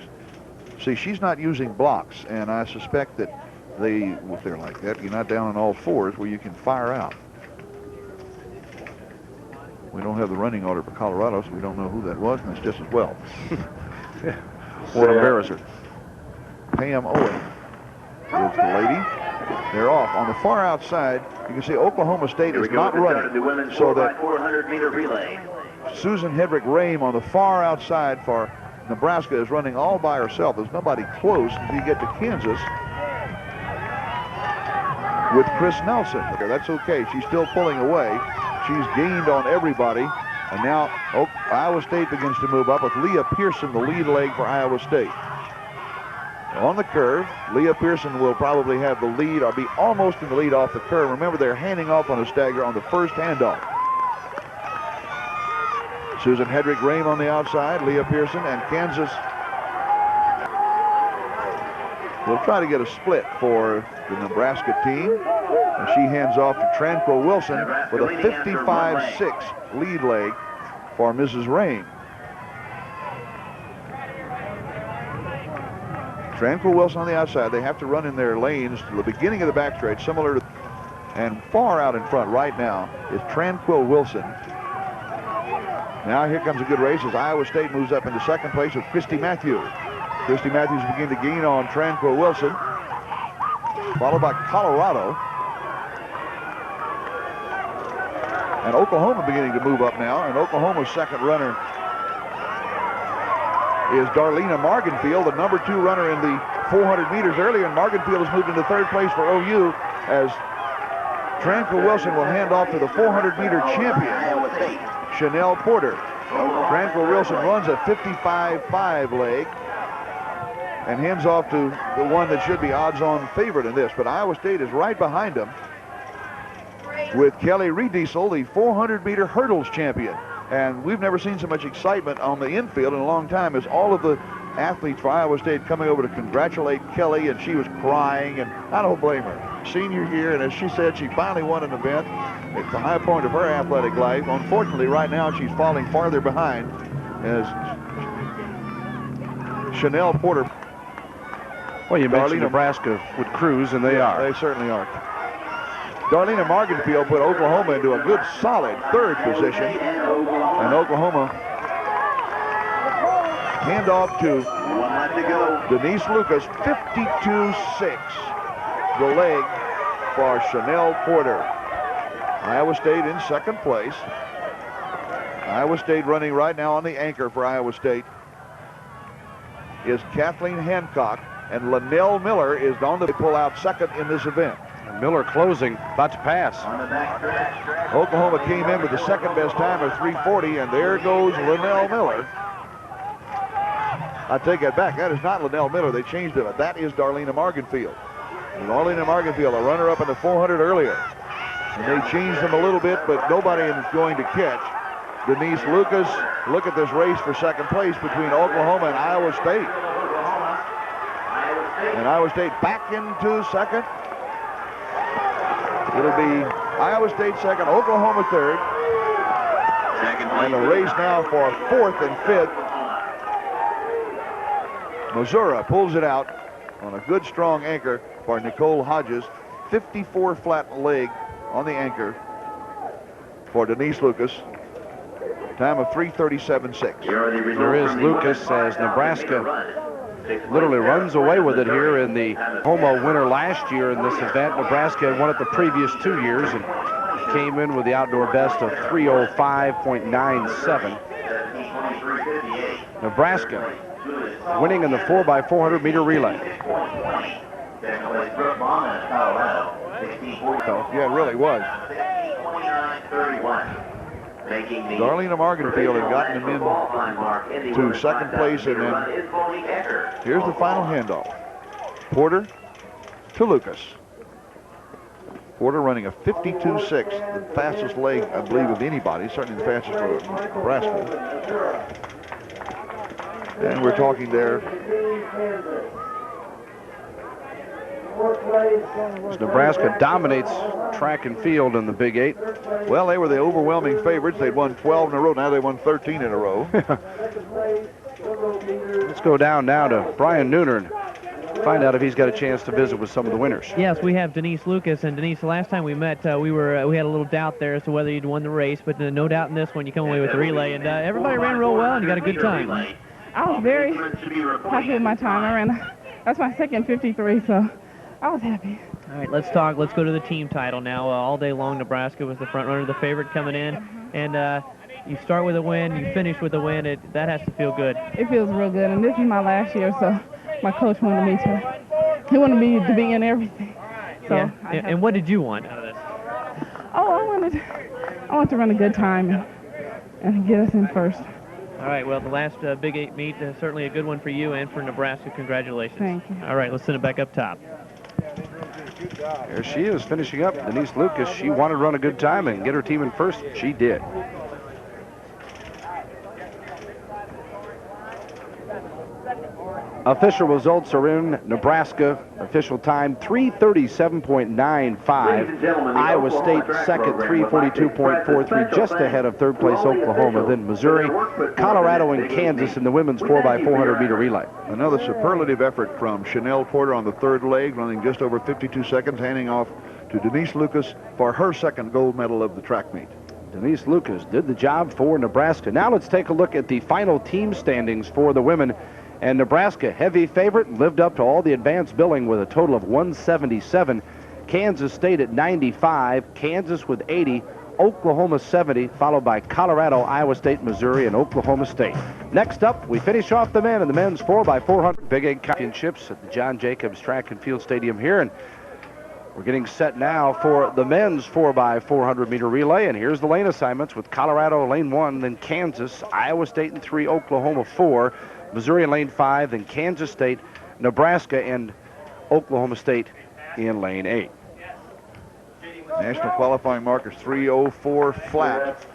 [SPEAKER 2] See, she's not using blocks, and I suspect that if they're like that, you're not down on all fours where you can fire out. We don't have the running order for Colorado, so we don't know who that was, and that's just as well. What embarrass her. Pam Owen is the lady. They're off. On the far outside, you can see Oklahoma State is not running. So that
[SPEAKER 4] 400-meter relay.
[SPEAKER 2] Susan Hedrick Rame on the far outside for Nebraska is running all by herself. There's nobody close until you get to Kansas with Chris Nelson. That's okay. She's still pulling away. She's gained on everybody. And now Iowa State begins to move up with Leah Pearson, the lead leg for Iowa State. On the curve, Leah Pearson will probably have the lead or be almost in the lead off the curve. Remember, they're handing off on a stagger on the first handoff. Susan Hedrick Rame on the outside, Leah Pearson, and Kansas will try to get a split for the Nebraska team. And she hands off to Tranquil Wilson with a 55-6 lead leg for Mrs. Rame. Tranquil Wilson on the outside. They have to run in their lanes to the beginning of the backstretch, similar to, and far out in front right now is Tranquil Wilson. Now here comes a good race as Iowa State moves up into second place with Christy Matthews. Christy Matthews begins to gain on Tranquil Wilson, followed by Colorado. And Oklahoma beginning to move up now, and Oklahoma's second runner is Darlena Marginfield, the number 2 runner in the 400 meters earlier, and Marginfield has moved into third place for OU as Tranquil Wilson will hand off to the 400-meter champion, Chanel Porter. Tranquil Wilson runs a 55.5 leg and hands off to the one that should be odds-on favorite in this, but Iowa State is right behind him with Kelly Riediesel, the 400-meter hurdles champion. And we've never seen so much excitement on the infield in a long time as all of the athletes for Iowa State coming over to congratulate Kelly, and she was crying, and I don't blame her. Senior year, and as she said, she finally won an event. It's the high point of her athletic life. Unfortunately, right now, she's falling farther behind as Chanel Porter.
[SPEAKER 1] Well, you mentioned Nebraska would cruise, and they are.
[SPEAKER 2] They certainly are. Darlena Marginfield put Oklahoma into a good, solid third position. And Oklahoma hand off to Denise Lucas, 52.6. The leg for Chanel Porter. Iowa State in second place. Iowa State running right now on the anchor for Iowa State is Kathleen Hancock, and Linnell Miller is on to pull out second in this event.
[SPEAKER 1] Miller closing, about to pass.
[SPEAKER 2] Oklahoma came in with the second best time of 3:40, and there goes Linnell Miller. I take that back. That is not Linnell Miller. They changed it. That is Darlena Marginfield. Darlena Marginfield, a runner-up in the 400 earlier. And they changed them a little bit, but nobody is going to catch Denise Lucas. Look at this race for second place between Oklahoma and Iowa State. And Iowa State back into second. It'll be Iowa State second, Oklahoma third. And a race now for fourth and fifth. Missouri pulls it out on a good, strong anchor for Nicole Hodges. 54 flat leg on the anchor for Denise Lucas. Time of 3:37.6.
[SPEAKER 1] There is Lucas as Nebraska literally runs away with it here in the Oklahoma winner last year in this event. Nebraska had won it the previous 2 years and came in with the outdoor best of 3:05.97. Nebraska winning in the 4x400 meter relay.
[SPEAKER 2] Yeah, it really was. Darlena Marginfield had gotten him in to second place, and then here's the final handoff. Porter to Lucas. Porter running a 52.6, the fastest leg, I believe, of anybody, certainly the fastest for Nebraska. And we're talking there.
[SPEAKER 1] As Nebraska dominates track and field in the Big 8.
[SPEAKER 2] Well, they were the overwhelming favorites. They'd won 12 in a row. Now they won 13 in a row.
[SPEAKER 1] Let's go down now to Brian Nooner and find out if he's got a chance to visit with some of the winners.
[SPEAKER 3] Yes, we have Denise Lucas, and Denise, the last time we met, we had a little doubt there as to whether you'd won the race, but no doubt in this one you come away with the relay, and everybody ran real well, and you got a good time.
[SPEAKER 5] I was very happy with my time. That's my second 53, so I was happy.
[SPEAKER 3] All right, let's talk. Let's go to the team title now. All day long, Nebraska was the front runner, the favorite coming in, and you start with a win, you finish with a win. That has to feel good.
[SPEAKER 5] It feels real good, and this is my last year, so my coach wanted me he wanted me to be in everything. So
[SPEAKER 3] yeah. And what did you want out of this?
[SPEAKER 5] Oh, I want to run a good time and get us in first.
[SPEAKER 3] All right, well, the last Big 8 meet, certainly a good one for you and for Nebraska. Congratulations.
[SPEAKER 5] Thank you.
[SPEAKER 3] All right, let's send it back up top.
[SPEAKER 1] There she is finishing up. Denise Lucas, she wanted to run a good time and get her team in first. She did. Official results are in. Nebraska, official time 3:37.95. Iowa State second, 3:42.43, just ahead of third place Oklahoma. Then Missouri, Colorado, and Kansas in the women's 4x400 meter relay.
[SPEAKER 2] Another superlative effort from Chanel Porter on the third leg, running just over 52 seconds, handing off to Denise Lucas for her second gold medal of the track meet.
[SPEAKER 1] Denise Lucas did the job for Nebraska. Now let's take a look at the final team standings for the women. And Nebraska, heavy favorite, lived up to all the advanced billing with a total of 177. Kansas State at 95, Kansas with 80, Oklahoma 70, followed by Colorado, Iowa State, Missouri, and Oklahoma State. Next up, we finish off the men in the men's 4x400 Big 8 championships at the John Jacobs Track and Field Stadium here. And we're getting set now for the men's 4x400 meter relay. And here's the lane assignments with Colorado lane 1, then Kansas, Iowa State in 3, Oklahoma 4, Missouri in lane 5, then Kansas State, Nebraska, and Oklahoma State in lane 8.
[SPEAKER 2] National qualifying mark is 3:04 flat.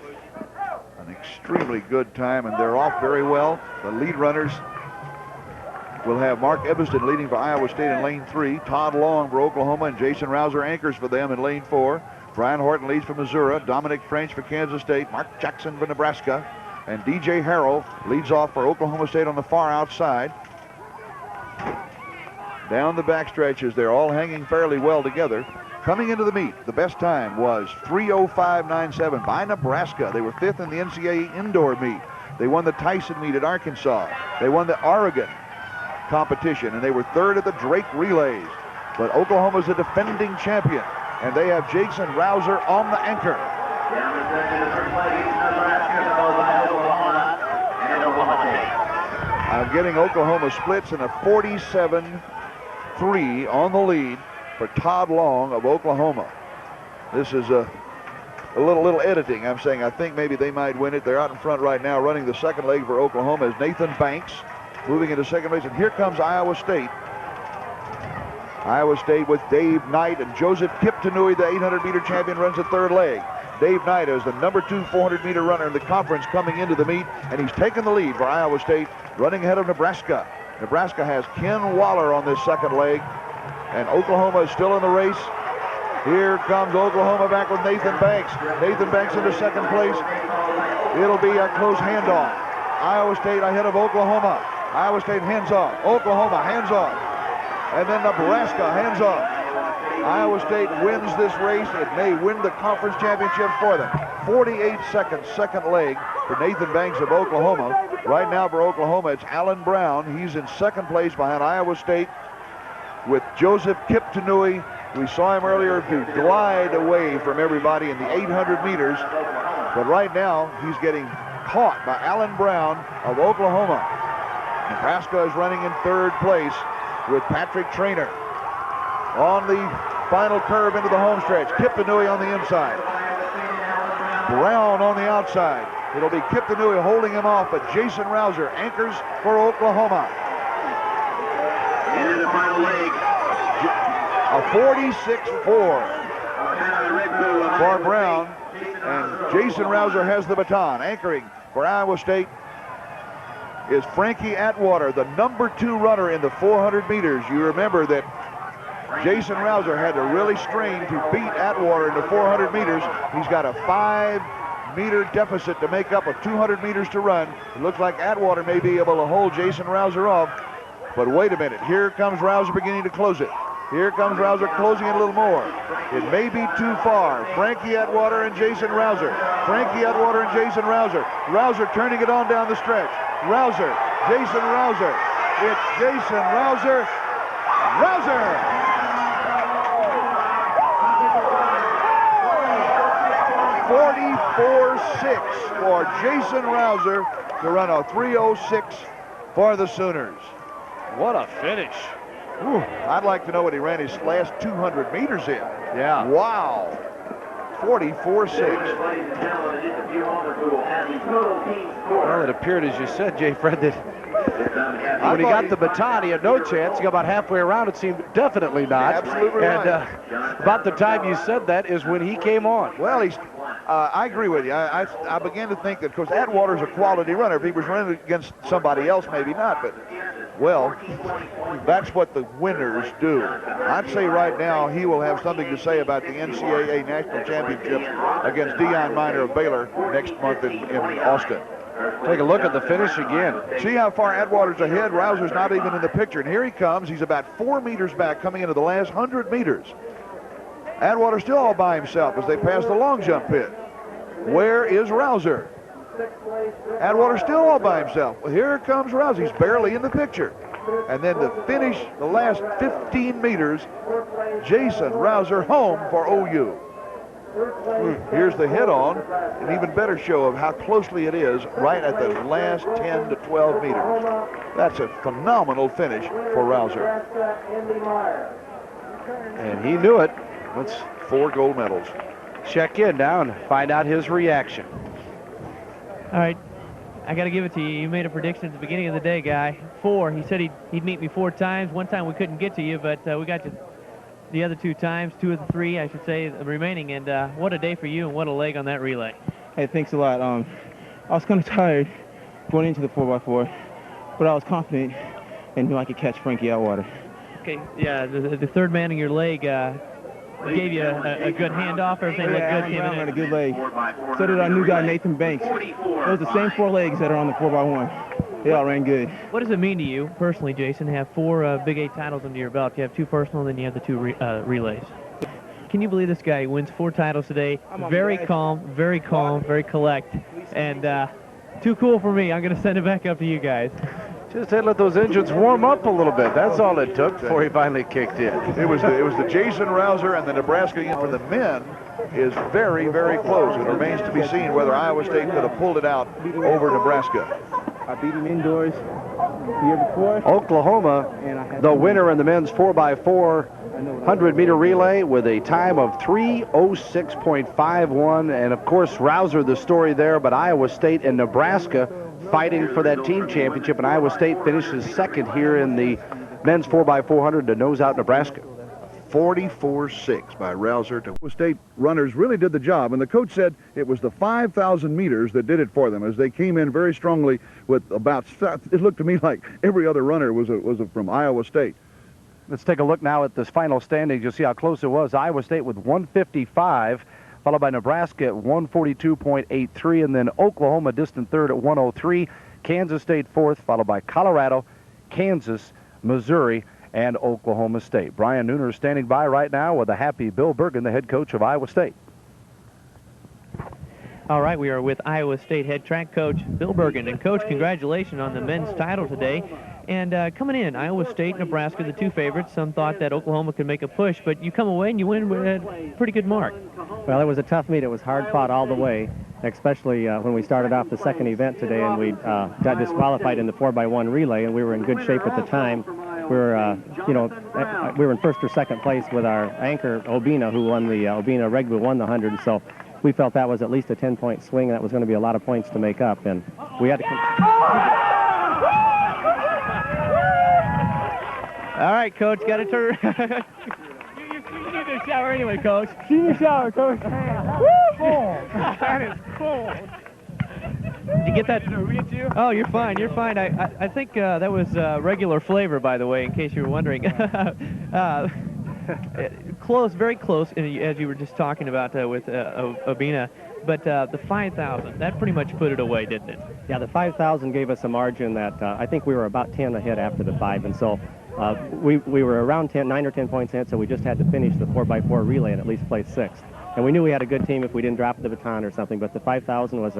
[SPEAKER 2] An extremely good time, and they're off very well. The lead runners will have Mark Evanston leading for Iowa State in lane 3, Todd Long for Oklahoma, and Jason Rouser anchors for them in lane 4. Brian Horton leads for Missouri, Dominic French for Kansas State, Mark Jackson for Nebraska, and DJ Harrell leads off for Oklahoma State on the far outside. Down the back stretches, they're all hanging fairly well together. Coming into the meet, the best time was 3:05.97 by Nebraska. They were 5th in the NCAA indoor meet. They won the Tyson meet at Arkansas. They won the Oregon competition, and they were 3rd at the Drake Relays. But Oklahoma's a defending champion, and they have Jason Rouser on the anchor. I'm getting Oklahoma splits in a 47-3 on the lead for Todd Long of Oklahoma. This is a little editing. I'm saying I think maybe they might win it. They're out in front right now. Running the second leg for Oklahoma is Nathan Banks, moving into second place. And here comes Iowa State. Iowa State with Dave Knight and Joseph Kiptanui, the 800-meter champion, runs the third leg. Dave Knight is the number 2 400-meter runner in the conference coming into the meet, and he's taken the lead for Iowa State, running ahead of Nebraska. Nebraska has Ken Waller on this second leg, and Oklahoma is still in the race. Here comes Oklahoma back with Nathan Banks. Nathan Banks into second place. It'll be a close handoff. Iowa State ahead of Oklahoma. Iowa State hands off. Oklahoma hands off. And then Nebraska hands off. Iowa State wins this race. It may win the conference championship for them. 48 seconds, second leg for Nathan Banks of Oklahoma. Right now for Oklahoma, it's Alan Brown. He's in second place behind Iowa State with Joseph Kiptanui. We saw him earlier to glide away from everybody in the 800 meters. But right now, he's getting caught by Alan Brown of Oklahoma. Nebraska is running in third place with Patrick Traynor. On the final curve into the home stretch, Kiptanui on the inside. Brown on the outside. It'll be Kiptanui holding him off, but Jason Rouser anchors for Oklahoma.
[SPEAKER 4] Into the final leg.
[SPEAKER 2] A 46-4 for Brown, and Jason Rouser has the baton. Anchoring for Iowa State is Frankie Atwater, the number 2 runner in the 400 meters. You remember that Jason Rouser had to really strain to beat Atwater in the 400 meters. He's got a 5-meter deficit to make up with 200 meters to run. It looks like Atwater may be able to hold Jason Rouser off. But wait a minute, here comes Rouser beginning to close it. Here comes Rouser closing it a little more. It may be too far. Frankie Atwater and Jason Rouser. Frankie Atwater and Jason Rouser. Rouser turning it on down the stretch. Rouser, Jason Rouser. It's Jason Rouser. Rouser! 44-6 for Jason Rouser to run a 3:06 for the Sooners.
[SPEAKER 1] What a finish.
[SPEAKER 2] Ooh, I'd like to know what he ran his last 200 meters in.
[SPEAKER 1] Yeah.
[SPEAKER 2] Wow. 44-6.
[SPEAKER 1] Well, it appeared, as you said, Jay Fred, that when he got the baton, he had no chance. He got about halfway around. It seemed definitely not.
[SPEAKER 2] Absolutely
[SPEAKER 1] right. And about the time you said that is when he came on.
[SPEAKER 2] Well, I agree with you. I began to think that, of course, Atwater's a quality runner. If he was running against somebody else, maybe not. But Well, that's what the winners do. I'd say right now he will have something to say about the NCAA National Championship against Dion Miner of Baylor next month in Austin.
[SPEAKER 1] Take a look at the finish again.
[SPEAKER 2] See how far Atwater's ahead? Rouser's not even in the picture. And here he comes. He's about 4 meters back coming into the last 100 meters. Atwater still all by himself as they pass the long jump pit. Where is Rouser? Atwater still all by himself. Well, here comes Rouser. He's barely in the picture. And then to finish the last 15 meters, Jason Rouser home for OU. Here's the head-on, an even better show of how closely it is right at the last 10 to 12 meters. That's a phenomenal finish for Rouser.
[SPEAKER 1] And he knew it.
[SPEAKER 2] That's 4 gold medals.
[SPEAKER 1] Check in now and find out his reaction.
[SPEAKER 3] All right, I got to give it to you. You made a prediction at the beginning of the day, Guy. 4. He said he'd meet me 4 times. One time we couldn't get to you, but we got you the other 2 times, 2 of the 3, I should say, remaining. And what a day for you, and what a leg on that relay.
[SPEAKER 9] Hey, thanks a lot. I was kind of tired going into the 4x4, but I was confident and knew I could catch Frankie Atwater.
[SPEAKER 3] Okay, yeah, the third man in your leg gave you a good handoff. Everything looked good.
[SPEAKER 9] Came in a good leg. So did our new guy, Nathan Banks. Those are the same 4 legs that are on the 4x1. They all ran good.
[SPEAKER 3] What does it mean to you personally, Jason, to have 4 Big 8 titles under your belt? You have 2 personal, then you have the 2 relays. Can you believe this guy wins 4 titles today? Very calm, very collect, and too cool for me. I'm going to send it back up to you guys.
[SPEAKER 1] Just had to let those engines warm up a little bit. That's all it took before he finally kicked in.
[SPEAKER 2] It was the Jason Rouser and the Nebraska unit for the men is very, very close. It remains to be seen whether Iowa State could have pulled it out over Nebraska.
[SPEAKER 9] I beat him indoors the year before.
[SPEAKER 1] Oklahoma, the winner in the men's 4x4 100-meter relay with a time of 3:06.51. And, of course, Rouser, the story there, but Iowa State and Nebraska fighting for that team championship. And Iowa State finishes second here in the men's 4x400 to nose out Nebraska.
[SPEAKER 2] 44-6 by Rouser. Iowa State runners really did the job, and the coach said it was the 5,000 meters that did it for them as they came in very strongly with about, it looked to me like every other runner was from Iowa State.
[SPEAKER 1] Let's take a look now at this final standings. You'll see how close it was. Iowa State with 155, followed by Nebraska at 142.83, and then Oklahoma distant third at 103. Kansas State fourth, followed by Colorado, Kansas, Missouri, and Oklahoma State. Brian Nooner is standing by right now with a happy Bill Bergen, the head coach of Iowa State.
[SPEAKER 3] All right, we are with Iowa State head track coach Bill Bergen. And, Coach, congratulations on the men's title today. And coming in, Iowa State, Nebraska, the 2 favorites. Some thought that Oklahoma could make a push, but you come away and you win with a pretty good mark.
[SPEAKER 12] Well, it was a tough meet. It was hard fought all the way, especially when we started off the second event today and we got disqualified in the 4x1 relay, and we were in good shape at the time. We were, we were in first or second place with our anchor, Obina, who won the, Obina Regbu won the 100, so we felt that was at least a 10-point swing. That was going to be a lot of points to make up, and we had to...
[SPEAKER 3] All right, Coach, got to turn. you need a shower anyway, Coach.
[SPEAKER 8] She needs a shower, Coach.
[SPEAKER 3] That is cold. Did you get that? Oh, you're fine. You're fine. I think that was regular flavor, by the way, in case you were wondering. Close, very close, as you were just talking about with Obina. But the 5,000, that pretty much put it away, didn't it?
[SPEAKER 12] Yeah, the 5,000 gave us a margin that I think we were about 10 ahead after the 5, and so we were around 9 or 10 points ahead, so we just had to finish the 4x4 relay and at least place 6th. And we knew we had a good team if we didn't drop the baton or something, but the 5,000 was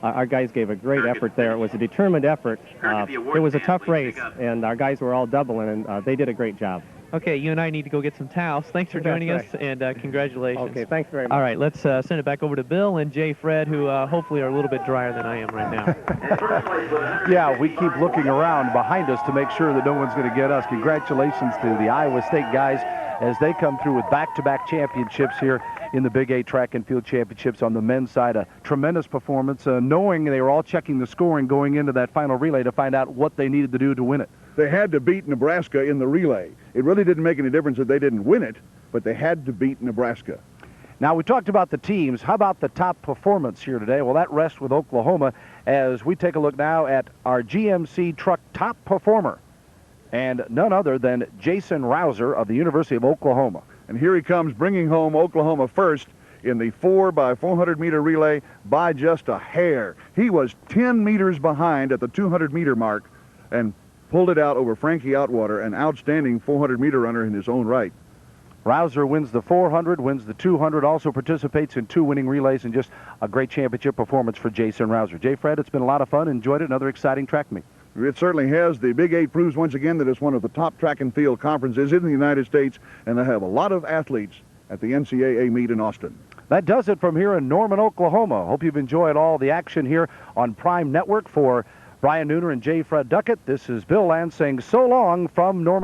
[SPEAKER 12] our guys gave a great effort there. It was a determined effort. It was a tough race, and our guys were all doubling, and they did a great job.
[SPEAKER 3] Okay, you and I need to go get some towels. Thanks for joining us, and congratulations.
[SPEAKER 12] Okay, thanks very much.
[SPEAKER 3] All right, let's send it back over to Bill and Jay Fred, who hopefully are a little bit drier than I am right now.
[SPEAKER 1] Yeah, we keep looking around behind us to make sure that no one's going to get us. Congratulations to the Iowa State guys as they come through with back-to-back championships here in the Big 8 Track and Field Championships on the men's side. A tremendous performance, knowing they were all checking the scoring going into that final relay to find out what they needed to do to win it.
[SPEAKER 2] They had to beat Nebraska in the relay. It really didn't make any difference that they didn't win it, but they had to beat Nebraska.
[SPEAKER 1] Now, we talked about the teams. How about the top performance here today? Well, that rests with Oklahoma as we take a look now at our GMC truck top performer, and none other than Jason Rouser of the University of Oklahoma.
[SPEAKER 2] And here he comes, bringing home Oklahoma first in the 4x400-meter relay by just a hair. He was 10 meters behind at the 200-meter mark and pulled it out over Frankie Outwater, an outstanding 400-meter runner in his own right.
[SPEAKER 1] Rouser wins the 400, wins the 200, also participates in 2 winning relays, and just a great championship performance for Jason Rouser. J. Fred, it's been a lot of fun. Enjoyed it. Another exciting track meet.
[SPEAKER 2] It certainly has. The Big 8 proves once again that it's one of the top track and field conferences in the United States, and they have a lot of athletes at the NCAA meet in Austin.
[SPEAKER 1] That does it from here in Norman, Oklahoma. Hope you've enjoyed all the action here on Prime Network. For Brian Nooner and J. Fred Duckett, this is Bill Land saying so long from Norman.